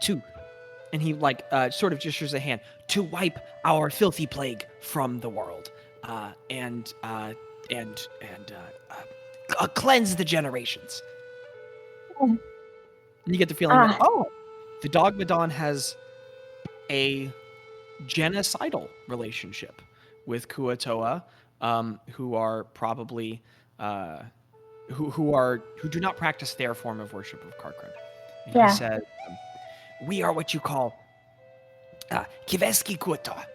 he sort of gestures a hand to wipe our filthy plague from the world, and cleanse the generations. And you get the feeling that the Dogmadon has a genocidal relationship with Kuatoa, who are probably who do not practice their form of worship of Karkrin. And he said, we are what you call Kiveski Kuatoa.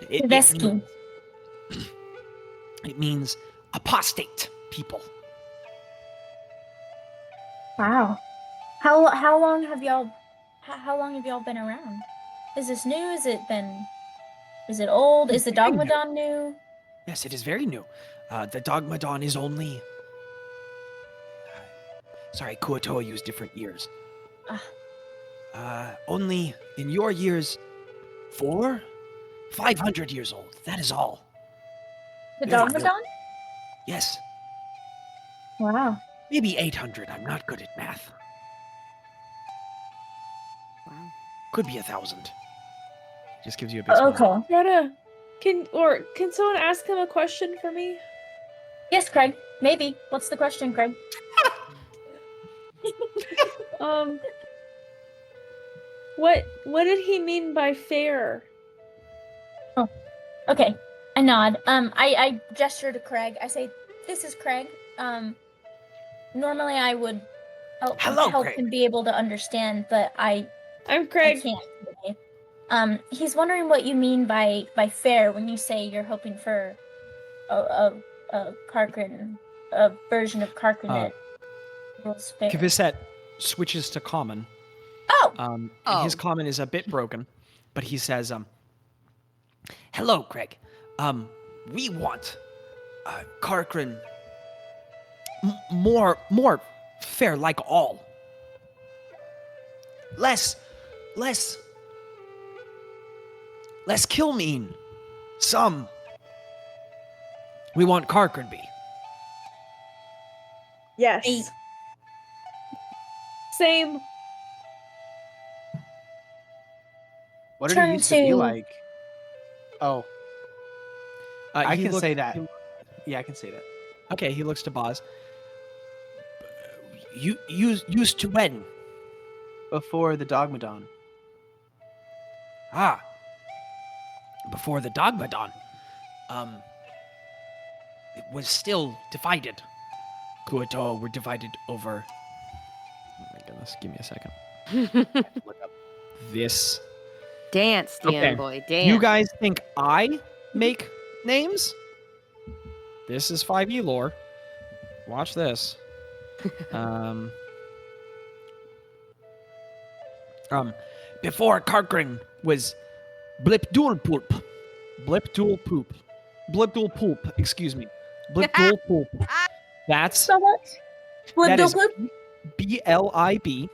Vesky. It means apostate people. Wow. How long have y'all been around? Is this new? Is it old? Is the Dogmadon new? Yes, it is very new. The Dogmadon is only... Sorry, Kuotoa used different years. Only in your years, 500 years old. That is all. The Very Dogmadon? Yes, Wow. maybe 800. I'm not good at math. Wow. Could be 1,000. Just gives you a big smile. Okay. Greta, can someone ask him a question for me? Yes, Craig. Maybe. What's the question, Craig? What did he mean by fair? Okay. I nod. I gesture to Craig. I say, "This is Craig." Normally I would help Craig. him be able to understand, but I'm I Craig. can't today. He's wondering what you mean by fair when you say you're hoping for a Karkrin, a version of Karkrin that rules fair. Kvisset switches to common. Oh! And his Oh. common is a bit broken, but he says, Hello, Craig. We want Karkrin more fair like all. Less kill mean. Some. We want Karkrin be. Yes. Hey. Same. What did Turn it used to be to- like? Oh, I he can look- say that. he- Yeah, I can say that. Okay, he looks to Bazz. You used to when? Before the Dogmadon. Before the Dogmadon. It was still divided. Kuotoa were divided over... Oh my goodness, give me a second. Look up this. Dance, Dan Okay. boy, dance. You guys think I make names? This is 5e lore. Watch this. Before Karkrin was Blipdulpoop. Blipdul poop, excuse me. Blipdul poop. That's So much. That is Blip. BLIB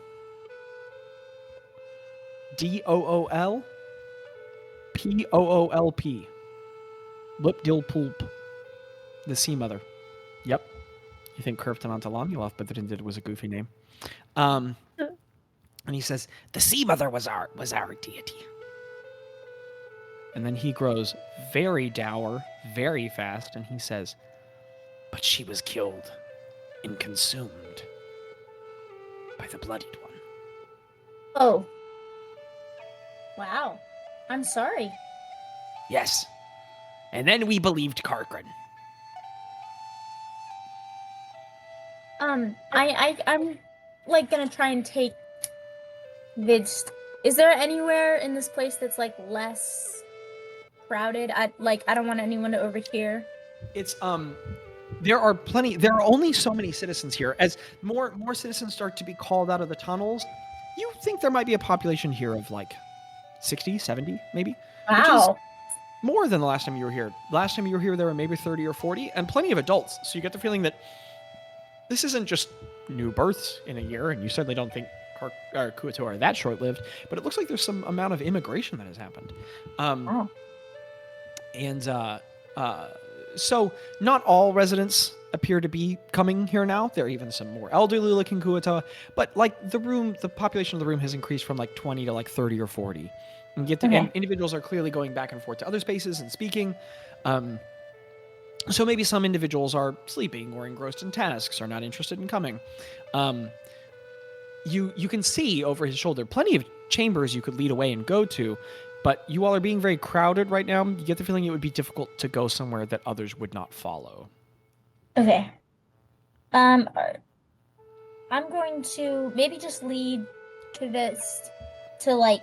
DOOL POOLP. Blipdil poop. The sea mother. Yep. You think Curved on Antalamulov, but then it was a goofy name. And he says, the Sea Mother was our deity. and then he grows very dour, very fast, and he says, But she was killed and consumed by the Bloodied One. Oh. Wow. I'm sorry. Yes. And then we believed Karkrin. I'm like gonna try and take Vid's. Is there anywhere in this place that's like less crowded? I don't want anyone to overhear. it's there are only so many citizens here. As more citizens start to be called out of the tunnels, you think there might be a population here of like 60, 70 maybe. Wow. More than the last time you were here. Last time you were here there were maybe 30 or 40 and plenty of adults. So you get the feeling that this isn't just new births in a year, and you certainly don't think Kuotoa are that short-lived, but it looks like there's some amount of immigration that has happened. Wow. And so not all residents appear to be coming here now. There are even some more elderly-looking Kuotoa, but like the population of the room has increased from like 20 to like 30 or 40. And and individuals are clearly going back and forth to other spaces and speaking. So maybe some individuals are sleeping or engrossed in tasks or not interested in coming. You can see over his shoulder plenty of chambers you could lead away and go to, but you all are being very crowded right now. You get the feeling it would be difficult to go somewhere that others would not follow. Okay. I'm going to maybe just lead to like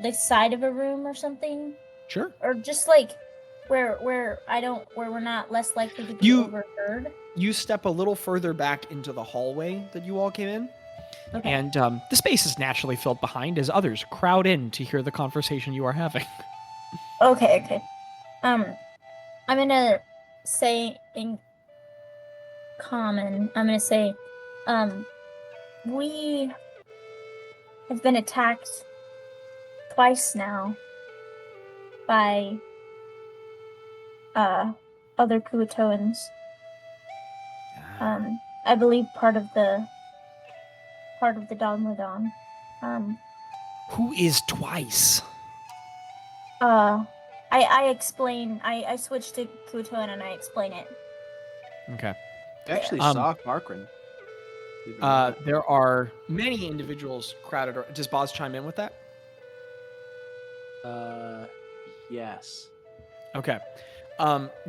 the side of a room or something. Sure. Or just like where we're not less likely to be overheard. You step a little further back into the hallway that you all came in. Okay. And the space is naturally filled behind as others crowd in to hear the conversation you are having. Okay. I'm gonna say in common, we have been attacked twice now by other Kuatoans. I believe part of the Dogmadon. Who is twice? I explain. I switch to Kuatoan and I explain it. Okay. You actually saw Karkrin. There are many individuals crowded. Does Bazz chime in with that? Yes. Okay.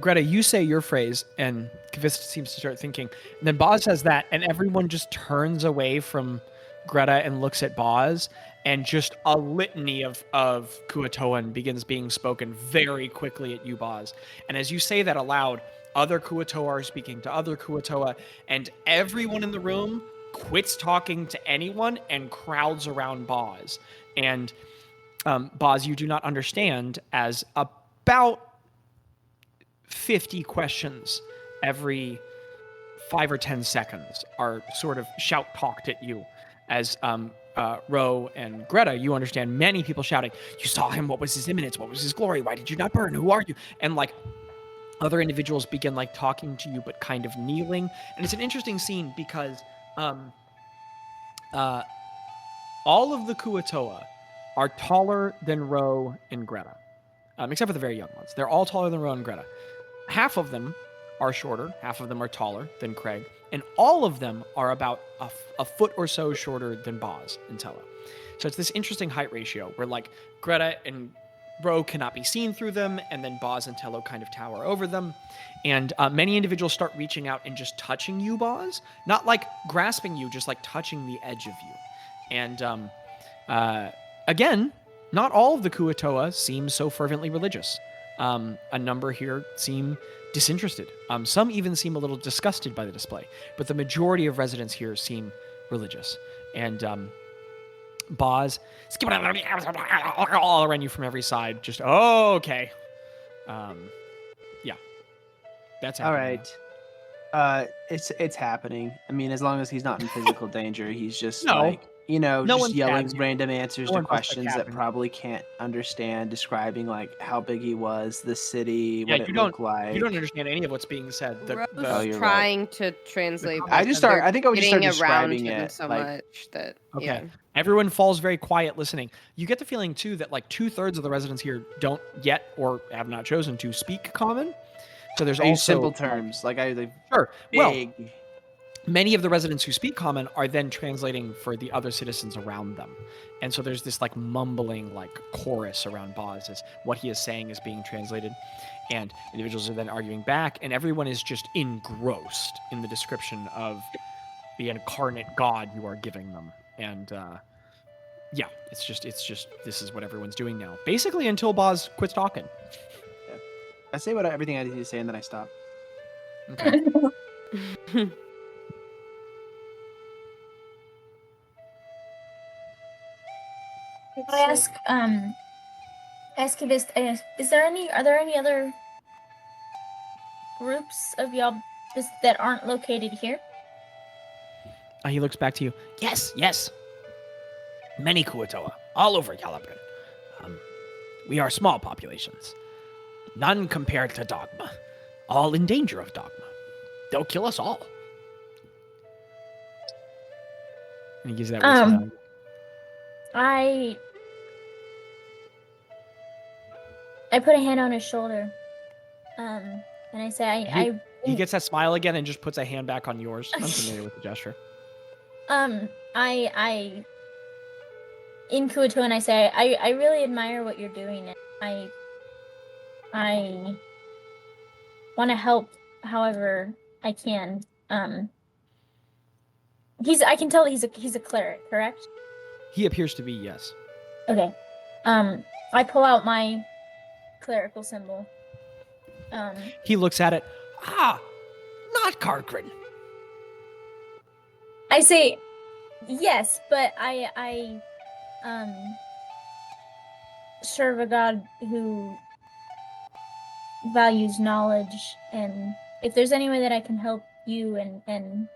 Greta, you say your phrase, and Kavista seems to start thinking. And then Bazz says that, and everyone just turns away from Greta and looks at Bazz, and just a litany of Kuatoan begins being spoken very quickly at you, Bazz. And as you say that aloud, other Kuatoa are speaking to other Kuatoa, and everyone in the room quits talking to anyone and crowds around Bazz. And Bazz, you do not understand, as about 50 questions every 5 or 10 seconds are sort of shout-talked at you. As Ro and Greta, you understand many people shouting, "You saw him, what was his imminence, what was his glory, why did you not burn, who are you?" And like other individuals begin like talking to you but kind of kneeling. And it's an interesting scene because all of the Kuatoa are taller than Ro and Greta, except for the very young ones. They're all taller than Ro and Greta. Half of them are shorter, half of them are taller than Craig, and all of them are about a foot or so shorter than Bazz and Tello. So it's this interesting height ratio where like Greta and Ro cannot be seen through them, and then Bazz and Tello kind of tower over them. And many individuals start reaching out and just touching you, Bazz. Not like grasping you, just like touching the edge of you. And again, not all of the Kuatoa seem so fervently religious. A number here seem disinterested. Some even seem a little disgusted by the display. But the majority of residents here seem religious. And Bazz all around you from every side. Just, okay. Yeah. That's happening. All right. It's happening. I mean, as long as he's not in physical danger, he's just No just yelling one's random answers No to one questions that happened. probably can't understand, describing like how big he was, the city, what it you looked like. You don't understand any of what's being said. Ro's you're trying to translate. I think I would just start getting around describing him it so like, much that Okay. Everyone falls very quiet listening. You get the feeling, too, that like 2/3 of the residents here don't yet or have not chosen to speak Common. So there's I use also simple terms like Sure. big. Well, many of the residents who speak Common are then translating for the other citizens around them. And so there's this like mumbling like chorus around Bazz as what he is saying is being translated. And individuals are then arguing back, and everyone is just engrossed in the description of the incarnate God you are giving them. And yeah, it's just this is what everyone's doing now. Basically until Bazz quits talking. I say everything I need to say and then I stop. Okay. I ask Kavista, are there any other groups of y'all that aren't located here? He looks back to you. Yes. Many Kuatoa, all over Yalabrin. We are small populations. None compared to Dogma. All in danger of Dogma. They'll kill us all. And he gives that whistle. I put a hand on his shoulder. And I say, He gets that smile again and just puts a hand back on yours. I'm familiar with the gesture. I in Kuatoan, I say, I really admire what you're doing. And I want to help however I can. I can tell he's a cleric, correct? He appears to be, yes. Okay. I pull out my clerical symbol. He looks at it. Ah, not Karkrin. I say, yes, but I serve a god who values knowledge, and if there's any way that I can help you and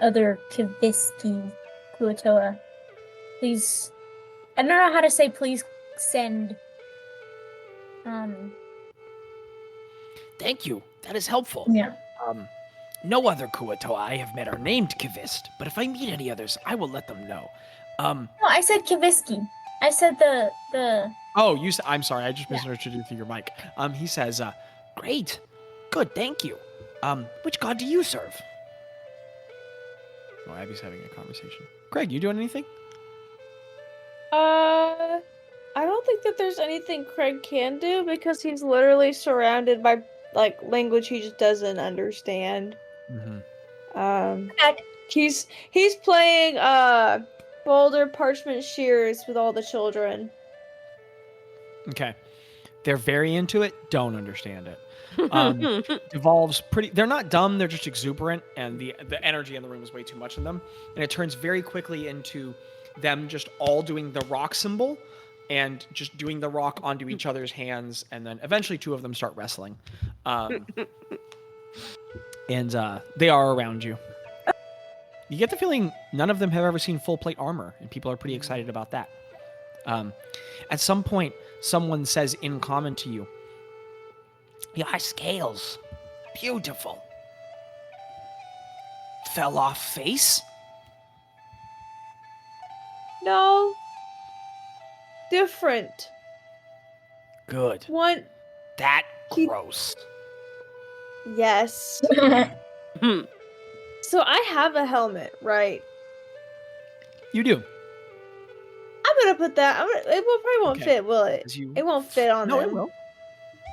other Kiviski Kuatoa, please, I don't know how to say please send. Thank you. That is helpful. Yeah. No other Kuatoa I have met are named Kivist, but if I meet any others, I will let them know. No, I said Kiviski. I said the. Oh, I'm sorry. I just misunderstood you through your mic. He says, Great. Good, thank you. Which god do you serve? oh, Abby's having a conversation. Greg, you doing anything? I don't think that there's anything Craig can do because he's literally surrounded by like language he just doesn't understand. Mm-hmm. He's playing Boulder Parchment Shears with all the children. Okay. They're very into it, don't understand it. Devolves pretty, they're not dumb, they're just exuberant, and the energy in the room is way too much in them. And it turns very quickly into them just all doing the rock symbol and just doing the rock onto each other's hands, and then eventually two of them start wrestling. And they are around you. You get the feeling none of them have ever seen full plate armor, and people are pretty excited about that. At some point, someone says in common to you, Your scales. Beautiful. Fell off face? No. Different. Good. One. That gross. Yes. So I have a helmet, right? you do. I'm gonna put that. It probably won't Okay. fit, will it? It won't fit on No, them. it will.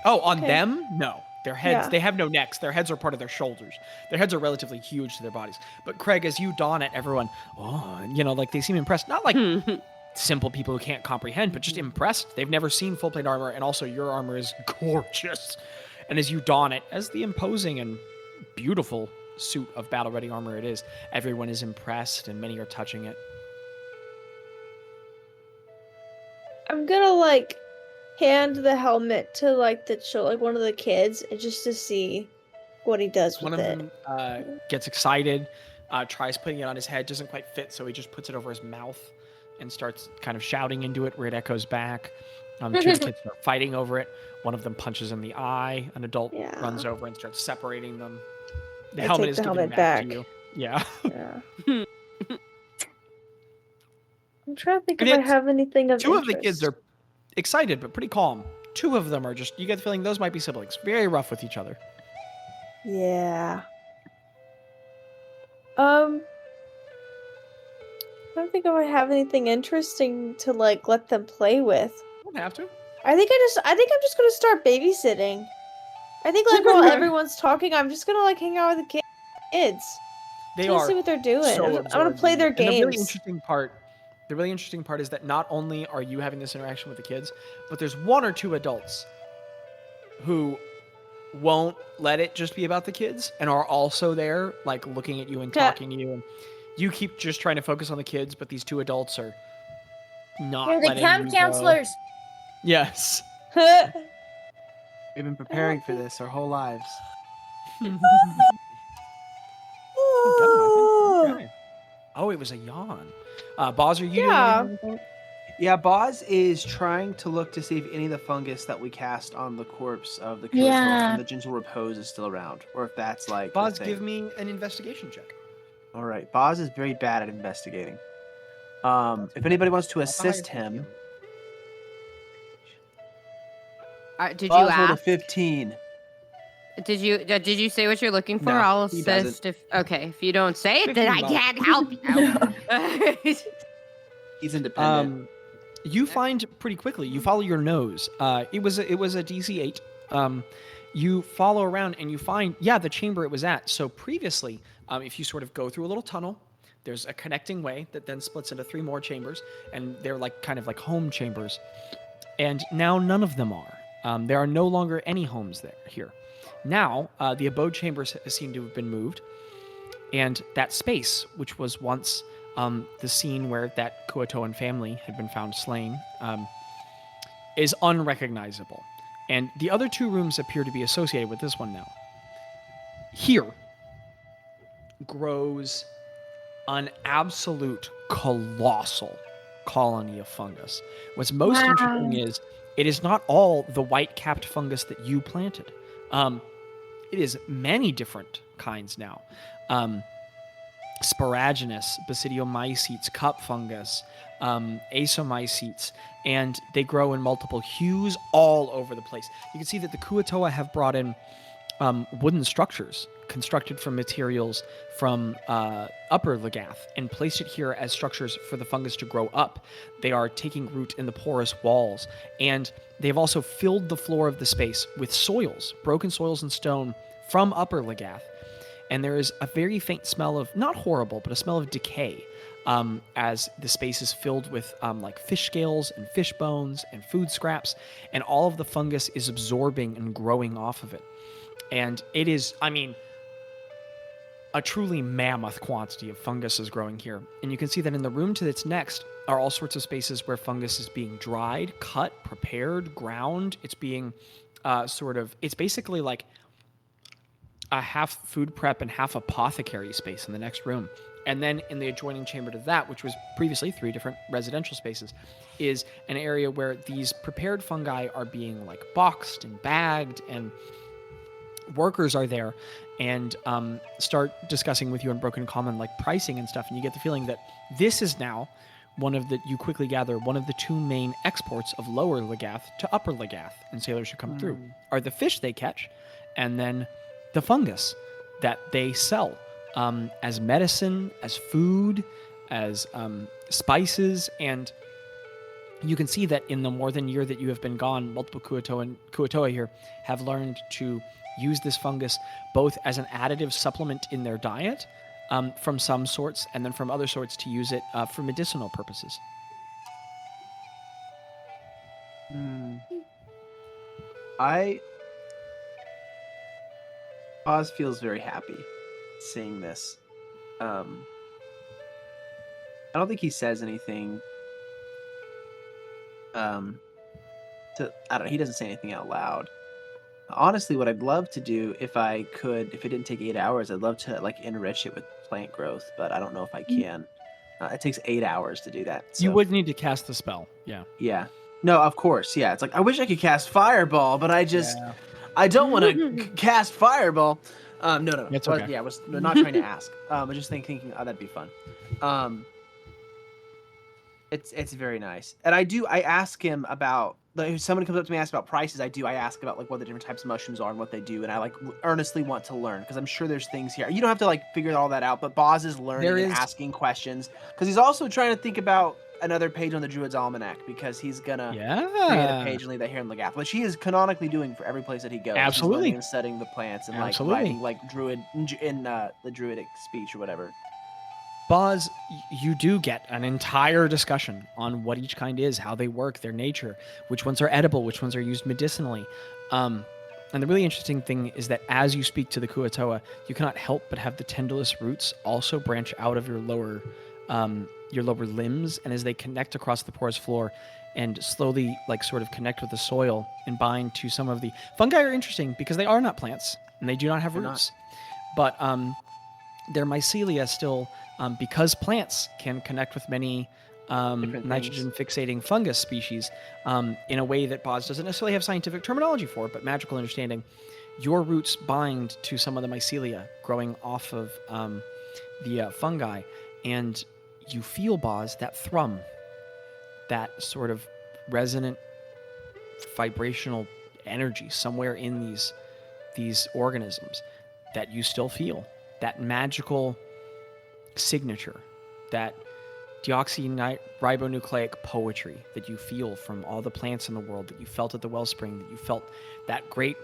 Oh, on Okay. them? No. Their heads, Yeah. they have no necks. Their heads are part of their shoulders. Their heads are relatively huge to their bodies. But Craig, as you don it, everyone, like they seem impressed. Not like simple people who can't comprehend, but just impressed. They've never seen full plate armor, and also your armor is gorgeous. And as you don it, as the imposing and beautiful suit of battle-ready armor it is, everyone is impressed, and many are touching it. I'm gonna hand the helmet to one of the kids and just to see what he does One with of it. them gets excited, tries putting it on his head, doesn't quite fit, so he just puts it over his mouth and starts kind of shouting into it where it echoes back. Two of the kids start fighting over it. One of them punches in the eye. An adult runs over and starts separating them. The I helmet take is the given helmet back to back. you. Yeah. Yeah. I'm trying to think And if I it's- have anything of Two of the kids interest. are excited but pretty calm. Two of them are just, you get the feeling those might be siblings. Very rough with each other. Yeah. I don't think if I have anything interesting to let them play with. You don't have to. I think I'm just gonna start babysitting. I think while everyone's talking, I'm just gonna hang out with the kids. They Just are see what they're doing. so I'm gonna absorbed play in their it. And games. the really interesting part is that not only are you having this interaction with the kids, but there's one or two adults who won't let it just be about the kids and are also there, looking at you and talking to you. And you keep just trying to focus on the kids, but these two adults are not You're the letting camp you go. counselors. Yes. We've been preparing for this our whole lives. Oh, it was a yawn. Bazz, are you Yeah. doing anything? Yeah, Bazz is trying to look to see if any of the fungus that we cast on the corpse of the Yeah. and the gentle repose is still around, or if that's the Bazz, thing. give me an investigation check. All right, Bazz is very bad at investigating. If anybody wants to assist him, Did you Bazz rolled a ask? 15. Did you say what you're looking for? No, I'll he assist if if you don't say it, then I 15 can't help you. He's independent. You find pretty quickly. You follow your nose. It was a DC 8. You follow around and you find the chamber it was at. So previously, if you sort of go through a little tunnel, there's a connecting way that then splits into 3 more chambers, and they're kind of like home chambers. And now none of them are. There are no longer any homes here. Now, the abode chambers seem to have been moved, and that space, which was once the scene where that Kuatoan family had been found slain, is unrecognizable. And the other two rooms appear to be associated with this one now. Here grows an absolute colossal colony of fungus. What's most interesting is it is not all the white-capped fungus that you planted. It is many different kinds now. Sparaginous, basidiomycetes, cup fungus, asomycetes, and they grow in multiple hues all over the place. You can see that the Kuatoa have brought in wooden structures constructed from materials from upper Legath and placed it here as structures for the fungus to grow up. They are taking root in the porous walls, and they've also filled the floor of the space with soils, broken soils and stone from upper Legath. And there is a very faint smell of, not horrible, but a smell of decay as the space is filled with like fish scales and fish bones and food scraps, and all of the fungus is absorbing and growing off of it. And it is, I mean, a truly mammoth quantity of fungus is growing here. And you can see that in the room to its next are all sorts of spaces where fungus is being dried, cut, prepared, ground. It's being it's basically like a half food prep and half apothecary space in the next room. And then in the adjoining chamber to that, which was previously 3 different residential spaces, is an area where these prepared fungi are being like boxed and bagged, and workers are there and start discussing with you in broken common like pricing and stuff. And you get the feeling that this is now you quickly gather, one of the 2 main exports of lower Legath to upper Legath, and sailors who come through are the fish they catch, and then the fungus that they sell as medicine, as food, as spices. And you can see that in the more than year that you have been gone, multiple Kuatoa here have learned to use this fungus both as an additive supplement in their diet from some sorts, and then from other sorts to use it for medicinal purposes. Oz feels very happy seeing this. I don't think he says anything. He doesn't say anything out loud. Honestly, what I'd love to do if it didn't take 8 hours, I'd love to like enrich it with plant growth, but I don't know if I can. It takes 8 hours to do that. So. You would need to cast the spell. Yeah. Yeah. No, of course. Yeah. It's like, I wish I could cast Fireball, but I don't want to cast Fireball. No. It's okay. Yeah, I was not trying to ask. I was just thinking, that'd be fun. It's very nice. And I ask him about, if someone comes up to me and asks about prices, I ask about like what the different types of mushrooms are and what they do, and I like earnestly want to learn, because I'm sure there's things here. You don't have to like figure all that out, but Bazz is learning and asking questions, because he's also trying to think about another page on the Druid's Almanac, because he's gonna create a page and leave that here in Legath, which he is canonically doing for every place that he goes. Absolutely. He's and studying the plants and like writing like Druid in the Druidic speech or whatever. Bazz, you do get an entire discussion on what each kind is, how they work, their nature, which ones are edible, which ones are used medicinally. And the really interesting thing is that as you speak to the Kuatoa, you cannot help but have the tendrils roots also branch out of your lower limbs, and as they connect across the porous floor and slowly like sort of connect with the soil and bind to some of the fungi are interesting because they are not plants and they do not have roots, but their mycelia still, because plants can connect with many nitrogen fixating fungus species in a way that Bazz doesn't necessarily have scientific terminology for, but magical understanding. Your roots bind to some of the mycelia growing off of the fungi, and you feel, Bazz, that thrum, that sort of resonant vibrational energy somewhere in these organisms that you still feel, that magical signature, that deoxyribonucleic poetry that you feel from all the plants in the world, that you felt at the wellspring, that you felt that great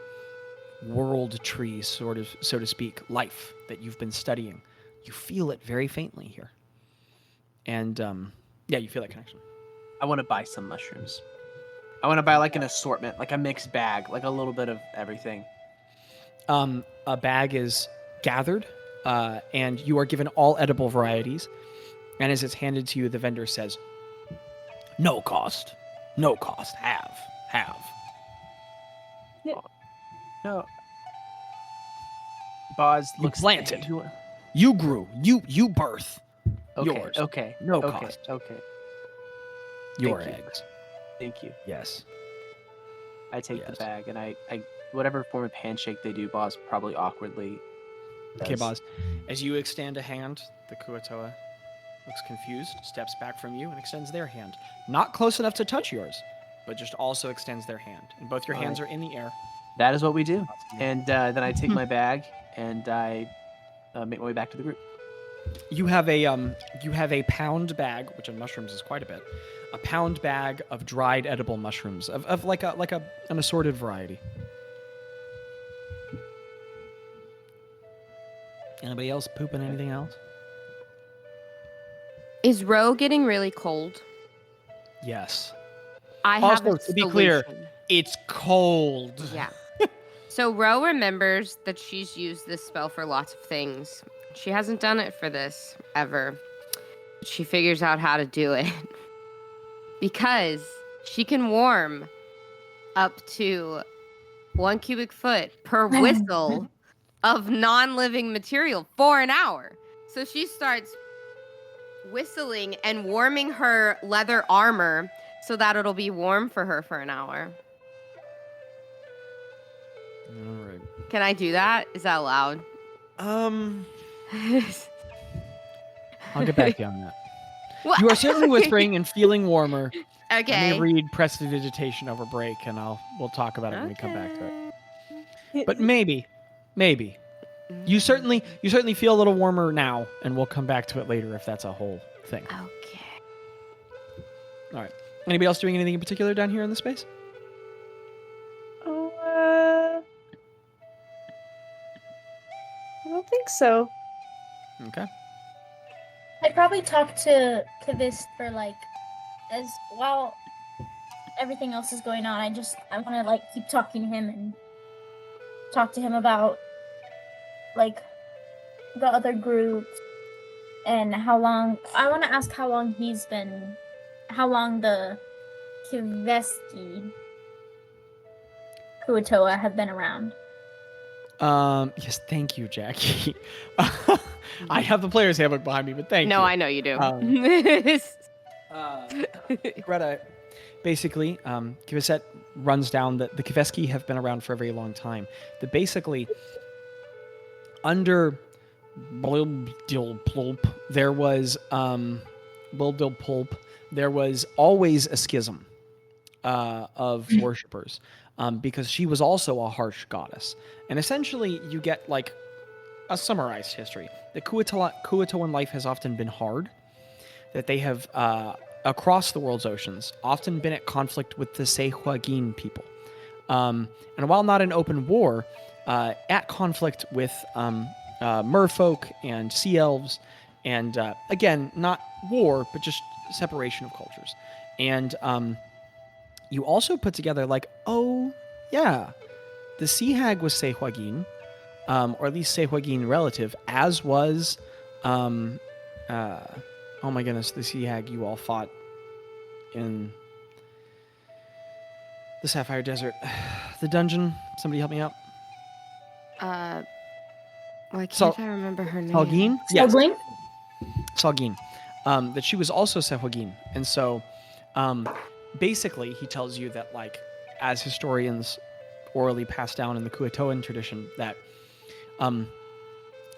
world tree, sort of, so to speak, life that you've been studying. You feel it very faintly here. And you feel that connection. I want to buy some mushrooms. I want to buy like an assortment, like a mixed bag, like a little bit of everything. A bag is gathered, and you are given all edible varieties. And as it's handed to you, the vendor says, "No cost. No cost. Have. No. Bazz You looks planted. You- You grew. You birth. Okay, Yours. okay. No okay, cost. Okay. Your Thank you. eggs. Thank you. Yes. I take the Yes. bag and I whatever form of handshake they do, Bazz probably awkwardly. Okay, does. Bazz. As you extend a hand, the Kuatoa looks confused, steps back from you, and extends their hand. Not close enough to touch yours, but just also extends their hand. And both your All hands right. are in the air. That is what we do. And then I take my bag and I make my way back to the group. You have a pound bag, which in mushrooms is quite a bit. A pound bag of dried edible mushrooms of like an assorted variety. Anybody else pooping anything else? Is Ro getting really cold? Yes. I have Also, a to be clear, solution. it's cold. Yeah. So Ro remembers that she's used this spell for lots of things. She hasn't done it for this ever. She figures out how to do it. Because she can warm up to 1 cubic foot per whistle of non-living material for an hour. So she starts whistling and warming her leather armor so that it'll be warm for her for an hour. All right. Can I do that? Is that allowed? I'll get back to you on that. You are certainly whispering and feeling warmer. I Okay. may read Prestidigitation over break, and we'll talk about it when we come back to it. But maybe. You certainly feel a little warmer now, and we'll come back to it later if that's a whole thing. Okay. All right. Anybody else doing anything in particular down here in the space? Oh, I don't think so. Okay. I'd probably talk to this for like, as while everything else is going on. I want to like keep talking to him and talk to him about like the other groups and how long. I want to ask how long the Kiveski Kuatoa have been around. Yes, thank you, Jackie. I have the player's handbook behind me, but thank you. No, I know you do. Gretta, basically, Kiveset runs down that the Kiveski have been around for a very long time. That basically, under Blildilpulp, there was always a schism of worshippers, because she was also a harsh goddess. And essentially, you get like a summarized history. The Kuatoan life has often been hard, that they have, across the world's oceans, often been at conflict with the Sehuagin people. And while not in open war, at conflict with merfolk and sea elves, and again, not war, but just separation of cultures. And you also put together like, oh, yeah, the Sea Hag was Sehuagin, or at least Sehuagin relative, as was, oh my goodness, the Sea Hag you all fought in the Sapphire Desert. The dungeon, somebody help me out. Why can't I remember her name? Salgin? Yes. Sibling? Salgin. That she was also Sehuagin. And so, basically, he tells you that, like, as historians orally pass down in the Kuatoan tradition, that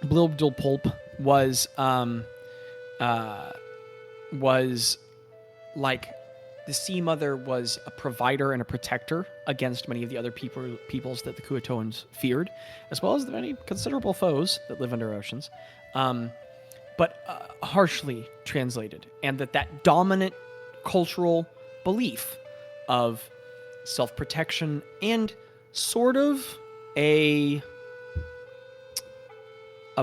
Blildilpulp was like the Sea Mother was a provider and a protector against many of the other peoples that the Kuatoans feared, as well as the many considerable foes that live under oceans, but harshly translated, and that dominant cultural belief of self-protection and sort of a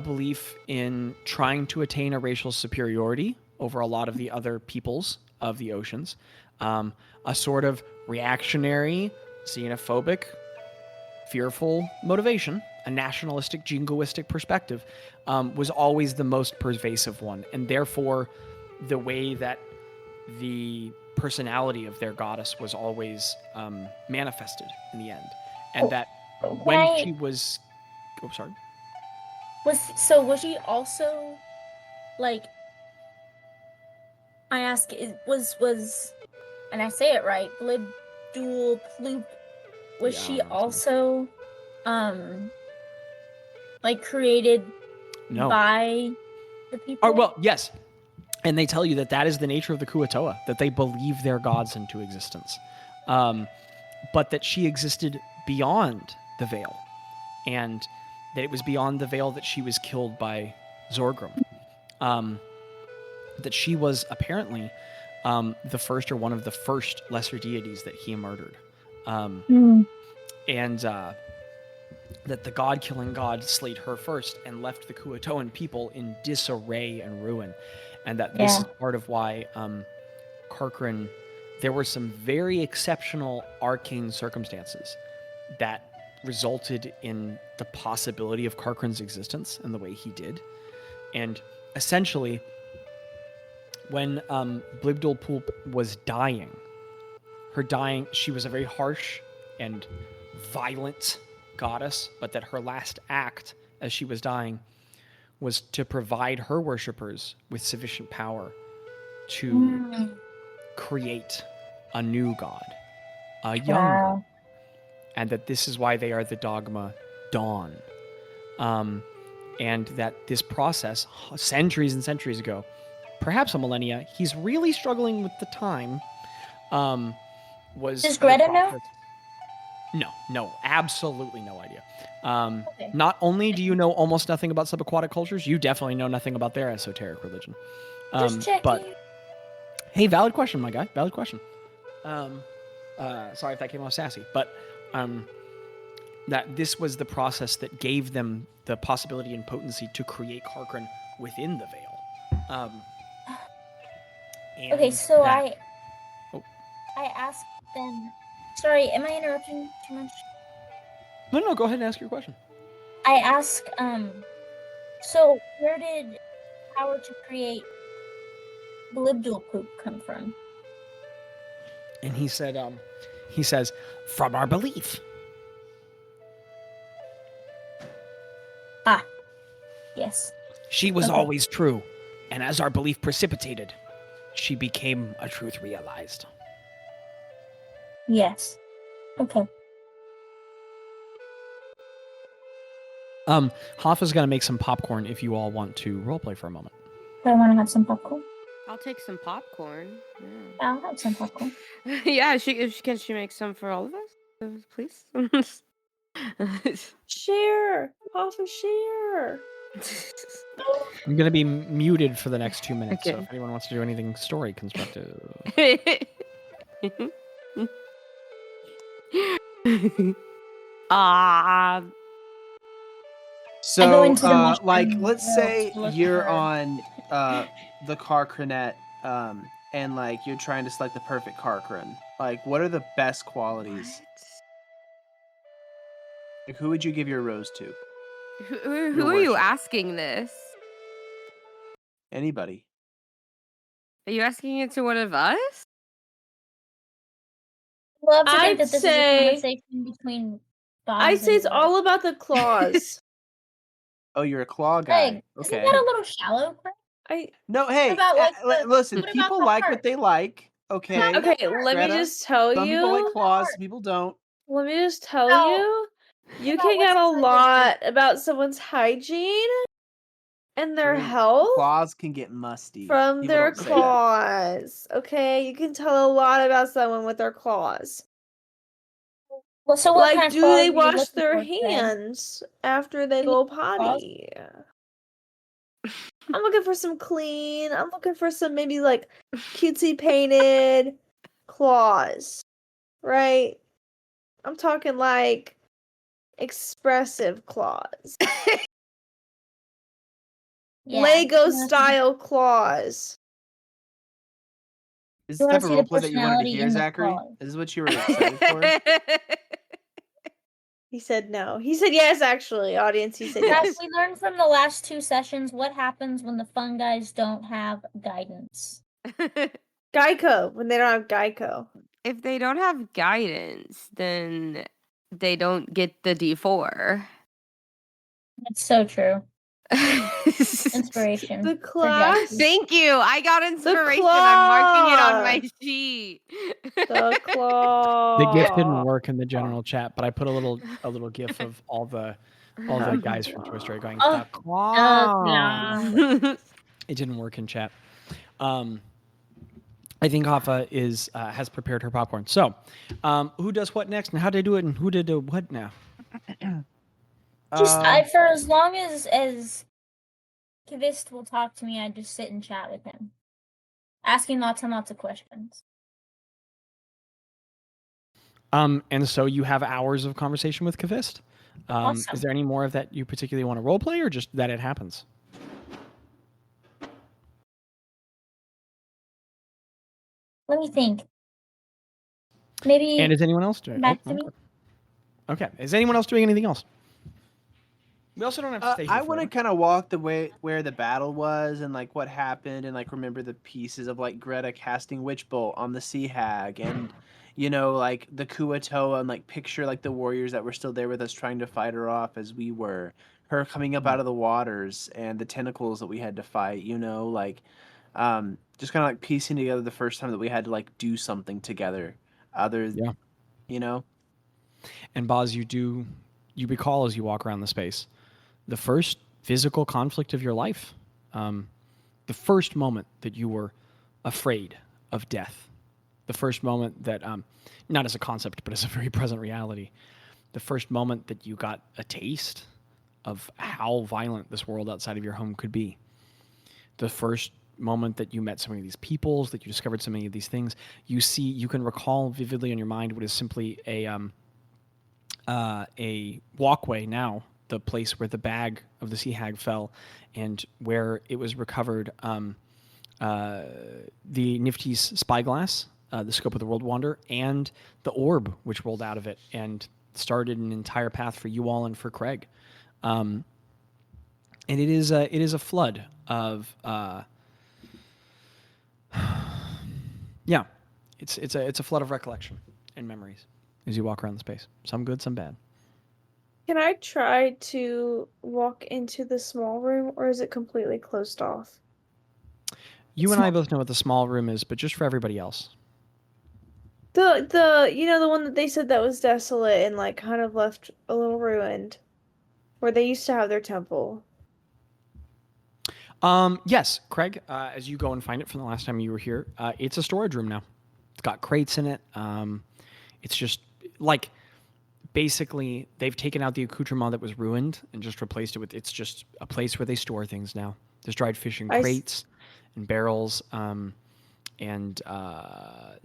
belief in trying to attain a racial superiority over a lot of the other peoples of the oceans, a sort of reactionary, xenophobic, fearful motivation, a nationalistic, jingoistic perspective, was always the most pervasive one. And therefore, the way that the personality of their goddess was always manifested in the end. And that when she was... Oh, sorry. Was she also, like... I ask, was... And I say it right, Blibdul Ploop... Was she also... like created by the people? Well, yes. And they tell you that is the nature of the Kuo-toa, that they believe their gods into existence. But that she existed beyond the veil. And that it was beyond the veil that she was killed by Zorgrim. That she was apparently the first or one of the first lesser deities that he murdered. And that the god-killing god slayed her first and left the Kuo-toan people in disarray and ruin. And that this is part of why Karkrin, there were some very exceptional arcane circumstances that resulted in the possibility of Karkrin's existence and the way he did. And essentially, when Blibdul Pulp was dying, she was a very harsh and violent goddess, but that her last act as she was dying was to provide her worshippers with sufficient power to create a new god, a young god. And that this is why they are the dogma Dawn. And that this process, centuries and centuries ago, perhaps a millennia, he's really struggling with the time, was... Does Gretta know? No, absolutely no idea. Okay. Not only do you know almost nothing about subaquatic cultures, you definitely know nothing about their esoteric religion. Just checking. But, hey, valid question, my guy. Valid question. Sorry if that came off sassy, but that this was the process that gave them the possibility and potency to create Karkrin within the veil. Okay, so I asked them... Sorry, am I interrupting too much? No, go ahead and ask your question. I asked, so where did power to create Blibdul Poop come from? And he says, from our belief. Ah, yes. She was always true, and as our belief precipitated, she became a truth realized. Yes. Okay. Hoffa's gonna make some popcorn if you all want to roleplay for a moment. Do I want to have some popcorn? I'll take some popcorn. Yeah. I'll have some popcorn. Yeah, can she make some for all of us, please? Share, Hoffa, share. I'm gonna be muted for the next 2 minutes, Okay. so if anyone wants to do anything story constructive. So, into the mushroom like, let's world say to look you're for- on the Karkrinet, and like you're trying to select the perfect Karkrin. Like, what are the best qualities? Like, who would you give your rose to? Who are you worship. asking this? Anybody? Are you asking it to one of us? Love to I'd think that this say- is a conversation between Bazz I'd say and it's all about the claws. Oh, you're a claw guy. Greg, Okay. isn't that a little shallow, Greg? No, hey, about, like, listen. what about People the like heart? what they like. Okay. Okay, let me Greta, just tell Some people you. like claws. Some people don't. Let me just tell No. you. You About can what's get a inside lot about someone's hygiene and their True. health Claws can get musty. from People their don't say that. claws. Okay, you can tell a lot about someone with their claws. Well, so what kind Like, of do claws are they you wash looking their for, Greg? hands after they Do go you claws? potty? I'm looking for some clean. I'm looking for some maybe like cutesy painted claws, right? I'm talking like expressive claws, Yeah, Lego yeah. style claws. Is You this the want type to of see the roleplay that you wanted to personality hear, in the Zachary? flaws. Is this what you were excited for? He said no. He said yes, actually, audience. He said Guys, yes. we learned from the last 2 sessions what happens when the fun guys don't have guidance. Geico, when they don't have Geico. If they don't have guidance, then they don't get the D4. It's so true. Inspiration. The for class. Jaci. Thank you. I got inspiration. I'm marking it on my sheet. The claw. The GIF didn't work in the general chat, but I put a little GIF of all the guys from Toy Story going, Oh, "The claw." yeah. It didn't work in chat. I think Hoffa has prepared her popcorn. So, who does what next, and how do they do it, and who did what now? Just for as long as Kivist will talk to me, I just sit and chat with him, asking lots and lots of questions. And so you have hours of conversation with Kavist. Awesome. Is there any more of that you particularly want to role play, or just that it happens? Let me think. Maybe. And is anyone else doing? Back to me. Okay. Is anyone else doing anything else? We also don't have to stay here. I want to kind of walk the way where the battle was and like what happened and like remember the pieces of like Gretta casting Witch Bolt on the Sea Hag and like the Kuatoa and like picture like the warriors that were still there with us trying to fight her off as we were. Her coming up out of the waters and the tentacles that we had to fight, like just kind of like piecing together the first time that we had to like do something together. And Bazz, you recall as you walk around the space, the first physical conflict of your life, the first moment that you were afraid of death, the first moment that, not as a concept, but as a very present reality, the first moment that you got a taste of how violent this world outside of your home could be, the first moment that you met so many of these peoples, that you discovered so many of these things, you can recall vividly in your mind what is simply a walkway now, the place where the bag of the Sea Hag fell and where it was recovered, the Nifty's spyglass, the scope of the world wander, and the orb which rolled out of it and started an entire path for you all and for Craig. And it is a flood of it's a flood of recollection and memories as you walk around the space. Some good, some bad. Can I try to walk into the small room, or is it completely closed off? You and I both know what the small room is, but just for everybody else. The the one that they said that was desolate and like kind of left a little ruined, where they used to have their temple. Yes, Craig, as you go and find it from the last time you were here, it's a storage room now. It's got crates in it. It's just like, basically, they've taken out the accoutrement that was ruined and just replaced it with, it's just a place where they store things now. There's dried fish in crates and barrels and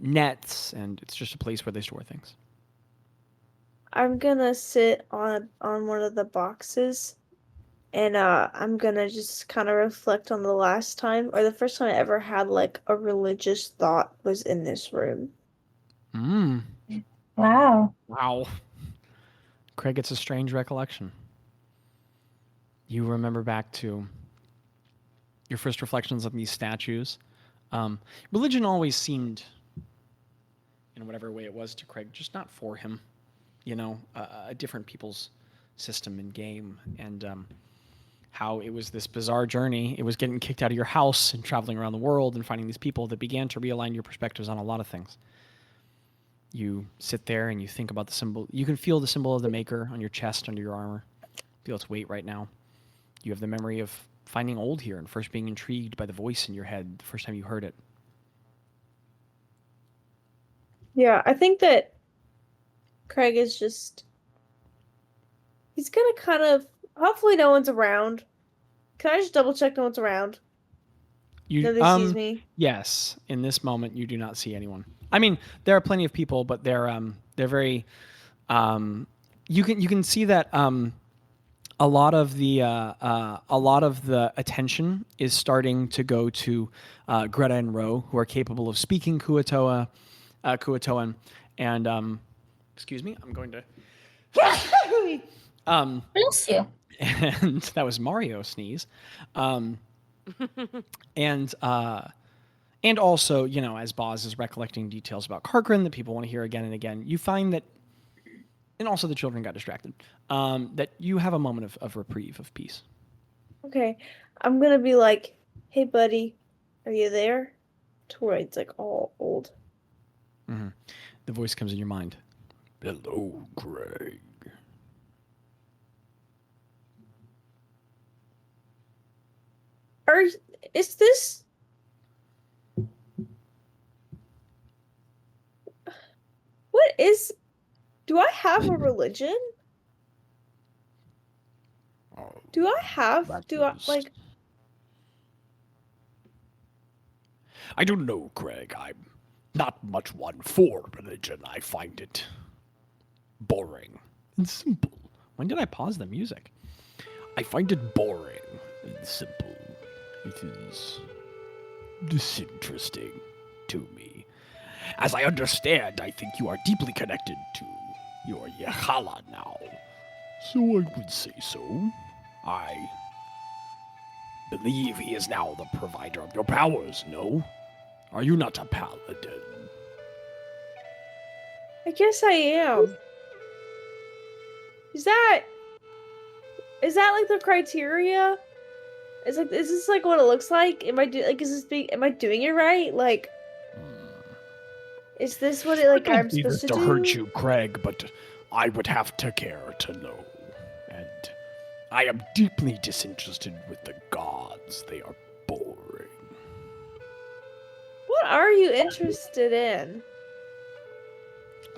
nets, and it's just a place where they store things. I'm gonna sit on one of the boxes, and I'm gonna just kind of reflect on the last time, or the first time I ever had like a religious thought was in this room. Wow. Craig, it's a strange recollection. You remember back to your first reflections on these statues. Religion always seemed, in whatever way it was to Craig, just not for him. A different people's system and game, and how it was this bizarre journey. It was getting kicked out of your house and traveling around the world and finding these people that began to realign your perspectives on a lot of things. You sit there and you think about the symbol. You can feel the symbol of the Maker on your chest, under your armor. Feel its weight right now. You have the memory of finding old here and first being intrigued by the voice in your head the first time you heard it. Yeah, I think that Craig is just... He's gonna kind of... Hopefully no one's around. Can I just double check no one's around? Nobody sees me? Yes. In this moment, you do not see anyone. I mean, there are plenty of people, but they're very... you can see that a a lot of the attention is starting to go to Gretta and Ro, who are capable of speaking Kuatoan, and excuse me, I'm going to. Bless you. And that was Mario sneeze, and also, you know, as Bazz is recollecting details about Karkrin that people want to hear again and again, you find that, and also the children got distracted, that you have a moment of reprieve, of peace. Okay, I'm gonna be like, hey buddy, are you there? To where it's like all old. Mm-hmm. The voice comes in your mind. Hello, Craig. Is this... What is... Do I have a religion? Do I have... like... I don't know, Craig. I'm not much one for religion. I find it boring and simple. When did I pause the music? I find it boring and simple. It is disinteresting to me. As I understand, I think you are deeply connected to your Yahala now. So I would say so. I believe he is now the provider of your powers, no? Are you not a paladin? I guess I am. Is that like the criteria? Is this like what it looks like? Am I doing it right? Like, is this what I'm supposed to do? To hurt you, Craig, but I would have to care to know. And I am deeply disinterested with the gods. They are boring. What are you interested in?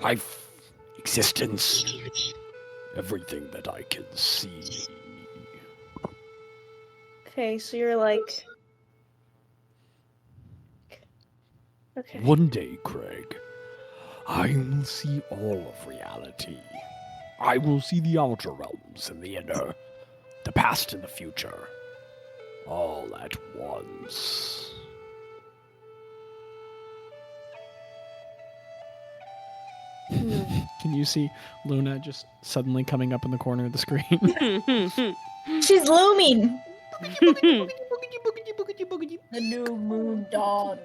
Life, existence, everything that I can see. Okay, so you're like... Okay. One day, Craig, I will see all of reality. I will see the outer realms and the inner, the past and the future, all at once. Can you see Luna just suddenly coming up in the corner of the screen? She's looming. The new moon dawned.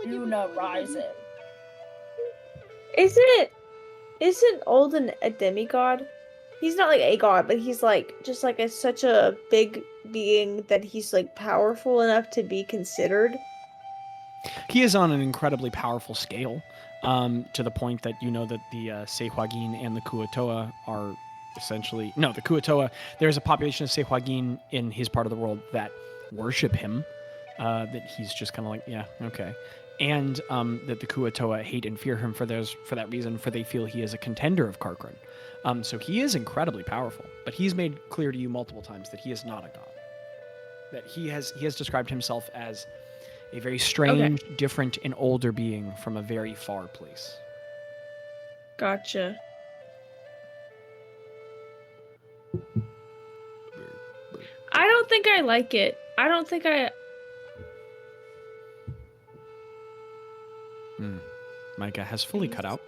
Luna rising. Isn't Olden a demigod? He's not like a god, but he's like just like such a big being that he's like powerful enough to be considered. He is on an incredibly powerful scale, to the point that you know that the Sehwagin and the Kuatoa are essentially... No, the Kuatoa, there's a population of Sehwagin in his part of the world that worship him, that he's just kind of like, yeah, okay. And that the Kuatoa hate and fear him for that reason, for they feel he is a contender of Karkrin. So he is incredibly powerful, but he's made clear to you multiple times that he is not a god. That he has described himself as a very strange, different, and older being from a very far place. Gotcha. I don't think I like it. I don't think I... Micah has fully cut out.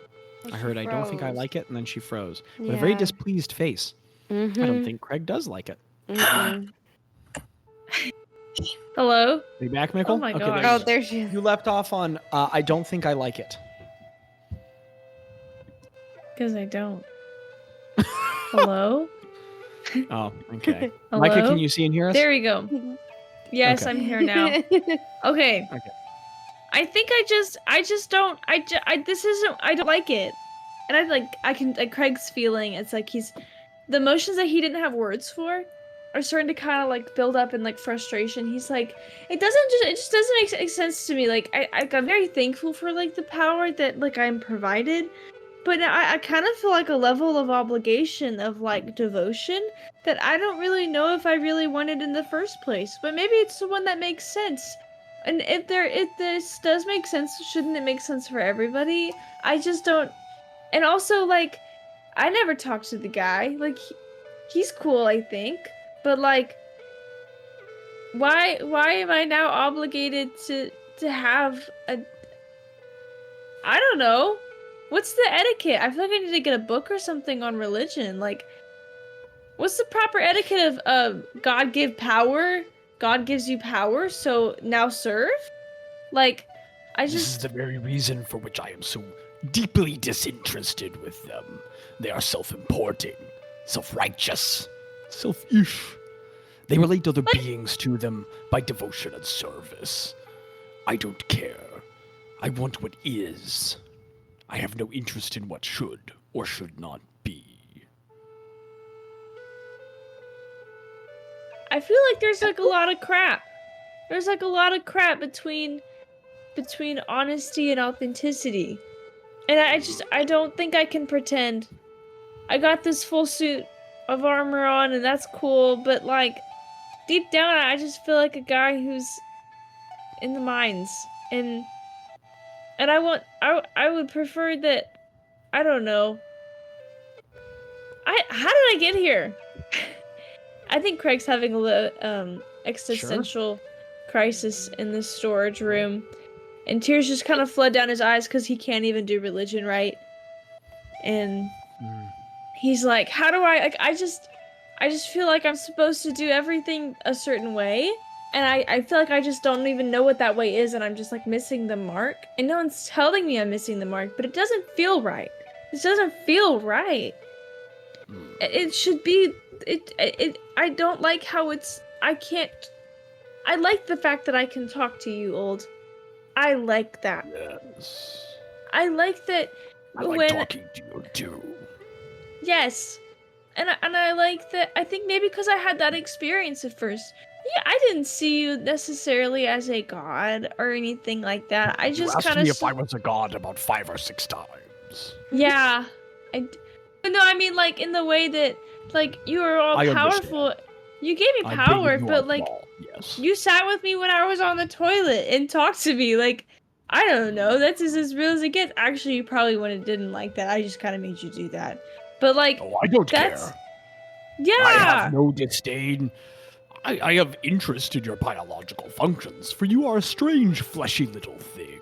I heard I don't think I like it, and then she froze. With a Yeah. very displeased face. I don't think Craig does like it. Hello? Are you back, Mickle? Oh my Okay, gosh. there you Oh, go. there she is. You left off on, I don't think I like it. Because I don't. Hello? Oh, okay. Hello? Micah, can you see and hear us? There we go. Yes, Okay. I'm here now. Okay. Okay. I think I don't like it. And I can Craig's feeling, it's like the emotions that he didn't have words for are starting to kind of like build up in like frustration. He's like, it just doesn't make sense to me. Like I'm very thankful for like the power that like I'm provided, but I kind of feel like a level of obligation of like devotion that I don't really know if I really wanted in the first place. But maybe it's the one that makes sense. And if this does make sense, shouldn't it make sense for everybody? I just don't. And also, like, I never talked to the guy. Like, he's cool, I think. But like, why am I now obligated to have a? I don't know. What's the etiquette? I feel like I need to get a book or something on religion. Like, what's the proper etiquette of God give power? God gives you power, so now serve? Like, This is the very reason for which I am so deeply disinterested with them. They are self-importing, self-righteous, selfish. They relate other beings to them by devotion and service. I don't care. I want what is. I have no interest in what should or should not be. I feel like there's like a lot of crap. There's like a lot of crap between honesty and authenticity. And I don't think I can pretend. I got this full suit of armor on and that's cool, but like deep down I just feel like a guy who's in the mines. And I would prefer that, I don't know. How did I get here? I think Craig's having a little existential crisis in this storage room. And tears just kind of flood down his eyes because he can't even do religion right. And he's like, how do I, like, I just feel like I'm supposed to do everything a certain way. And I feel like I just don't even know what that way is, and I'm just like missing the mark. And no one's telling me I'm missing the mark, but it doesn't feel right. This doesn't feel right. It should be, I don't like how it's, I like the fact that I can talk to you, Old. I like that. Yes. I like that I like talking to you too. Yes. And I like that, I think maybe because I had that experience at first. Yeah, I didn't see you necessarily as a god or anything like that. I just kind of kind of. if I was a god about 5 or 6 times. Yeah, but no, I mean like in the way that like you were all powerful. You gave me power, but like you sat with me when I was on the toilet and talked to me. Like I don't know, that's as real as it gets. Actually, you probably didn't like that. I just kind of made you do that. But like, I don't care. Yeah. I have no disdain. I have interest in your biological functions, for you are a strange, fleshy little thing.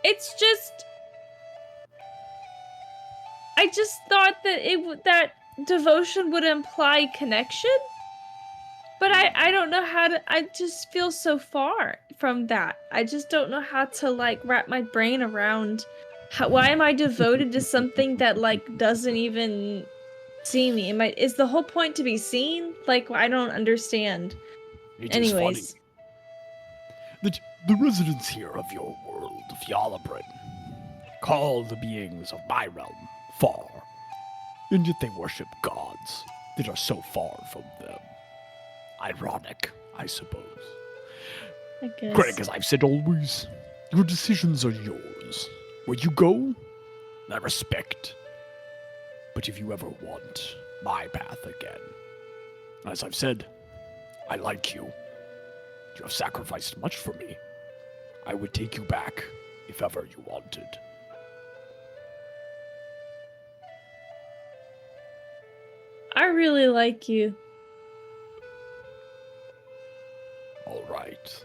It's just... I just thought that that devotion would imply connection. But I don't know how to... I just feel so far from that. I just don't know how to, like, wrap my brain around... why am I devoted to something that, like, doesn't even... see me? Is the whole point to be seen? Like, I don't understand. Anyways. That the residents here of your world, of Yalabrin, call the beings of my realm far, and yet they worship gods that are so far from them. Ironic, I suppose. I guess. Greg, as I've said always, your decisions are yours. Where you go, I respect. But if you ever want my path again, as I've said, I like you. You have sacrificed much for me. I would take you back if ever you wanted. I really like you. All right.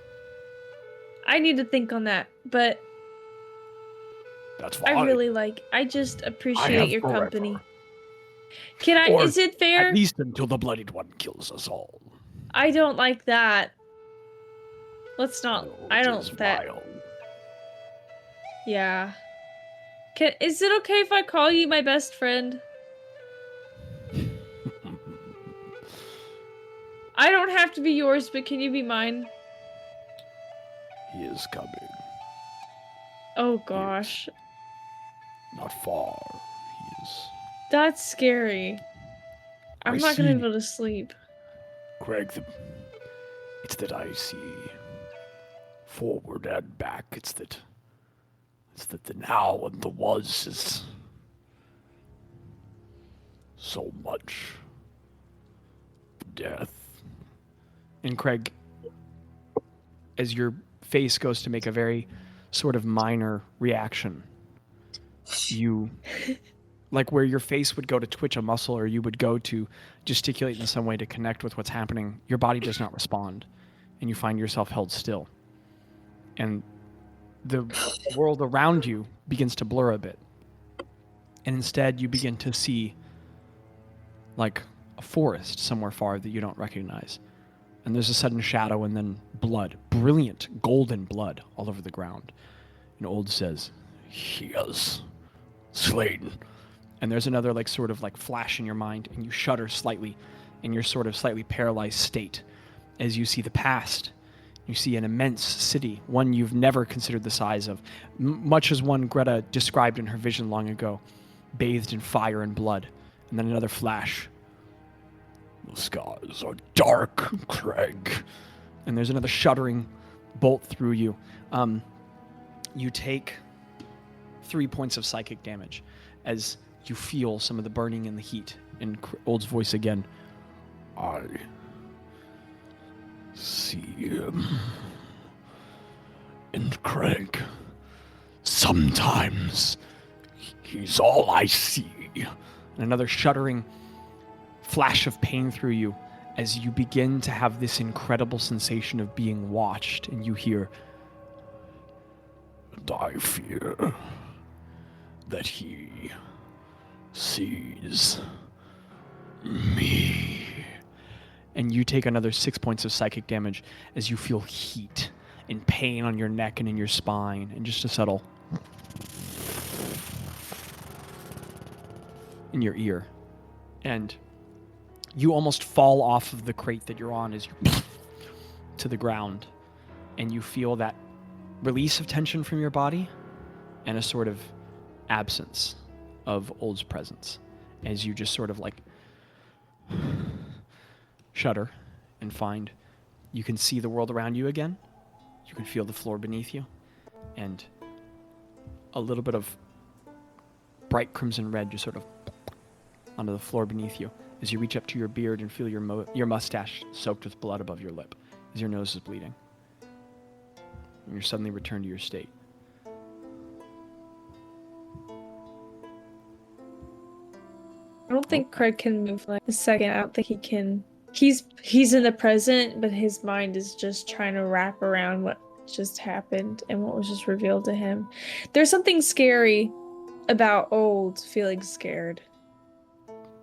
I need to think on that, but that's fine. I just appreciate your forever. Company. Is it fair? At least until the Bloodied One kills us all. I don't like that. Let's not. No, I don't. That. Vile. Yeah. Is it okay if I call you my best friend? I don't have to be yours, but can you be mine? He is coming. Oh gosh. Not far. He is. That's scary. I'm not gonna be able to sleep. Craig, it's that I see forward and back. It's that the now and the was is so much death. And Craig, as your face goes to make a very sort of minor reaction, you like where your face would go to twitch a muscle or you would go to gesticulate in some way to connect with what's happening, your body does not respond, and you find yourself held still. And the world around you begins to blur a bit. And instead you begin to see like a forest somewhere far that you don't recognize. And there's a sudden shadow and then blood, brilliant golden blood all over the ground. And Old says, "He is slain." And there's another like sort of like flash in your mind, and you shudder slightly in your sort of slightly paralyzed state as you see the past. You see an immense city, one you've never considered the size of, much as one Gretta described in her vision long ago, bathed in fire and blood. And then another flash. "The skies are dark, Craig." And there's another shuddering bolt through you. You take 3 points of psychic damage as you feel some of the burning and the heat. In Old's voice again. "I see him. And Craig, sometimes he's all I see." And another shuddering flash of pain through you as you begin to have this incredible sensation of being watched, and you hear, "And I fear that he sees me." And you take another 6 points of psychic damage as you feel heat and pain on your neck and in your spine, and just a subtle in your ear. And you almost fall off of the crate that you're on as you to the ground, and you feel that release of tension from your body and a sort of absence of Old's presence as you just sort of like shudder and find you can see the world around you again. You can feel the floor beneath you, and a little bit of bright crimson red just sort of onto the floor beneath you as you reach up to your beard and feel your mustache soaked with blood above your lip as your nose is bleeding. And you're suddenly returned to your state. I don't think Craig can move like a second. I don't think he can. He's in the present, but his mind is just trying to wrap around what just happened and what was just revealed to him. There's something scary about Old feeling scared.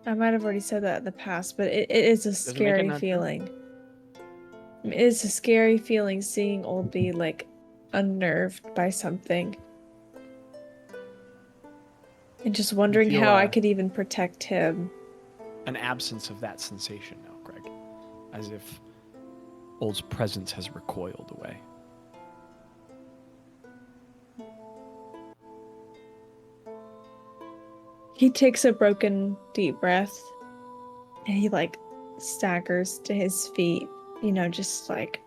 I might have already said that in the past, but it is a scary feeling. It's a scary feeling seeing Old be like unnerved by something. And just wondering how I could even protect him. An absence of that sensation now, Greg. As if Old's presence has recoiled away. He takes a broken, deep breath. And he like staggers to his feet. You know, just like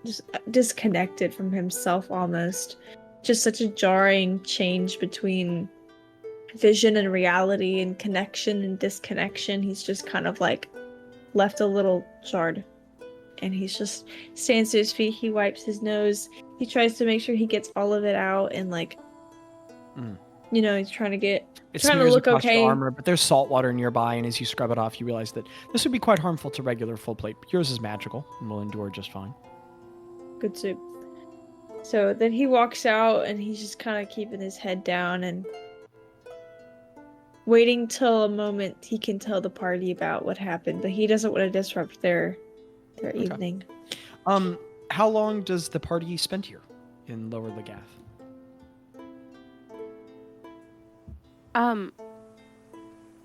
just disconnected from himself almost. Just such a jarring change between vision and reality and connection and disconnection. He's just kind of like left a little jarred. And he's just stands to his feet. He wipes his nose. He tries to make sure he gets all of it out and like, you know, he's trying to look okay. Your armor, but there's salt water nearby, and as you scrub it off, you realize that this would be quite harmful to regular full plate. Yours is magical and will endure just fine. Good soup. So then he walks out and he's just kind of keeping his head down and waiting till a moment he can tell the party about what happened, but he doesn't want to disrupt their evening. How long does the party spend here in Lower Legath?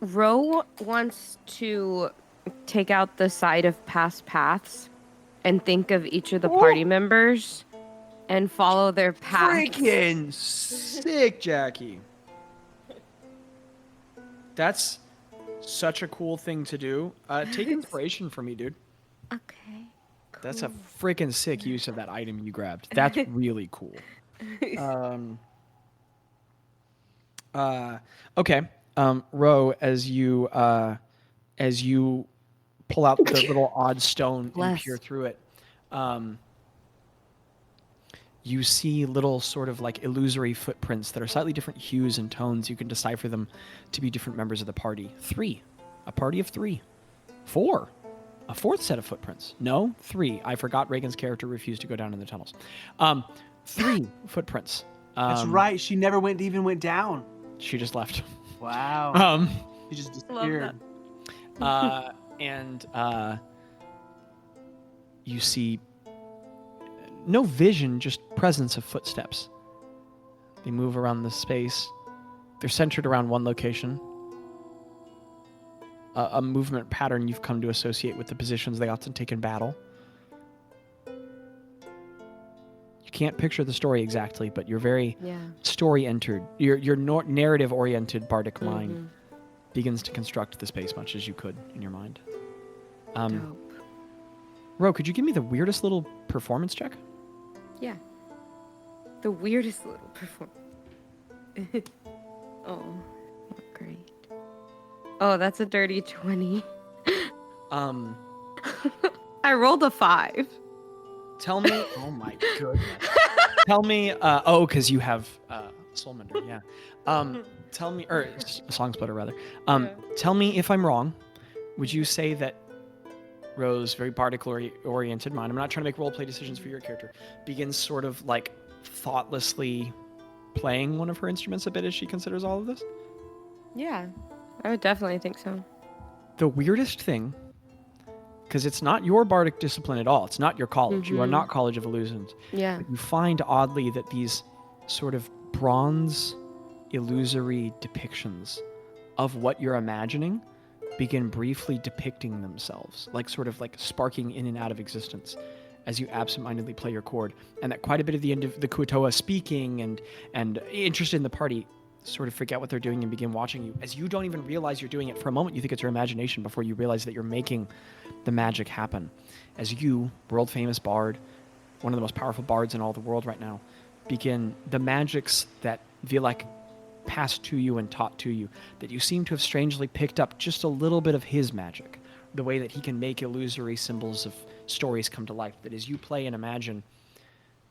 Ro wants to take out the side of past paths and think of each of the party members and follow their paths. Freaking sick, Jackie. That's such a cool thing to do. Take inspiration from me, dude. Okay. Cool. That's a freaking sick use of that item you grabbed. That's really cool. Okay. Ro, as you pull out the little odd stone and peer through it, you see little sort of like illusory footprints that are slightly different hues and tones. You can decipher them to be different members of the party. 3. A party of 3. 4. A 4th set of footprints. No, 3. I forgot Reagan's character refused to go down in the tunnels. 3 footprints. That's right. She never even went down. She just left. Wow. She just disappeared. And you see no vision, just presence of footsteps. They move around the space. They're centered around one location. A movement pattern you've come to associate with the positions they often take in battle. You can't picture the story exactly, but you're very story-entered. Your narrative-oriented bardic mind begins to construct the space much as you could in your mind. Ro, could you give me the weirdest little performance check? Yeah. The weirdest little performance. Oh, great. Oh, that's a dirty 20. I rolled a 5. Tell me. Oh my goodness. Tell me. Because you have Soulmender. Yeah. Tell me, or Song Splitter rather. Tell me if I'm wrong. Would you say that Ro's very bardically oriented mind, I'm not trying to make roleplay decisions for your character, begins sort of like thoughtlessly playing one of her instruments a bit as she considers all of this? Yeah, I would definitely think so. The weirdest thing, because it's not your bardic discipline at all. It's not your college. You are not College of Illusions. Yeah. You find oddly that these sort of bronze illusory depictions of what you're imagining begin briefly depicting themselves, like sort of like sparking in and out of existence as you absentmindedly play your chord, and that quite a bit of the end of the Kuatoa speaking and interested in the party sort of forget what they're doing and begin watching you as you don't even realize you're doing it. For a moment you think it's your imagination before you realize that you're making the magic happen as you, world famous bard, one of the most powerful bards in all the world right now, begin the magics that Vilek passed to you and taught to you, that you seem to have strangely picked up just a little bit of his magic, the way that he can make illusory symbols of stories come to life, that as you play and imagine,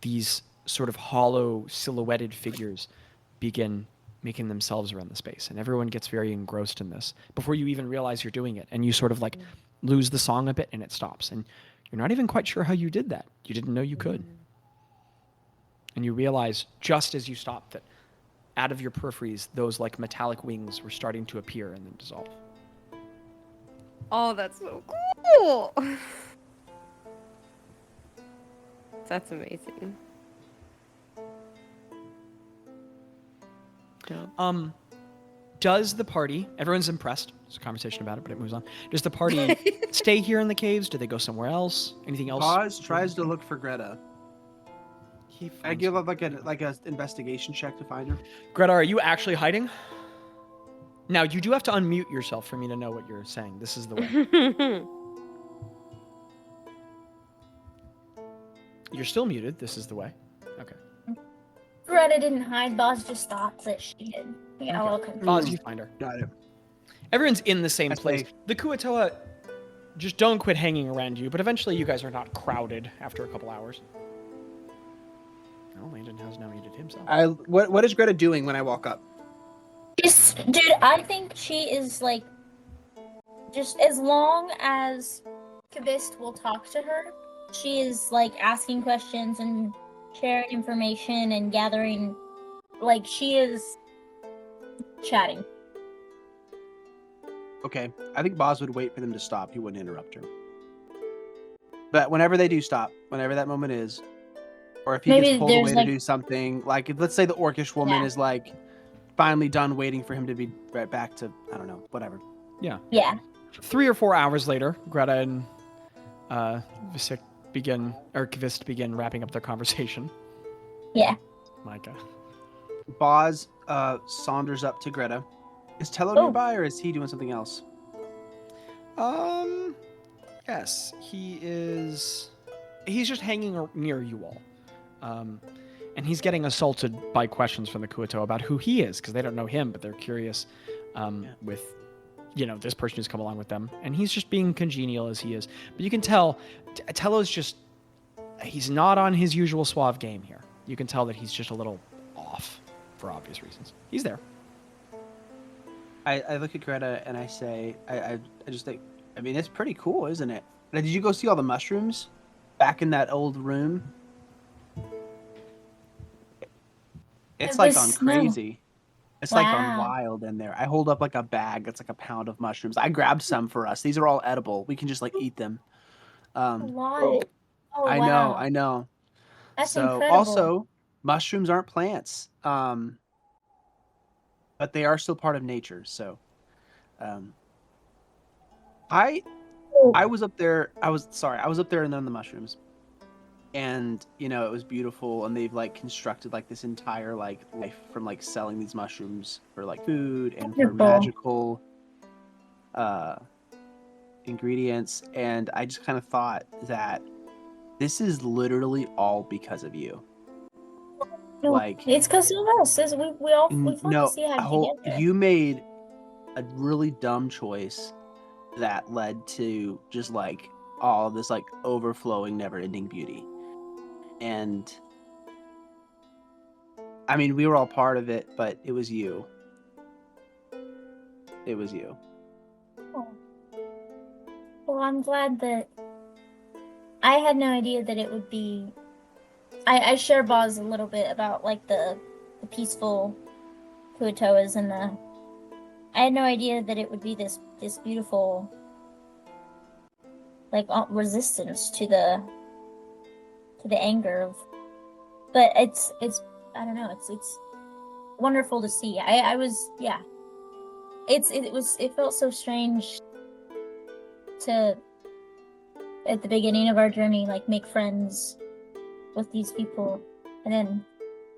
these sort of hollow silhouetted figures begin making themselves around the space, and everyone gets very engrossed in this before you even realize you're doing it, and you sort of like lose the song a bit and it stops, and you're not even quite sure how you did that. You didn't know you could. And you realize just as you stopped that out of your peripheries, those like metallic wings were starting to appear and then dissolve. Oh, that's so cool. That's amazing. Dope. Does the party, everyone's impressed, there's a conversation about it, but it moves on. Does the party stay here in the caves? Do they go somewhere else? Anything else? Bazz tries to look for Gretta. I give up like a investigation check to find her. Greta, are you actually hiding? Now, you do have to unmute yourself for me to know what you're saying. This is the way. You're still muted. This is the way. Okay. Greta didn't hide. Bazz just thought that she did. Yeah, okay. Bazz, you find her. Got it. Everyone's in the same place. The Kuatoa just don't quit hanging around you, but eventually you guys are not crowded after a couple hours. Oh, Landon has now muted himself. What is Greta doing when I walk up? Dude, I think she is like, just as long as Kavist will talk to her, she is like asking questions and sharing information and gathering, like she is chatting. Okay, I think Bazz would wait for them to stop. He wouldn't interrupt her. But whenever they do stop, whenever that moment is, or if he gets pulled away to do something, like if let's say the orcish woman is like finally done waiting for him to be right back to, I don't know, whatever. Yeah. Yeah. 3 or 4 hours later, Greta and Kvist begin wrapping up their conversation. Yeah. Micah. Bazz saunders up to Greta. Is Tello nearby, or is he doing something else? Yes, he is. He's just hanging near you all. And he's getting assaulted by questions from the Kuatoa about who he is, because they don't know him, but they're curious with, this person who's come along with them. And he's just being congenial as he is. But you can tell, Tello's just, he's not on his usual suave game here. you can tell that he's just a little off for obvious reasons. He's there. I look at Greta and I say, I just think, I mean, it's pretty cool, isn't it? Now, did you go see all the mushrooms back in that old room? It's like gone crazy. It's like gone wild in there. I hold up like a bag that's like a pound of mushrooms. I grabbed some for us. These are all edible. We can just like eat them. Wow. Oh, I know. That's so incredible. Also, mushrooms aren't plants. But they are still part of nature. So, I was up there. I was up there and then the mushrooms, and you know it was beautiful. And they've like constructed like this entire like life from like selling these mushrooms for like food and for magical ingredients. And I just kind of thought that this is literally all because of you. No, like it's because of us. We finally see how together. You made a really dumb choice that led to just like all this like overflowing, never-ending beauty. And I mean, we were all part of it, but it was you. It was you. Oh. Well, I'm glad that I had no idea that it would be. I share Bazz a little bit about like the peaceful Kuatoas and I had no idea that it would be this beautiful like resistance to the anger of, but it's I don't know, it's wonderful to see. It felt so strange to at the beginning of our journey like make friends with these people, and then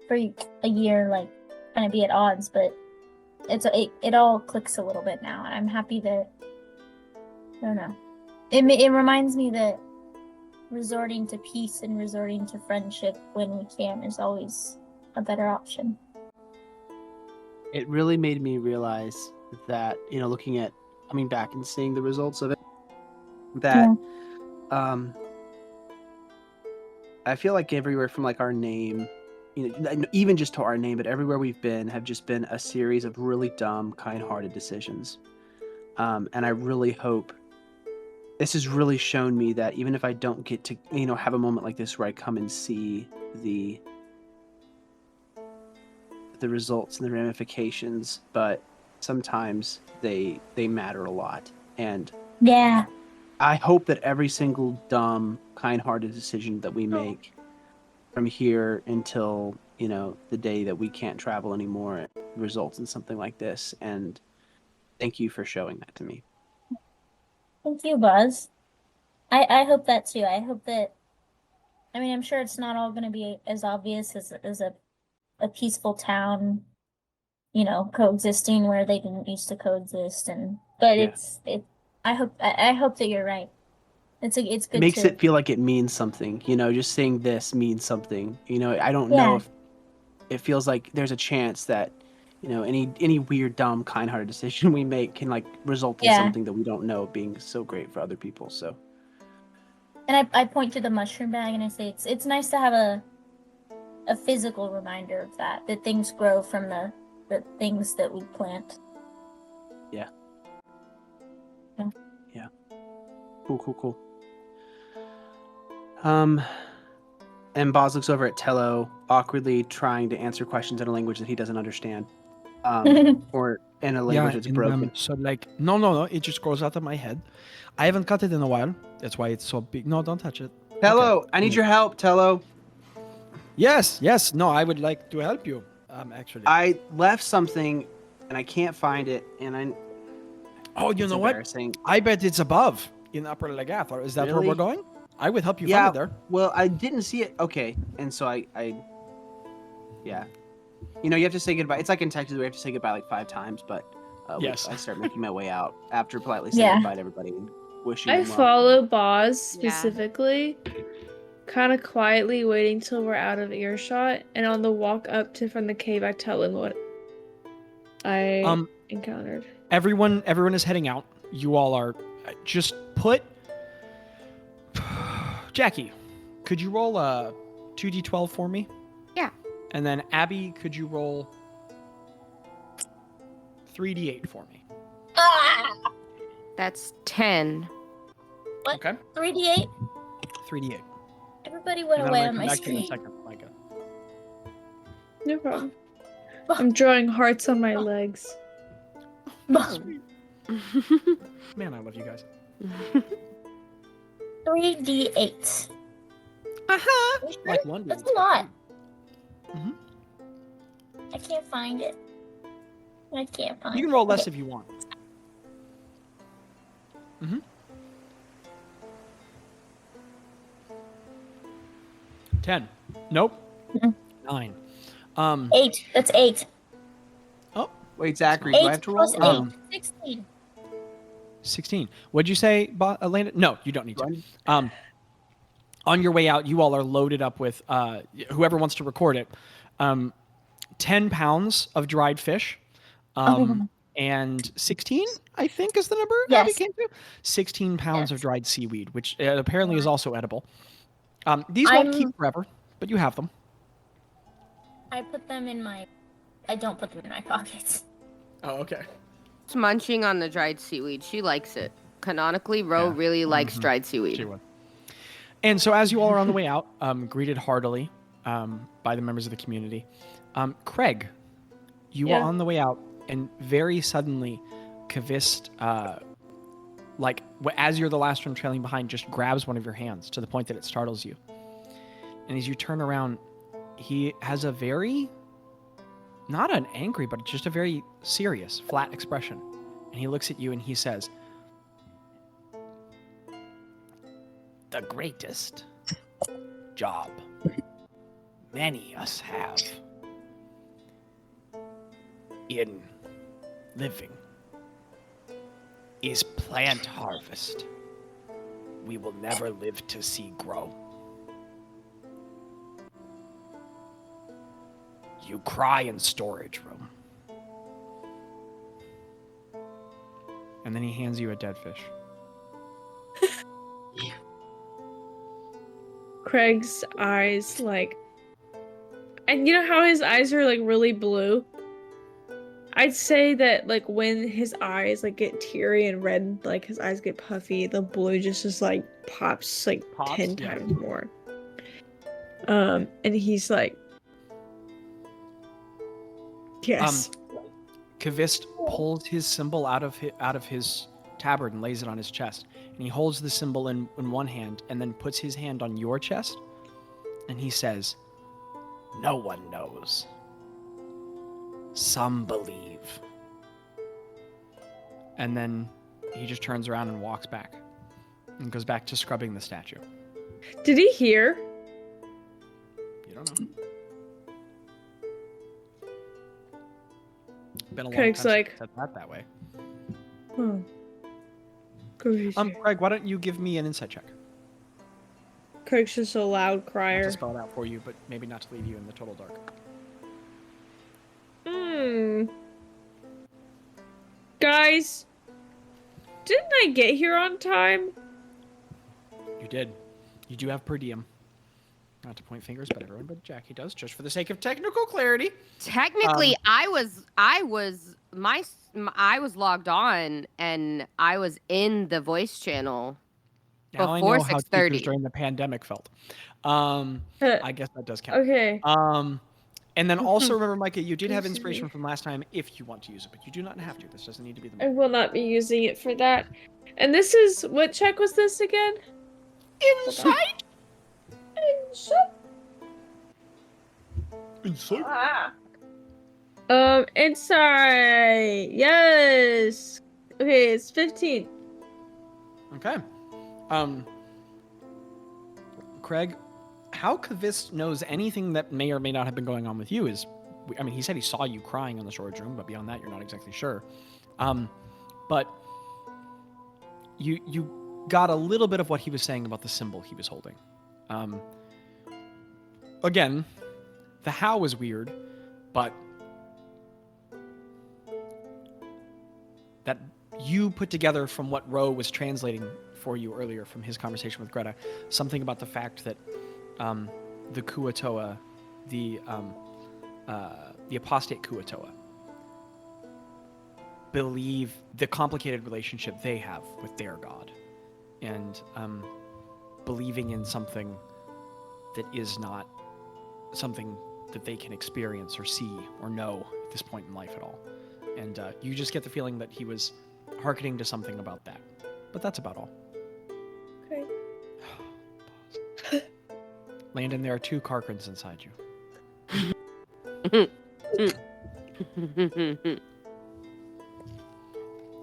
for a year like kind of be at odds, but it all clicks a little bit now, and I'm happy that I don't know. It reminds me that resorting to peace and resorting to friendship when we can is always a better option. It really made me realize that, you know, coming back and seeing the results of it, that I feel like everywhere from like our name, you know, even just to our name, but everywhere we've been have just been a series of really dumb, kind-hearted decisions. And I really hope this has really shown me that even if I don't get to, you know, have a moment like this where I come and see the results and the ramifications, but sometimes they matter a lot. And yeah, I hope that every single dumb, kind-hearted decision that we make from here until, you know, the day that we can't travel anymore results in something like this. And thank you for showing that to me. Thank you, Bazz. I hope that too. I hope that, I mean, I'm sure it's not all going to be as obvious as a peaceful town, you know, coexisting where they didn't used to coexist, but I hope that you're right. It's good. It makes it feel like it means something, you know, just saying this means something. You know, I don't know if it feels like there's a chance that, you know, any weird, dumb, kind-hearted decision we make can like result in something that we don't know being so great for other people. So, and I point to the mushroom bag and I say it's nice to have a physical reminder of that things grow from the things that we plant. Yeah. Cool. And Bazz looks over at Tello, awkwardly trying to answer questions in a language that he doesn't understand, or in a language that's broken. So like, no, it just grows out of my head. I haven't cut it in a while. That's why it's so big. No, don't touch it. Tello, okay. I need your help, Tello. Yes. No, I would like to help you. Actually, I left something, and I can't find it, and Oh, you know what? I bet it's above in Upper Legath. Or is that where we're going? I would help you find it there. Well, I didn't see it. Okay, and so I you know, you have to say goodbye. It's like in Texas, we have to say goodbye like 5 times, but I start making my way out after politely saying goodbye to everybody and wishing them well. I follow Bazz specifically, kind of quietly waiting till we're out of earshot, and on the walk up from the cave, I tell him what I encountered. Everyone is heading out. You all are just put. Jackie, could you roll a 2d12 for me? Yeah. And then Abby, could you roll 3d8 for me? Ah! That's 10. What? Okay. 3d8? 3d8. Everybody went And I'm away gonna on come my back to you in a screen. second, Micah. No problem. I'm drawing hearts on my legs. Man, I love you guys. 3d8. Uh-huh. You sure? Like one That's d8. a lot. Mhm. I can't find it. I can't find it. You can roll less Okay. if you want. Mm-hmm. 10. Nope. Mm-mm. 9. 8. That's 8. Oh, Wait, Zachary, do I 8 have to roll? plus 8. 16. 16. What'd you say, Landon? No, you don't need to. On your way out, you all are loaded up with whoever wants to record it. 10 pounds of dried fish. And 16, I think, is the number Abby Yes. came to. 16 pounds of Yes. dried seaweed, which apparently is also edible. These won't keep I'm- forever, but you have them. I put them in my... I don't put them in my pockets. Oh, okay. It's munching on the dried seaweed. She likes it. Canonically, Ro Yeah. really likes Mhm. dried seaweed. She would. And so as you all are on the way out, greeted heartily by the members of the community, Craig, you Yeah. are on the way out, and very suddenly, Kavist, as you're the last one trailing behind, just grabs one of your hands to the point that it startles you. And as you turn around, he has a very, not an angry, but just a very serious, flat expression. And he looks at you and he says, "The greatest job many us have in living is plant harvest. We will never live to see grow. You cry in storage room." And then he hands you a dead fish. Craig's eyes, like, and you know how his eyes are like really blue? I'd say that like when his eyes like get teary and red, like his eyes get puffy, the blue just like pops like Pops? 10 Yeah. times more. And he's like, yes. Kavist pulls his symbol out of his tabard and lays it on his chest. And he holds the symbol in one hand and then puts his hand on your chest. And he says, "No one knows. Some believe." And then he just turns around and walks back and goes back to scrubbing the statue. Did he hear? You don't know. Been a long Craig's time like- since I said that way. Oh. Craig's Craig, why don't you give me an insight check? Craig's just a loud Not crier. to spell it out for you, but maybe not to leave you in the total dark. Guys, didn't I get here on time? You did. You do have per diem. Not to point fingers, but everyone but Jackie does, just for the sake of technical clarity. Technically, I was logged on and I was in the voice channel Now I before know how 6:30. teachers during the pandemic felt. I guess that does count. Okay. And then also remember, Micah, you did have inspiration from last time if you want to use it, but you do not have to. This doesn't need to be the I moment. will not be using it for that. And this is, what check was this again? Insight? Insight. Insight. Yes. Okay, it's 15. Okay. Craig, how Kavist knows anything that may or may not have been going on with you is, I mean, he said he saw you crying in the storage room, but beyond that, you're not exactly sure. But you got a little bit of what he was saying about the symbol he was holding. Again, the how was weird, but that you put together from what Ro was translating for you earlier from his conversation with Gretta, something about the fact that the Kuatoa, the the apostate Kuatoa believe the complicated relationship they have with their god, and believing in something that is not something that they can experience or see or know at this point in life at all. And you just get the feeling that he was hearkening to something about that. But that's about all. Okay. Landon, there are 2 Karkrins inside you.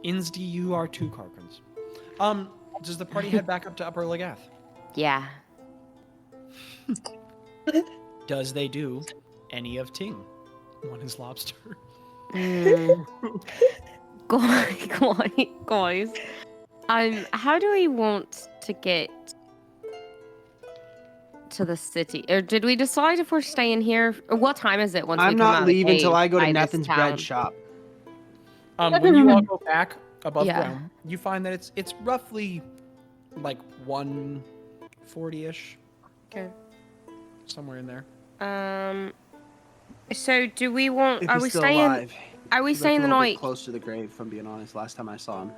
Insdi, you are 2 Karkrins. Does the party head back up to Upper Legath? Yeah. Does they do any of Ting? One is lobster. Guys. How do we want to get to the city? Or did we decide if we're staying here? Or what time is it once we I'm come out not of the leaving until cave I go to by this Nathan's town? bread shop. When you all go back above Yeah. ground, you find that it's roughly like 1:40-ish, Okay. somewhere in there. So do we want? If Are he's we still staying? alive. Are we He looked staying the a little bit night? close to the grave, if I'm being honest. Last time I saw him.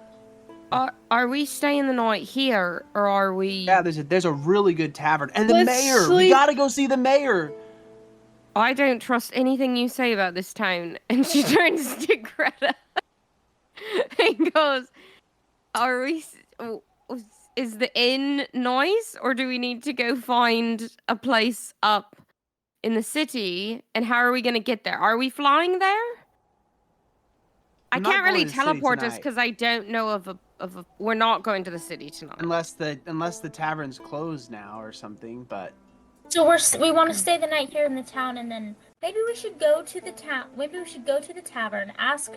Are we staying the night here, or are we? Yeah, there's a really good tavern, and the Let's mayor. We sleep- gotta go see the mayor. I don't trust anything you say about this town. And she turns to Greta and goes, "Are we? Is the inn nice, or do we need to go find a place up in the city? And how are we going to get there? Are we flying there? I I'm not can't really going to the city teleport us tonight. because I don't know of a. We're not going to the city tonight. Unless the tavern's closed now or something, but So we want to stay the night here in the town, and then maybe we should go to the town. Maybe we should go to the tavern. Ask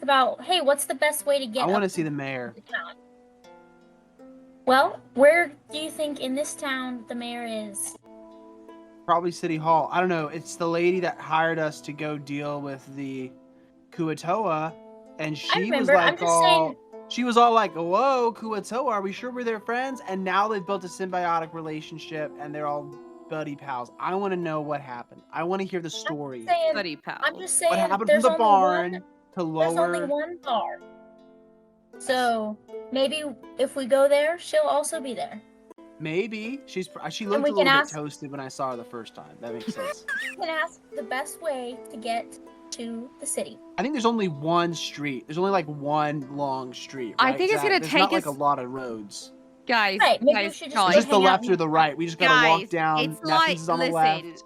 about, hey, what's the best way to get? I want to up see the mayor. the town? Well, where do you think in this town the mayor is? Probably City Hall. I don't know. It's the lady that hired us to go deal with the Kuatoa, and she was remember. I'm like just all. saying- She was all like, "Whoa, Kuatoa, are we sure we're their friends?" And now they've built a symbiotic relationship, and they're all buddy pals. I want to know what happened. I want to hear the story. Buddy pal. I'm just saying. What happened from there's the only barn one- to There's only lower? one bar. So maybe if we go there, she'll also be there. Maybe she looked a we little can bit ask- toasted when I saw her the first time. That makes sense. You can ask the best way to get to the city. I think there's only one street. There's only like one long street. I right, think it's Zach? gonna There's take not like us- a lot of roads. Guys, Right, maybe we guys, should just guys. go Just the hang out left and- or the right. We just gotta walk down. It's Nathan's like, is on the listen, left.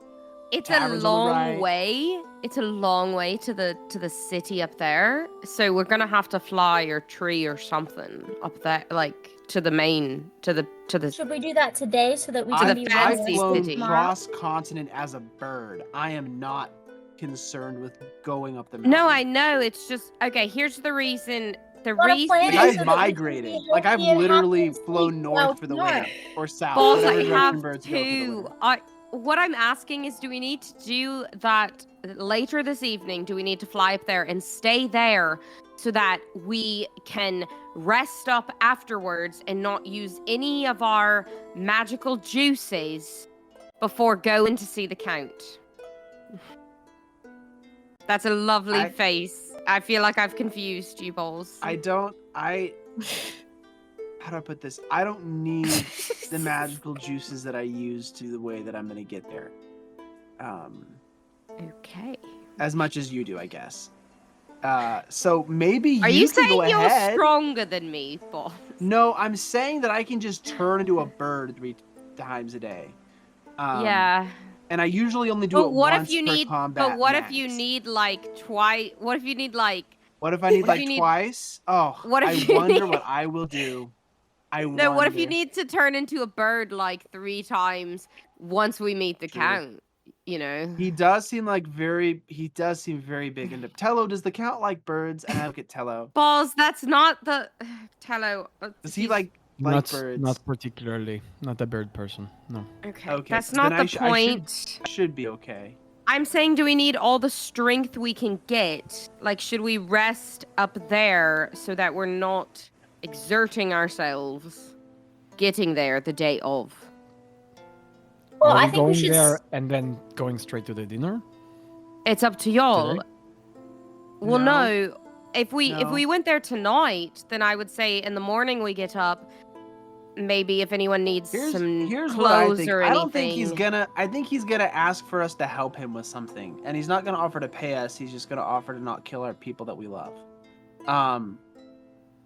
it's a Tavern's on the long right. way. It's a long way to the city up there. So we're gonna have to fly or tree or something up there, like to the main, to the. Should we do that today so that we To can the be fancy ready I've flown city. tomorrow? cross continent as a bird. I am not concerned with going up the mountain. No, I know. It's just okay. Here's the reason. The What a reason. plan Like is I've so that we can migrated. be Like I've healthy and literally happy and flown sleep north out for the tomorrow. winter or south. Balls, whatever I direction have birds go for the two. winter. What I'm asking is, do we need to do that later this evening? Do we need to fly up there and stay there so that we can rest up afterwards and not use any of our magical juices before going to see the Count? That's a lovely I- face. I feel like I've confused you, Balls. How do I put this? I don't need the magical juices that I use to the way that I'm gonna get there. Okay. As much as you do, I guess. So maybe Are you can saying go you're ahead. stronger than me, Balls? No, I'm saying that I can just turn into a bird 3 times a day. Yeah. And I usually only do But it what once if you per need? combat But what if you max. need like twice? What if you need like? What if I need what if like you need- twice? Oh, what if I you wonder need- what I will do. No. What if you wonder. need to turn into a bird like 3 times once we meet the True. Count? You know. He does seem very big into Tello. Does the Count like birds? And I look at Tello. Balls. That's not the Tello. Does he he's- like birds? Not particularly. Not a bird person. No. Okay. Okay, That's then not I the sh- I should- point. Should be okay. I'm saying, do we need all the strength we can get? Like, should we rest up there so that we're not exerting ourselves getting there the day of? Well, Are I we think we going should. there and then going straight to the dinner? It's up to y'all. they? Well, No. no. If we No. went there tonight, then I would say in the morning we get up. Maybe if anyone needs some Here's what I clothes think. or I anything. don't think he's gonna. I think he's gonna ask for us to help him with something, and he's not gonna offer to pay us. He's just gonna offer to not kill our people that we love.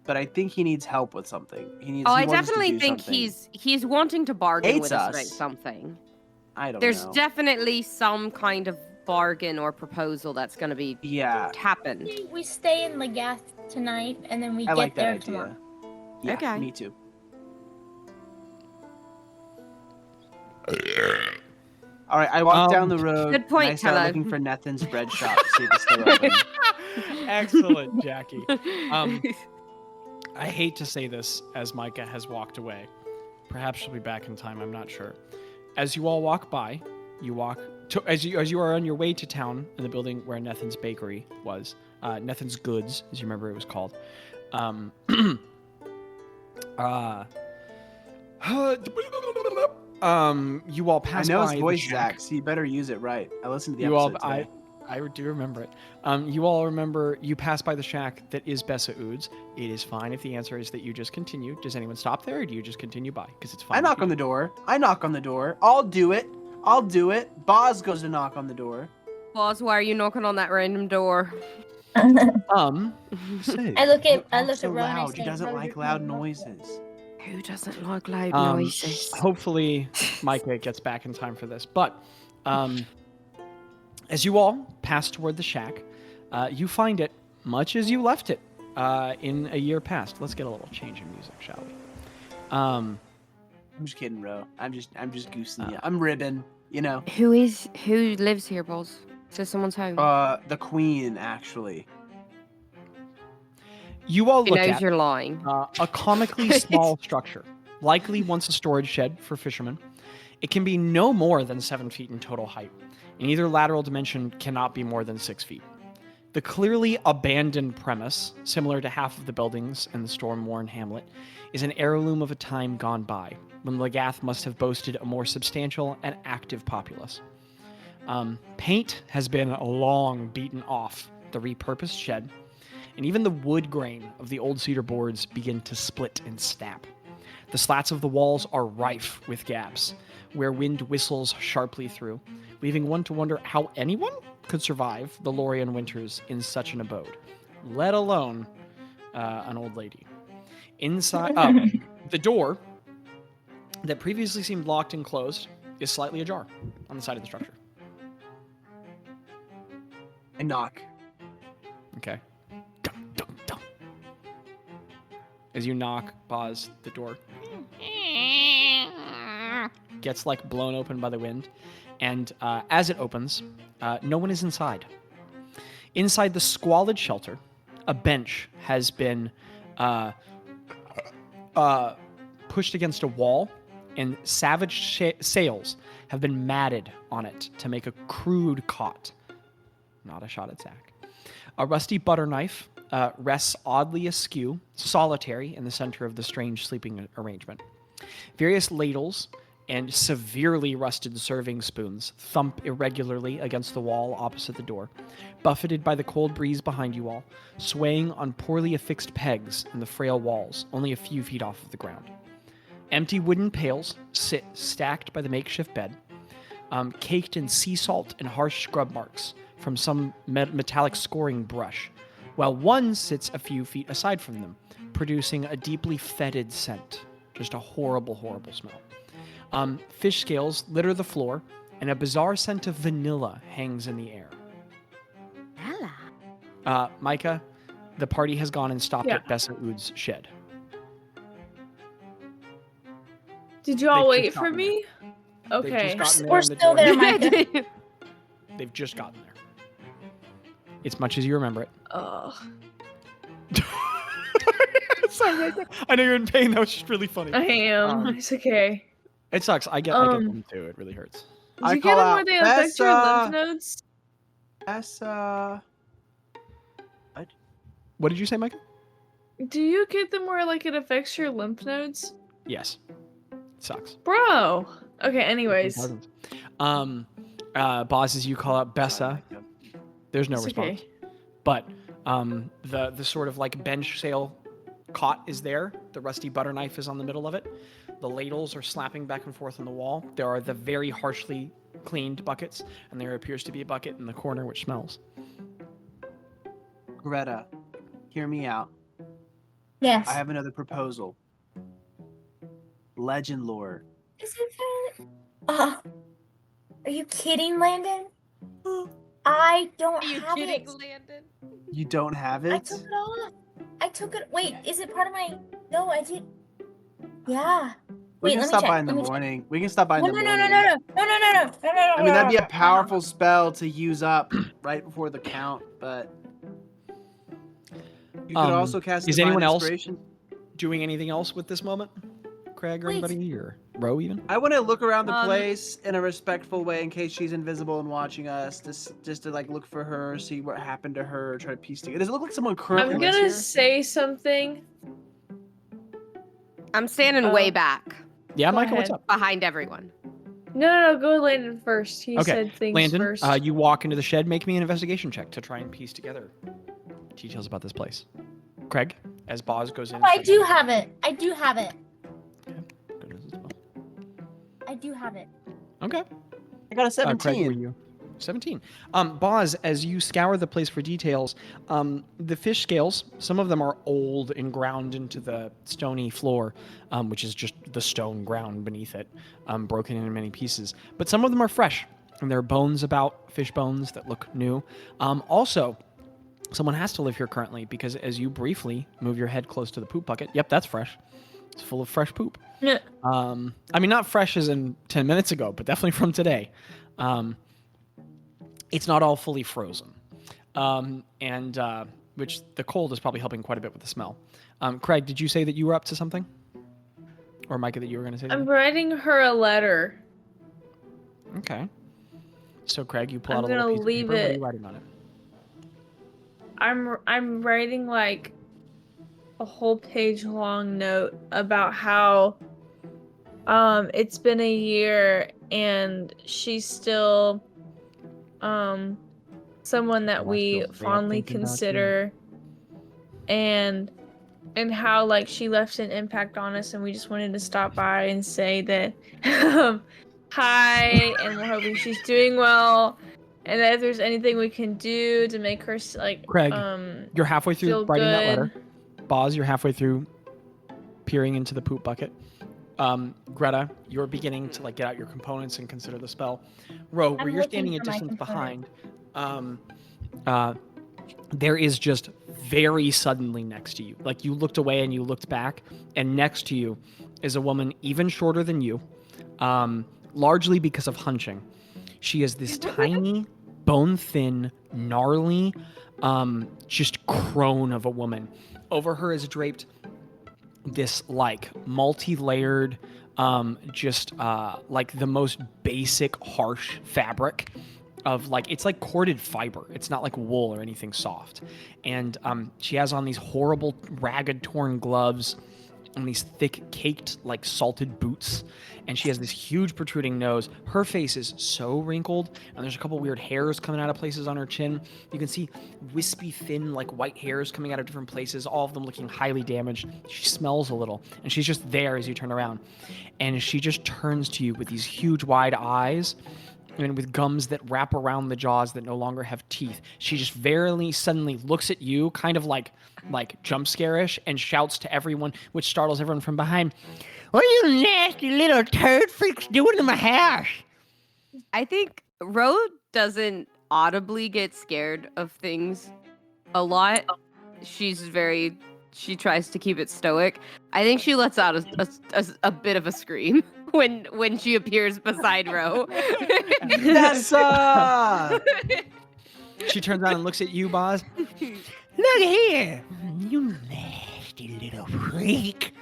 But I think he needs help with something. He needs. Oh, he I wants us to definitely do think something. he's wanting to bargain Hates with us about us. something. I don't There's know. definitely some kind of bargain or proposal that's going to be Yeah, happened. We stay in Legath tonight, and then we I get like there that tomorrow. idea. Yeah, Okay. me too. All right, I walk down the road. Good point, and I start Tello. looking for Nathan's bread shop to see if it's still open. Excellent, Jackie. I hate to say this as Micah has walked away. Perhaps she'll be back in time, I'm not sure. As you all walk by, as you are on your way to town in the building where Nathan's bakery was, Nathan's Goods, as you remember it was called. You all pass I know by his the voice, shack. Zach, so you better use it right. I listened to the You all, episode today. I do remember it. You all remember you pass by the shack that is Bessa Oud's. It is fine if the answer is that you just continue. Does anyone stop there, or do you just continue by? Because it's fine. I knock on the door. I'll do it. Bazz goes to knock on the door. Boss, why are you knocking on that random door? Say, I look Don't at talk so Rowan. I loud. He say, doesn't "Rowan, like loud noises. Who doesn't like loud Um, noises? hopefully, Micah gets back in time for this. But as you all pass toward the shack, you find it much as you left it in a year past. Let's get a little change in music, shall we? I'm just kidding, bro. I'm just goosing you. I'm ribbing, you know. Who lives here, boss? Is this someone's home? The queen, actually. You all Who look knows at you're lying? a comically small structure, likely once a storage shed for fishermen. It can be no more than 7 feet in total height, and either lateral dimension cannot be more than 6 feet. The clearly abandoned premise, similar to half of the buildings in the storm-worn hamlet, is an heirloom of a time gone by, when Legath must have boasted a more substantial and active populace. Paint has been long beaten off the repurposed shed, and even the wood grain of the old cedar boards begin to split and snap. The slats of the walls are rife with gaps, where wind whistles sharply through, leaving one to wonder how anyone could survive the Lorien winters in such an abode, let alone an old lady. Inside, the door that previously seemed locked and closed is slightly ajar on the side of the structure. I knock. Okay. Dum, dum, dum. As you knock, Bazz, the door gets like blown open by the wind, and as it opens, no one is inside. Inside the squalid shelter, a bench has been pushed against a wall, and savage sails have been matted on it to make a crude cot. Not a shot at Zach. A rusty butter knife rests oddly askew, solitary in the center of the strange sleeping arrangement. Various ladles and severely rusted serving spoons thump irregularly against the wall opposite the door, buffeted by the cold breeze behind you all, swaying on poorly affixed pegs in the frail walls, only a few feet off of the ground. Empty wooden pails sit stacked by the makeshift bed, caked in sea salt and harsh scrub marks from some metallic scoring brush, while one sits a few feet aside from them, producing a deeply fetid scent. Just a horrible, horrible smell. Fish scales litter the floor, and a bizarre scent of vanilla hangs in the air. Micah, the party has gone and stopped at Bessa Oud's shed. Did you all They've wait just for gotten me? They've Okay. just gotten We're on the still door. there, Micah. They've just gotten there. It's much as you remember it. Ugh. Sorry, Micah. I know you're in pain. That was just really funny. I am. It's okay. It sucks. I get them too. It really hurts. Did I you get call them out, where they affect your lymph nodes? Bessa. What did you say, Micah? Do you get them where like it affects your lymph nodes? Yes. It sucks. Bro. Okay, anyways. Bazz, as you call out Bessa, There's no It's response. okay. But the sort of like bench sail cot is there. The rusty butter knife is on the middle of it. The ladles are slapping back and forth on the wall. There are the very harshly cleaned buckets, and there appears to be a bucket in the corner which smells. Greta, hear me out. Yes. I have another proposal. Legend lore. Is it are you kidding, Landon? I don't Are you have kidding, it. Landon? You don't have I it? took it off. I took it. Wait, is it part of my? No, I did. Yeah. We Wait, can let me stop check. by in the Let me check. morning. We can stop by in No, the no, no, morning. no, no, no, no, no, no, no, no. I mean, that'd be a powerful spell to use up right before the count, but you could also cast is Divine anyone else Inspiration. doing anything else with this moment? Craig or Wait. anybody, or Ro even? I want to look around the Um, place in a respectful way in case she's invisible and watching us, just to like look for her, see what happened to her, try to piece together. Does it look like someone currently I'm lives gonna here? say something. I'm standing way Oh. back Yeah, Go Micah, what's ahead. up? behind everyone. No, go with Landon first. He Okay, said things Landon, first. you walk into the shed. Make me an investigation check to try and piece together details about this place. Craig, as Bazz goes in. Oh, I do have it. I do have it. Good as well. I do have it. Okay. I got a Craig, 17. were you? 17. Bazz, as you scour the place for details, the fish scales, some of them are old and ground into the stony floor, which is just the stone ground beneath it, broken into many pieces. But some of them are fresh, and there are bones about, fish bones that look new. Also, someone has to live here currently, because as you briefly move your head close to the poop bucket, yep, that's fresh. It's full of fresh poop. Yeah. I mean, not fresh as in 10 minutes ago, but definitely from today. It's not all fully frozen, which the cold is probably helping quite a bit with the smell. Craig, did you say that you were up to something? Or Micah, that you were going to say I'm something? writing her a letter. Okay. So, Craig, you pull I'm out a little gonna piece leave of paper. What are it- you writing on it? I'm writing like a whole page long note about how it's been a year and she's still someone that Oh, I we feel bad fondly thinking about you. consider and how like she left an impact on us and we just wanted to stop by and say that hi and we're hoping she's doing well and that if there's anything we can do to make her like Craig, You're halfway through feel writing that good. letter. Bazz, you're halfway through peering into the poop bucket. Greta, you're beginning to like get out your components and consider the spell. Ro, where I'm you're standing a looking for my distance behind, components. there is just very suddenly next to you. Like you looked away and you looked back, and next to you is a woman even shorter than you, largely because of hunching. She is this tiny, bone-thin, gnarly, just crone of a woman. Over her is draped this like multi-layered, like the most basic harsh fabric of like, it's like corded fiber. It's not like wool or anything soft. And she has on these horrible ragged torn gloves and these thick caked like salted boots. And she has this huge protruding nose. Her face is so wrinkled, and there's a couple weird hairs coming out of places on her chin. You can see wispy, thin, like white hairs coming out of different places, all of them looking highly damaged. She smells a little, and she's just there as you turn around. And she just turns to you with these huge, wide eyes, and with gums that wrap around the jaws that no longer have teeth. She just very suddenly looks at you, kind of like jump scare-ish, and shouts to everyone, which startles everyone from behind. What are you nasty little turd freaks doing in my house? I think Ro doesn't audibly get scared of things a lot. She tries to keep it stoic. I think she lets out a bit of a scream when she appears beside Ro. Nessa! She turns around and looks at you, Bazz. Look here, you nasty little freak.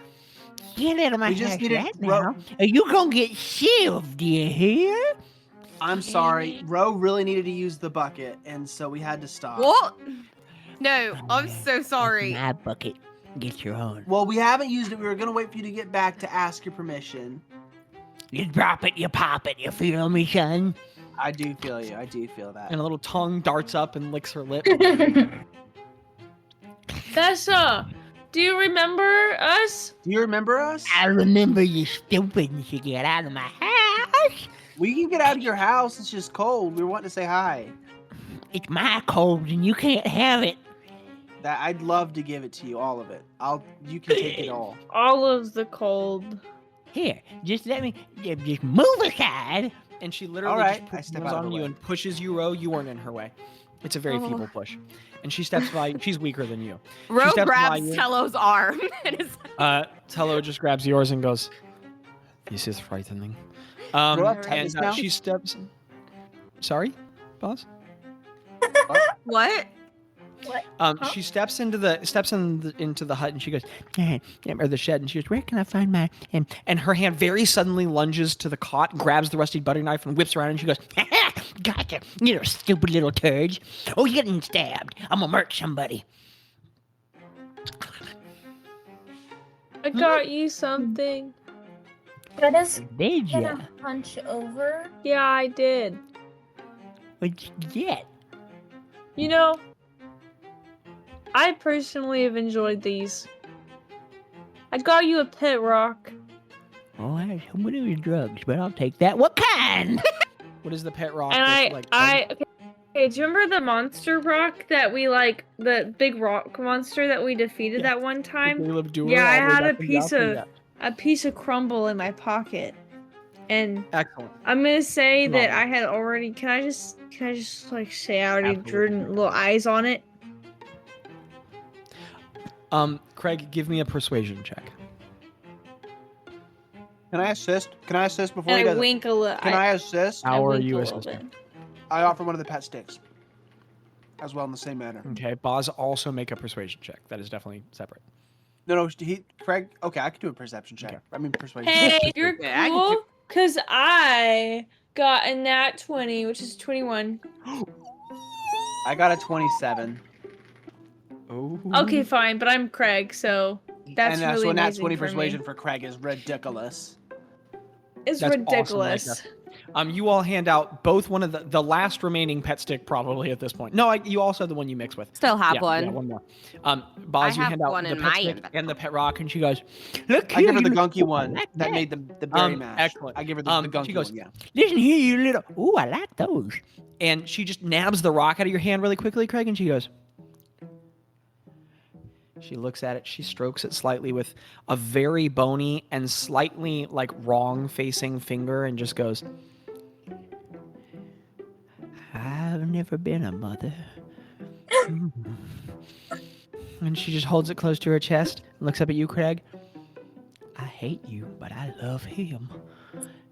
Get out of my We just house needed right Ro- now, or you gonna get shoved, do you hear? I'm sorry. Ro really needed to use the bucket, and so we had to stop. What? No, I'm so sorry. My bucket. Get your own. Well, we haven't used it. We were going to wait for you to get back to ask your permission. You drop it, you pop it, you feel me, son? I do feel you. I do feel that. And a little tongue darts up and licks her lip. Tessa, do you remember us? Do you remember us? I remember you stupid and you get out of my house. We can get out of your house. It's just cold. We were wanting to say hi. It's my cold and you can't have it. That I'd love to give it to you, all of it. You can take it all. All of the cold. Here, just let me, just move aside. And she literally All right, just I puts step hands out of on the you way. and pushes you, Ro. You weren't in her way. It's a very feeble push. And she steps by. She's weaker than you. Ro steps by grabs you. Tello's arm. And is Tello just grabs yours and goes, "This is frightening." Grow up, And tetanus now? she steps. Sorry, boss. what? She steps into the hut and she goes, or the shed, and she goes, "Where can I find my?" And her hand very suddenly lunges to the cot, grabs the rusty butter knife, and whips around, and she goes, Gotcha, you little stupid little turds. Oh, you're getting stabbed. I'm gonna murk somebody. I got you something. Greta's Did ya? gonna hunch over. Yeah, I did. What'd you get? You know, I personally have enjoyed these. I got you a pet rock. Oh, one of your drugs, but I'll take that. What kind? "What is the pet rock?" And with, okay, do you remember the monster rock that we the big rock monster that we defeated Yeah. that one time? Yeah, Yeah, I had a piece of crumble in my pocket. And Excellent. I'm gonna say that Lovely. I had already can I just like say I already drew Absolutely. little eyes on it? Craig, give me a persuasion check. Can I assist? Can I assist before And he I does it? wink a little. Can I assist? How are wink you a little assisting? bit. I offer one of the pet sticks. As well in the same manner. Okay, Bazz, also make a persuasion check. That is definitely separate. No, Craig. Okay, I can do a perception check. Okay. I mean persuasion. Hey, you're Yeah, I can cool. Cause I got a nat 20, which is 21. I got a 27. Oh. Okay, fine, but I'm Craig, so that's and really so a nat amazing 20 for persuasion me. for Craig is ridiculous. It's That's awesome, ridiculous. You all hand out both one of the last remaining pet stick probably at this point. No, you also have the one you mix with. Still have Yeah, one. yeah, one more. Bazz, you have hand out one the in pet my stick inventory. and the pet rock, and she goes, Look I here, give her the you gunky little- one like that made the berry mash. excellent. I give her the gunky she goes, one, yeah. Listen here, you little. Ooh, I like those. and she just nabs the rock out of your hand really quickly, Craig, and she goes. She looks at it, she strokes it slightly with a very bony and slightly like wrong facing finger and just goes, I've never been a mother. and she just holds it close to her chest and looks up at you, Craig. I hate you, but I love him.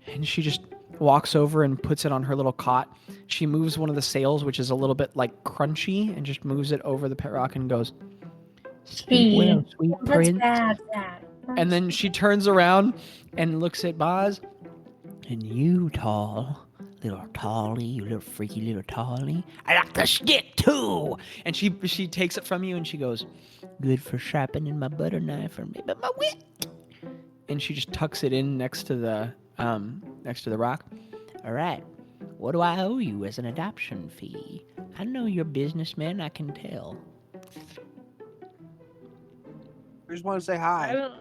And she just walks over and puts it on her little cot. She moves one of the sails, which is a little bit like crunchy, and just moves it over the pet rock and goes. Sleep well, sweet That's prince. bad. And then she turns around and looks at Bazz. And you, tall, little tally, you little freaky little tally. I like the stick too. And she takes it from you and she goes, Good for sharpening my butter knife or maybe my wit. and she just tucks it in next to the rock. All right. What do I owe you as an adoption fee? I know you're a businessman, I can tell. I just want to say I hi. don't.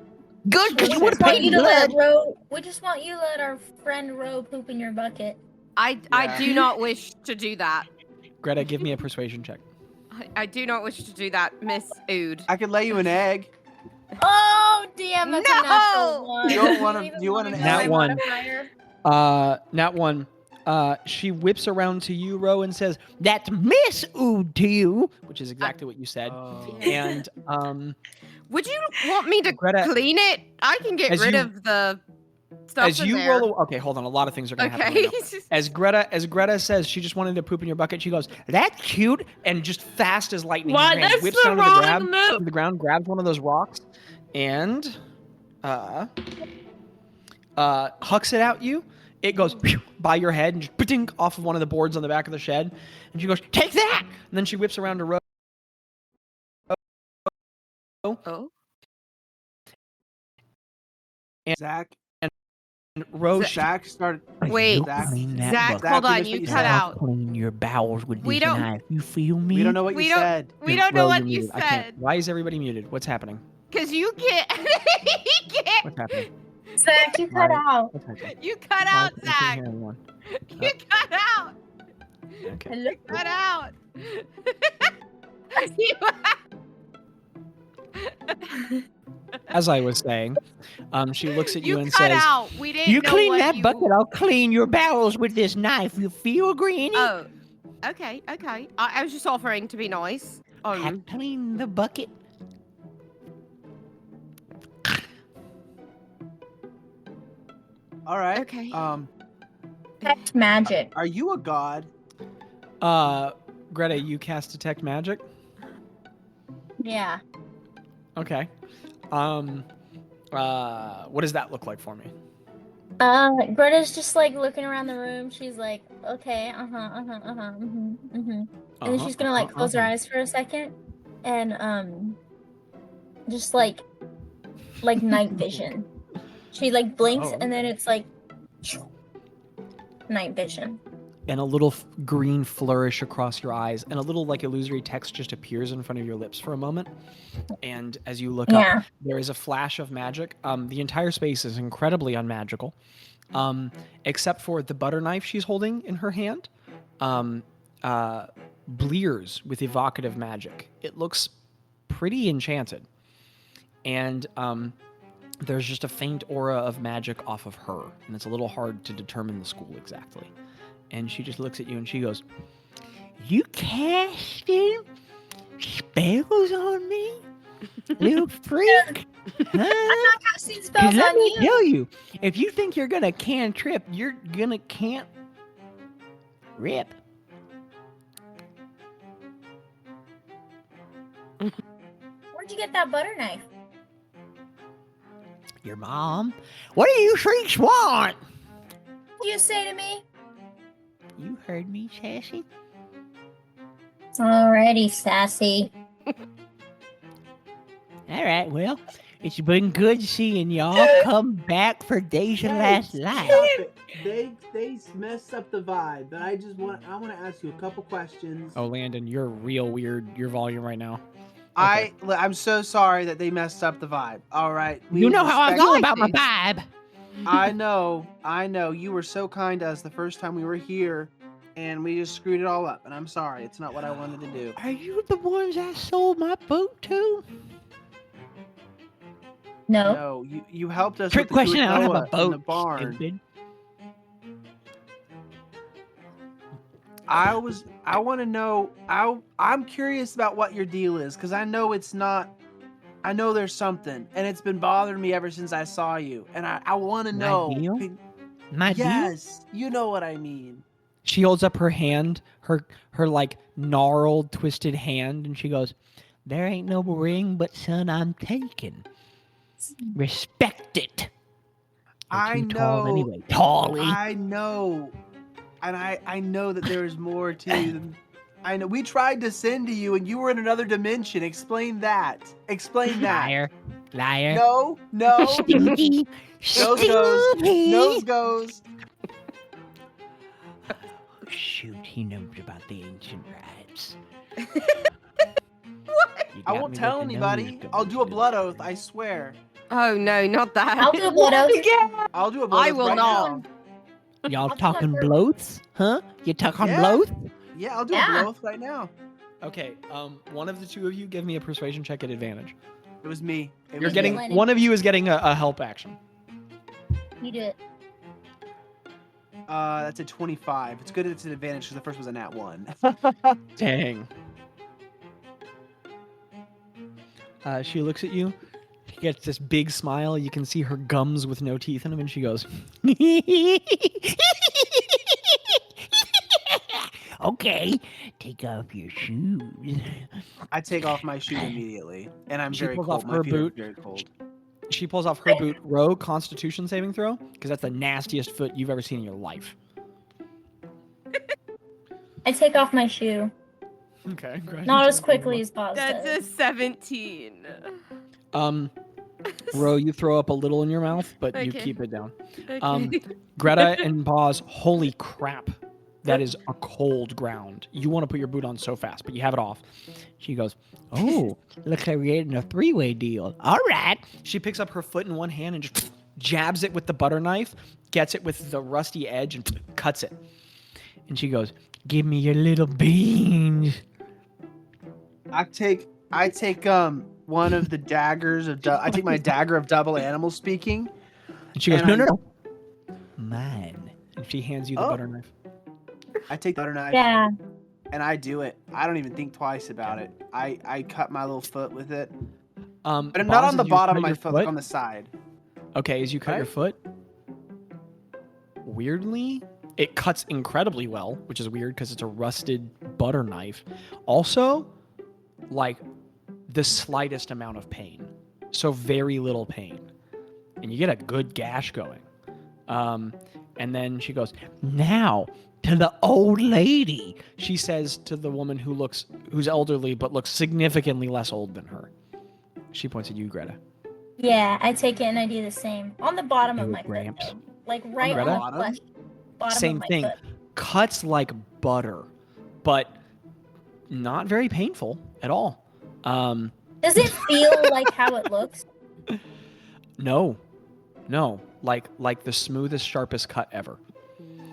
Good, because you We would just have want you paid to let blood. Ro. We just want you to let our friend Ro poop in your bucket. I Yeah. do not wish to do that. Greta, give me a persuasion check. I do not wish to do that, Miss Ood. I could lay you an egg. Oh damn! That's a No! natural one. You don't wanna- Do even you wanna know know? my Nat one. modifier? Nat one. She whips around to you, Ro, and says, That's Miss Ood to you. which is exactly what you said. Oh. And Would you want me to Greta, clean it? I can get as rid you- of the stuff as in you there. roll, okay, hold on. A lot of things are gonna happen. Okay. Right now. As Greta says, she just wanted to poop in your bucket. She goes, "That's cute," and just fast as lightning, What? her hand That's whips the down wrong to move. the ground, grabs one of those rocks, and hucks it at you. It goes by your head and just ba-ding off of one of the boards on the back of the shed. And she goes, "Take that!" And then she whips around to Ro. Oh. Zach, Roche, Zach started. Wait, Zach, hold on, you cut out. Clean your bowels with We this don't- knife. You feel me? We don't know what We you don't- said. We don't know Ro, what you're you muted. I can't. said. Why is everybody muted? What's happening? Because you can't. He can't. What's happening? Zach, you cut Why- out. What's happening? You cut Why out, I can't Zach. hear anyone? You cut out. Okay. Hello? Cut out. As I was saying, she looks at you, You and cut says, out. We didn't You know clean what that you... bucket, I'll clean your bowels with this knife. You feel, Granny? Oh, okay. I was just offering to be nice. I clean the bucket. All right. Okay. Detect magic. Are you a god? Greta, you cast Detect Magic? Yeah. Okay. What does that look like for me? Greta's just like looking around the room. She's like, okay, and then she's gonna like close her eyes for a second, and just like night vision. She like blinks, Oh. and then it's like night vision. And a little green flourish across your eyes, and a little like illusory text just appears in front of your lips for a moment. And as you look Yeah. up, there is a flash of magic. The entire space is incredibly unmagical, except for the butter knife she's holding in her hand. Blears with evocative magic. It looks pretty enchanted, and there's just a faint aura of magic off of her, and it's a little hard to determine the school exactly. And she just looks at you and she goes, You casting spells on me? Little freak? I'm Huh? not casting spells 'Cause let on me you. tell you, if you think you're gonna cantrip, you're gonna can't rip. Where'd you get that butter knife? Your mom? What do you shrieks want? What do you say to me? You heard me, Sassy. Alrighty, sassy. All right, well, it's been good seeing y'all. Come back for Deja Last Life. Stop it. They messed up the vibe, but I want to ask you a couple questions. "Oh, Landon, you're real weird. Your volume right now." I'm so sorry that they messed up the vibe. All right. we You know how I respect- feel about my vibe. I know. You were so kind to us the first time we were here, and we just screwed it all up. And I'm sorry. It's not what I wanted to do. Are you the ones I sold my boat to? No. No, you helped us. Trick with the question, I don't have a Kuatoa in the boat. barn. Stupid. I want to know. I'm curious about what your deal is, because I know it's not. I know there's something, and it's been bothering me ever since I saw you, and I want to My know. deal? My deal? Yes, you know what I mean. She holds up her hand, her like gnarled, twisted hand, and she goes, There ain't no ring, but son, I'm taking. Respect it. You're I too tall know. anyway. Tally. I know, and I know that there is more to you than. I know. We tried to send to you, and you were in another dimension. Explain that. Explain that. Liar. Liar. No. Stinky. Nose goes. Stinky. Nose goes. Shoot, he knows about the ancient rites. I won't tell anybody. I'll do a blood oath. I swear. Oh no, not that. I'll do a blood oath. I'll do a blood I oath will right not. now. Y'all I'll do talking that bloats? Huh? You talking Yeah. bloats? Yeah, I'll do a Yeah. blood oath right now. "Okay, one of the two of you give me a persuasion check at advantage. It was me. You're was getting me. Landon. one of you is getting a help action." You do it. That's a 25. It's good it's an advantage because the first was a nat 1. Dang. She looks at you. She gets this big smile. You can see her gums with no teeth in them, and she goes, Okay, take off your shoes. I take off my shoe immediately, and I'm She very pulls cold. off My her feet are boot. very cold. she pulls off her boot. Row Constitution saving throw, because that's the nastiest foot you've ever seen in your life. I take off my shoe. Okay. Not as quickly as Bazz That's does. a 17. Ro, you throw up a little in your mouth, but you Okay. keep it down. Okay. Greta and Bazz, holy crap. That is a cold ground. You want to put your boot on so fast, but you have it off. She goes, oh, looks like we're getting a three-way deal. All right. She picks up her foot in one hand and just jabs it with the butter knife, gets it with the rusty edge, and cuts it. And she goes, give me your little beans. I take one of the daggers of I take my dagger of double animal speaking. And she goes, And no. Mine. And she hands you the butter knife. I take the butter knife. Yeah. And I do it. I don't even think twice about it. I cut my little foot with it. But not Bazz, on the as you bottom cut of my your foot, like on the side. Okay, as you cut your foot, weirdly, it cuts incredibly well, which is weird because it's a rusted butter knife. Also, like the slightest amount of pain. So very little pain. And you get a good gash going. And then she goes, now to the old lady. She says to the woman who's elderly but looks significantly less old than her. She points at you, Greta. Yeah, I take it and I do the same. On the bottom of Oh, my Gramps. foot. Though. Like right Greta? on the flesh. Bottom Same of my thing. foot. Cuts like butter, but not very painful at all. Does it feel like how it looks? No. Like the smoothest, sharpest cut ever.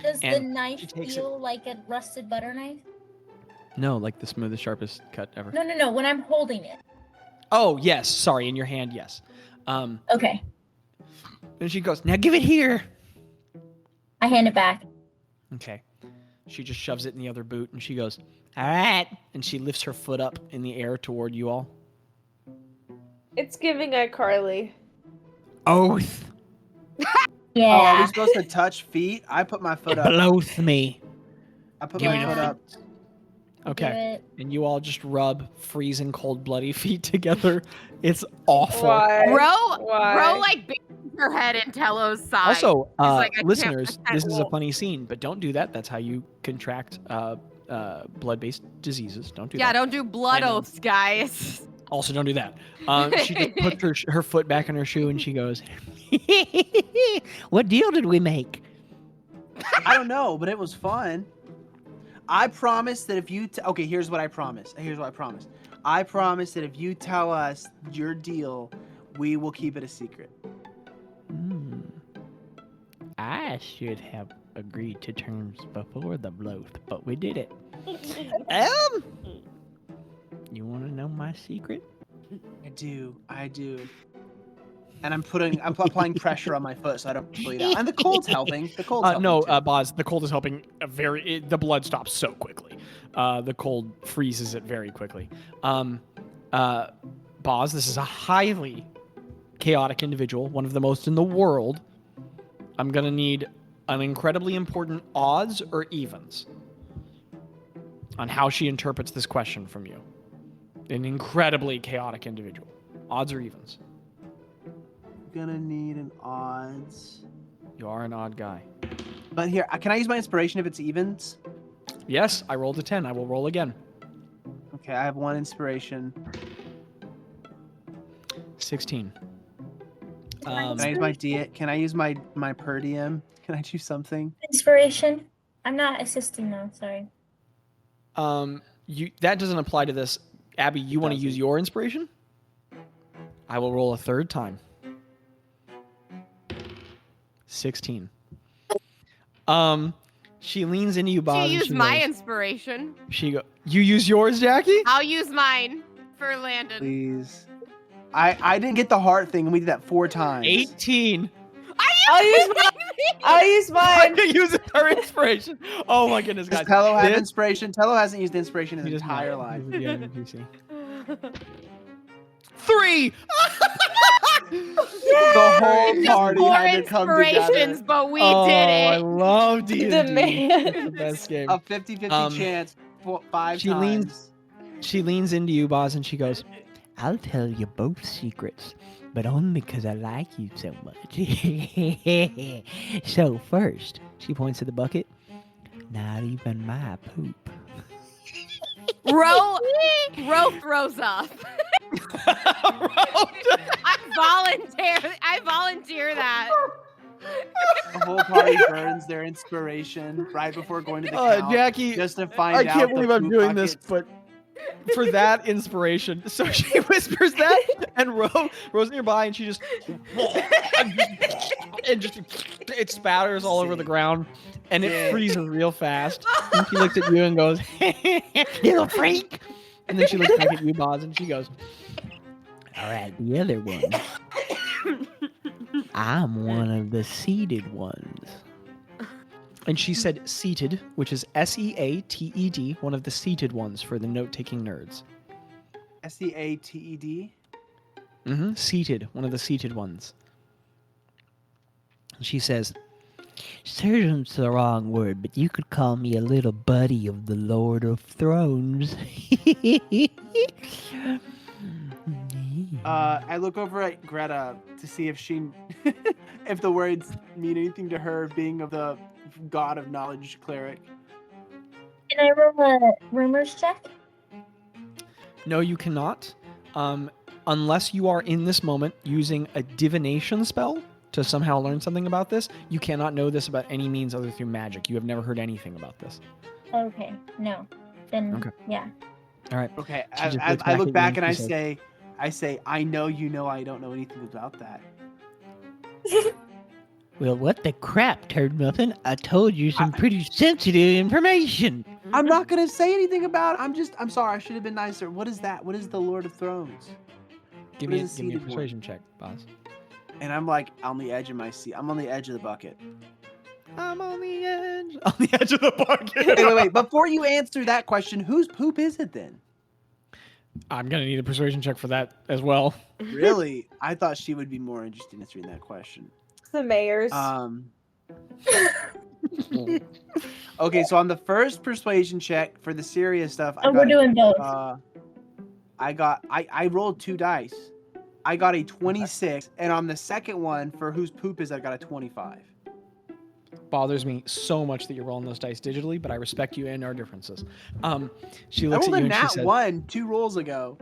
Does the And knife she takes feel like a rusted butter knife? No, like the smoothest, sharpest cut ever. No. When I'm holding it. Oh, yes. Sorry, in your hand, yes. Okay. And she goes, now give it here. I hand it back. Okay. She just shoves it in the other boot and she goes, all right. And she lifts her foot up in the air toward you all. It's giving iCarly. Oath. Yeah. Oh, are we supposed to touch feet? I put my foot up. Blows me. I put Give my me your foot up. Okay. Do it. And you all just rub freezing cold bloody feet together. It's awful. Why? Ro Why? like bangs her head in Tello's side. Also, like, I can't listeners, protect this is a wolf. funny scene, but don't do that. That's how you contract blood-based diseases. Don't do Yeah, that. don't do blood And, oaths, guys. Also, don't do that. She just puts her foot back in her shoe and she goes, what deal did we make? I don't know, but it was fun. I promise that if you okay, here's what I promise. I promise that if you tell us your deal, we will keep it a secret. I should have agreed to terms before the blow, but we did it. You want to know my secret? I do. And I'm applying pressure on my foot so I don't bleed out. And the cold's helping. The cold's helping. No, too. Bazz, the cold is helping the blood stops so quickly. The cold freezes it very quickly. Bazz, this is a highly chaotic individual, one of the most in the world. I'm going to need an incredibly important odds or evens on how she interprets this question from you. An incredibly chaotic individual. Odds or evens? Gonna need an odds. You are an odd guy. But here, can I use my inspiration if it's evens? Yes, I rolled a 10. I will roll again. Okay, I have one inspiration. 16. Can I use my Can I use my per diem? Can I do something? Inspiration. I'm not assisting though. Sorry. That doesn't apply to this. Abby, you want to use your inspiration? I will roll a third time. 16. She leans into you, Bazz. You use my inspiration. You use yours, Jackie? I'll use mine for Landon. Please. I didn't get the heart thing, and we did that 4 times. 18. I'll use mine. I'll use I mine. can use her inspiration. Oh my goodness, Does guys. Tello have This- inspiration? Tello hasn't used inspiration in He his does entire not. life. Yeah, you see. 3. The whole party More had to come inspirations, together. but we Oh, did I it. love D&D. Demand. It's the best game. A 50-50 chance, 5 she times. She leans into you, Bazz, and she goes, I'll tell you both secrets, but only because I like you so much. So first, she points to the bucket. Not even my poop. Ro throws up. I volunteer that. The whole party burns their inspiration right before going to the count, Jackie, just to find I out can't the believe I'm poop doing this, buckets. but for that inspiration, so she whispers that, and Rose nearby, and she just and just it spatters all over the ground, and it freezes real fast. And she looks at you and goes, "Little freak," and then she looks back at you, Bazz, and she goes, "All right, the other one. I'm one of the seated ones." And she said seated, which is SEATED, one of the seated ones for the note-taking nerds. SEATED? Mm-hmm. Seated, one of the seated ones. She says, "Servant's the wrong word, but you could call me a little buddy of the Lord of Thrones." I look over at Greta to see if she, if the words mean anything to her, being of the God of Knowledge cleric. Can I roll a rumors check? No, you cannot. Unless you are in this moment using a divination spell to somehow learn something about this, you cannot know this about any means other through magic. You have never heard anything about this. Okay, no. Then, Okay. yeah. All right. Okay, She just I looks back look at back you and she says, I say, I know you know I don't know anything about that. Well, what the crap, Turd Muffin? I told you some pretty sensitive information. I'm not gonna say anything about it. I'm sorry, I should have been nicer. What is that? What is the Lord of Thrones? Give What me a is seated one? persuasion check, Bazz. And I'm like on the edge of my seat. I'm on the edge of the bucket. I'm on the edge. On the edge of the bucket. Wait. Before you answer that question, whose poop is it then? I'm gonna need a persuasion check for that as well. Really? I thought she would be more interested in answering that question. The mayor's. Okay, so on the first persuasion check for the serious stuff, Oh, we're doing both. I rolled 2 dice. I got a 26, and on the second one for whose poop is, I got a 25. Bothers me so much that you're rolling those dice digitally, but I respect you and our differences. She I looks rolled at a you and she nat says, 1 2 rolls ago.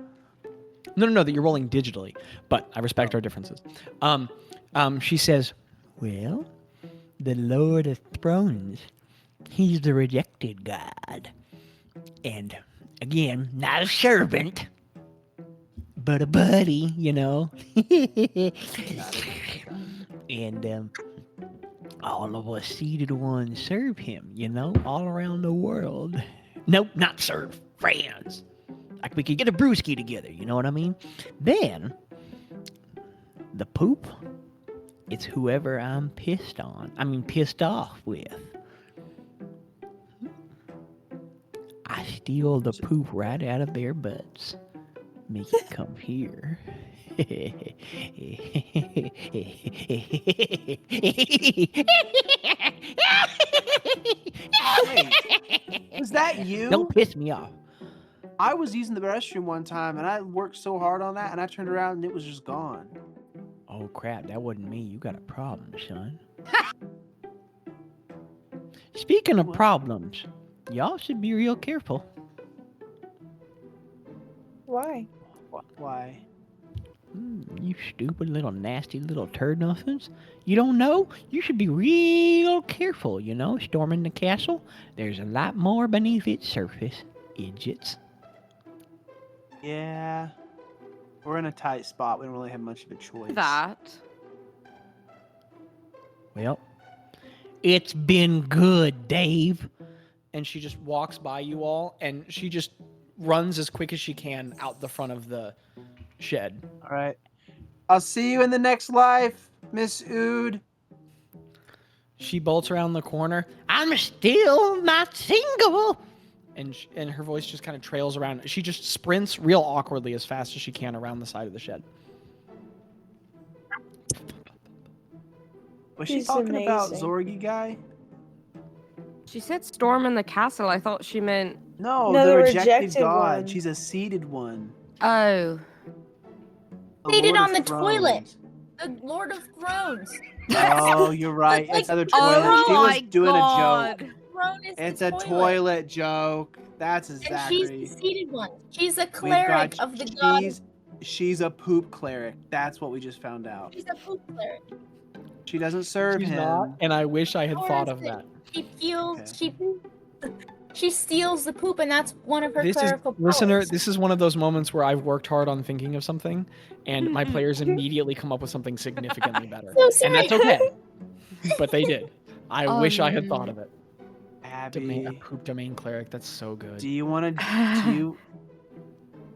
No, that you're rolling digitally, but I respect our differences. She says, Well, the Lord of Thrones, he's the rejected God. And, again, not a servant, but a buddy, you know. And, all of us seated ones serve him, you know, all around the world. Nope, not serve, friends. Like we could get a brewski together, you know what I mean? Then, the poop, it's whoever I'm pissed off with. I steal the poop right out of their butts. Make it come here. Was that you? Don't piss me off. I was using the restroom one time, and I worked so hard on that, and I turned around, and it was just gone. Oh crap, that wasn't me. You got a problem, son. Speaking of problems, y'all should be real careful. Why? Why? You stupid little nasty little turd muffins. You don't know? You should be real careful, you know, storming the castle. There's a lot more beneath its surface, idiots. Yeah. We're in a tight spot. We don't really have much of a choice. That. Well, it's been good, Dave. and she just walks by you all, and she just runs as quick as she can out the front of the shed. All right. I'll see you in the next life, Miss Ood. She bolts around the corner, I'm still not single. and her voice just kind of trails around. She just sprints real awkwardly as fast as she can around the side of the shed. Was she He's talking about amazing. Zorgi guy? She said storm in the castle. I thought she meant... No, No, the the rejected rejected god. one. She's a seated one. Oh. The Seated Lord on of the toilet. Thrones. The Lord of Thrones. Oh, you're right. Like, It's other Oh toilet. She my was doing God. a joke. Throne is It's the a toilet joke. That's a And she's Zachary. the seated one. She's a We've cleric got- of the god. She's a poop cleric. That's what we just found out. She's a poop cleric. She doesn't serve She's him. not, and I wish I had Or thought is of it- that. She feels she steals the poop, and that's one of her This is, clerical listener, powers. this is one of those moments where I've worked hard on thinking of something, and my players immediately come up with something significantly better. So And that's sorry. okay. But they did. I wish I had thought of it. Abby, A poop domain cleric, that's so good. do you want to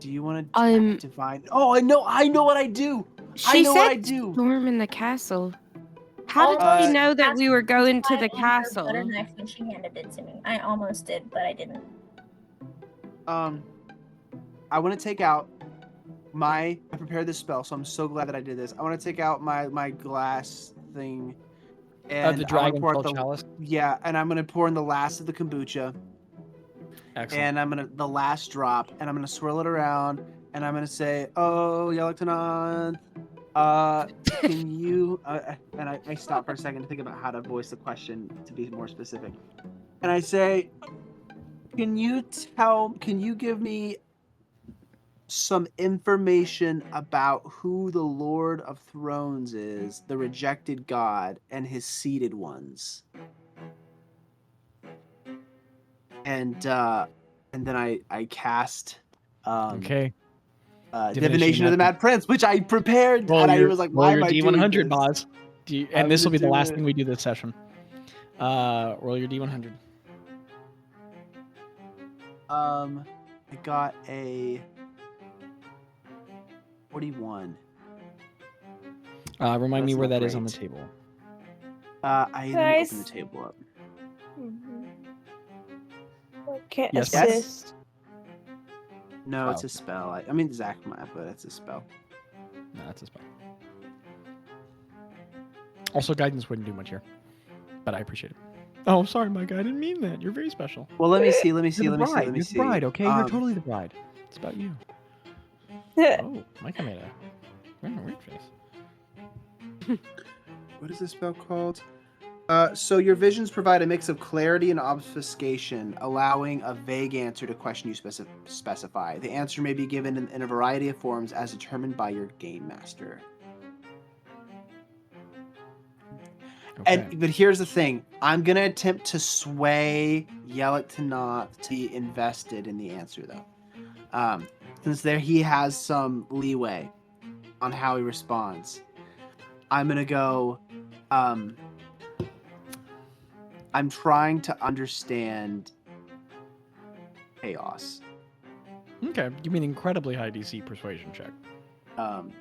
do you want to Um, divine? Oh, I know what I do. She know said what I do. storm in the castle. How did Oh, she know that we were going to the I owned her butter castle? knife when she handed it to me. I almost did, but I didn't. I want to take out I prepared this spell, so I'm so glad that I did this. I want to take out my glass thing. And The I wanna dragon pour out fell chalice. Yeah, and I'm gonna pour in the last of the kombucha, Excellent. and I'm gonna the last drop, and I'm gonna swirl it around, and I'm gonna say, "Oh, Yellow can you?" And I stop for a second to think about how to voice the question to be more specific, and I say, Can you give me some information about who the Lord of Thrones is, the rejected god, and his seated ones?" And then I cast Okay. Divination of the Mad Prince, which I prepared, and I was like, "Why am I doing D100, this?" Bazz. And I'm this will gonna be the do last it. thing we do this session. Roll your D100. I got a 41. Remind me That's where not that is on the great. table. Let me Nice. open the table up. Can't Yes. assist. No, it's Oh. a spell. I mean, Zach might, but it's a spell. No, that's a spell. Also, guidance wouldn't do much here, but I appreciate it. Oh, sorry, Mike. I didn't mean that. You're very special. Well, let me see. You're the bride. You're the bride, okay? You're totally the bride. It's about you. Oh, Micah made a weird face. What is this spell called? So your visions provide a mix of clarity and obfuscation, allowing a vague answer to question you specify. The answer may be given in a variety of forms as determined by your game master. Okay. But here's the thing: I'm gonna attempt to sway Yellow to be invested in the answer, though, since he has some leeway on how he responds. I'm gonna go. I'm trying to understand chaos. Okay. Give me an incredibly high DC persuasion check. Um,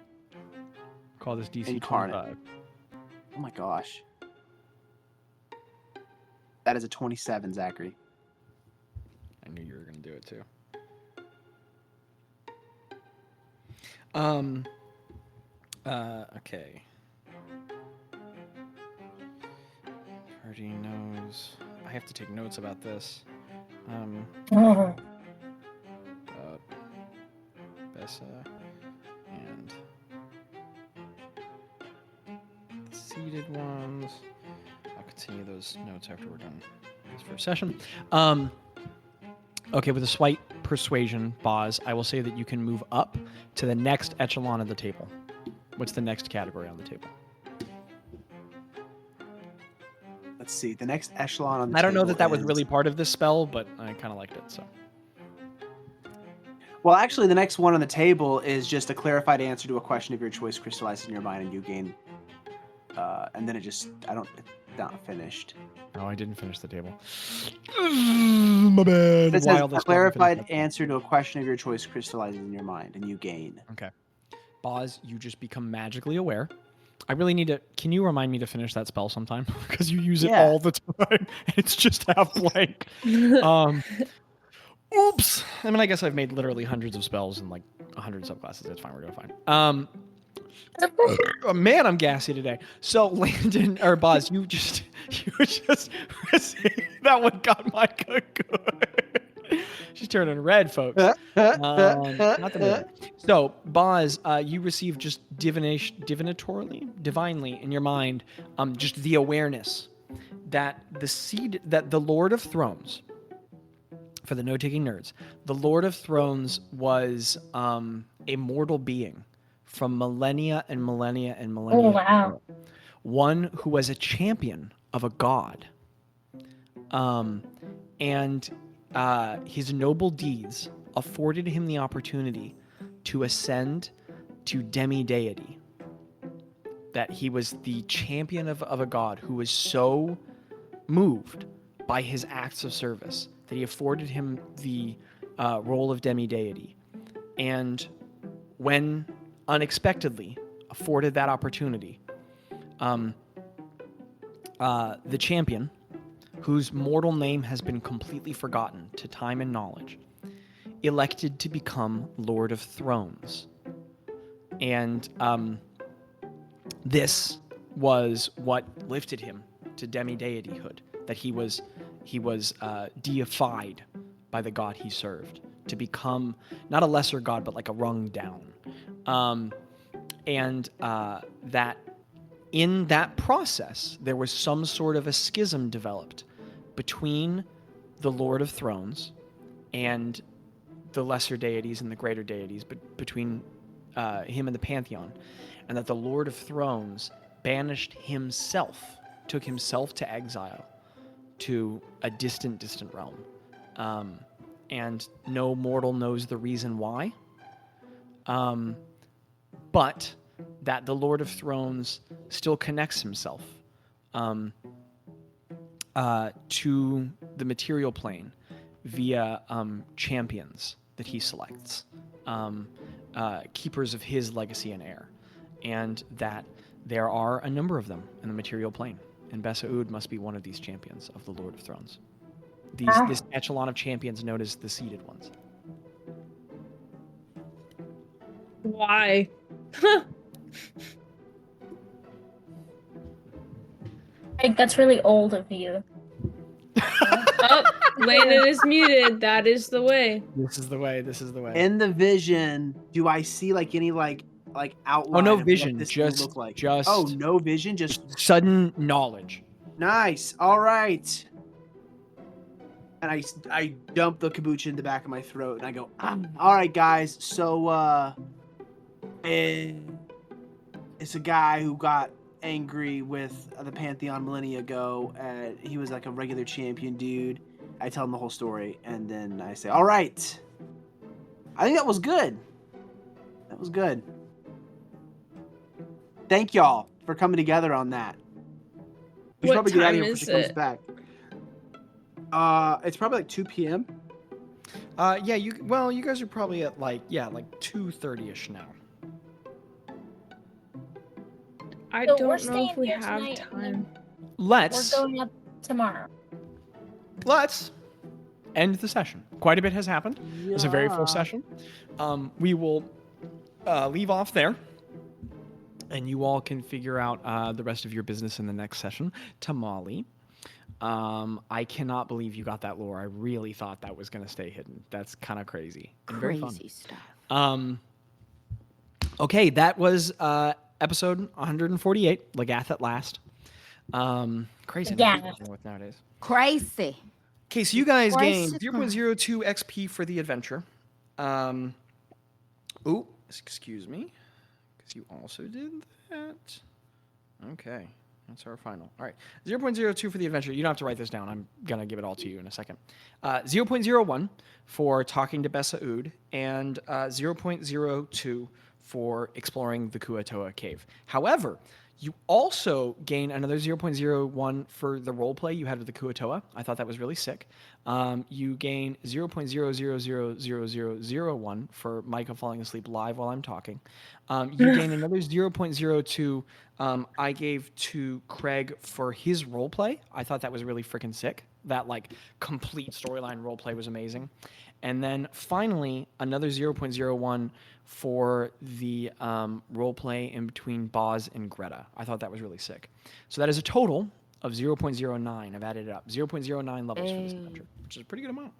Call this DC Incarnate. 25. oh my gosh, that is a 27, Zachary. I knew you were gonna do it too. Okay. Party knows. I have to take notes about this. Bessa and the seated ones. I'll continue those notes after we're done this first session. Okay, with a slight persuasion, Bazz, I will say that you can move up to the next echelon of the table. What's the next category on the table? Let's see. The next echelon on the I don't know table that was is- really part of this spell, but I kind of liked it, so. Well, actually, the next one on the table is just a clarified answer to a question of your choice crystallized in your mind, and you gain. And then it's not finished. Oh, I didn't finish the table. My bad. It says Wild a as clarified fuck. answer to a question of your choice crystallizes in your mind, and you gain. Okay. Bazz, you just become magically aware. I really need to. Can you remind me to finish that spell sometime? Because you use it Yeah. all the time, and it's just half blank. Oops. I mean, I guess I've made literally hundreds of spells in like 100 subclasses. That's fine. We're doing fine. Oh, man, I'm gassy today. So Landon or Bazz, you just that one got my good. She's turning red, folks. Not the movie. So Bazz, you receive just divinely in your mind, just the awareness that the Lord of Thrones, for the note-taking nerds, the Lord of Thrones was a mortal being from millennia and millennia and millennia. Oh, wow. ago. One who was a champion of a god. And his noble deeds afforded him the opportunity to ascend to demi-deity. That he was the champion of a god who was so moved by his acts of service that he afforded him the role of demi-deity. And when unexpectedly afforded that opportunity, the champion, whose mortal name has been completely forgotten to time and knowledge, elected to become Lord of Thrones. And this was what lifted him to demi-deityhood, that he was deified by the god he served to become not a lesser god, but like a rung down. And that in that process, there was some sort of a schism developed between the Lord of Thrones and the lesser deities and the greater deities, but between him and the Pantheon, and that the Lord of Thrones banished himself, took himself to exile to a distant realm. And no mortal knows the reason why. But that the Lord of Thrones still connects himself to the material plane via champions that he selects, keepers of his legacy and heir, and that there are a number of them in the material plane, and Bazz must be one of these champions of the Lord of Thrones. This echelon of champions known as the Seated Ones. Why? Like, that's really old of you. Oh, Landon is muted. That is the way. This is the way. This is the way. In the vision, do I see like any like outline? Oh, no of what vision, this will just- look like? just- Oh, no vision, just Sudden knowledge. nice. All right. And I dump the kombucha in the back of my throat, and I go, all right, guys. So it's a guy who got angry with the Pantheon millennia ago. He was like a regular champion dude. I tell him the whole story, and then I say, all right. I think that was good. That was good. Thank y'all for coming together on that. We should What probably get out of time here is before she comes it? back. It's probably like 2 p.m. Yeah, you guys are probably at like 2:30ish now. I So we're don't know staying if we here have tonight, and then time. Let's We're going up tomorrow. end the session. Quite a bit has happened. It's a very full Yeah. session. We will leave off there, and you all can figure out the rest of your business in the next session. Tamale, I cannot believe you got that lore. I really thought that was going to stay hidden. That's kind of crazy. And very fun. Crazy stuff. Okay, that was episode 148, Legath at last. Crazy Legath. numbers to with nowadays. Crazy. Okay, so you guys gained Crazy. 0.02 XP for the adventure. Excuse me, because you also did that. Okay, that's our final. All right, 0.02 for the adventure. You don't have to write this down. I'm gonna give it all to you in a second. 0.01 for talking to Bazz, and 0.02 for exploring the Kuatoa cave. However, you also gain another 0.01 for the roleplay you had with the Kuatoa. I thought that was really sick. You gain 0.000001 for Micah falling asleep live while I'm talking. You gain another 0.02 I gave to Craig for his roleplay. I thought that was really freaking sick. That like complete storyline roleplay was amazing. And then finally, another 0.01 for the roleplay in between Bazz and Gretta. I thought that was really sick. So that is a total of 0.09. I've added it up. 0.09 levels for this adventure, which is a pretty good amount.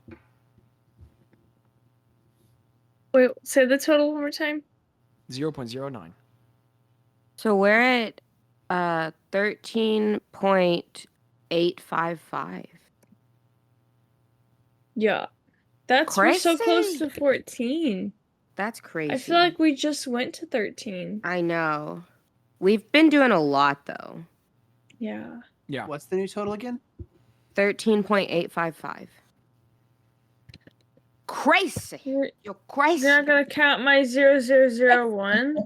Wait, say the total one more time. 0.09. So we're at 13.855. Yeah. We're so close Crazy. to 14. That's crazy. I feel like we just went to 13. I know. We've been doing a lot though. Yeah. Yeah. What's the new total again? 13.855. Crazy. You're crazy. not gonna count my 0001. You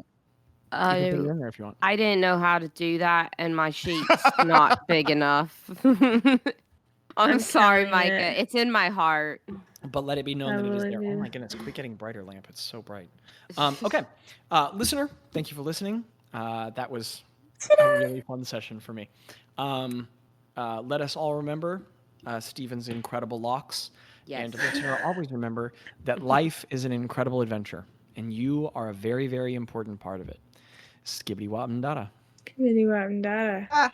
can put it in there if you want. I didn't know how to do that, and my sheet's not big enough. I'm sorry, counting Micah. it. It's in my heart. But let it be known I that it is believe there. Oh you. my goodness, quit getting brighter, lamp. It's so bright. Okay. Listener, thank you for listening. That was a really fun session for me. Let us all remember Steven's incredible locks. Yes. And listener, always remember that life is an incredible adventure, and you are a very, very important part of it. Skibbity wop and dada. Committee Data. Ah.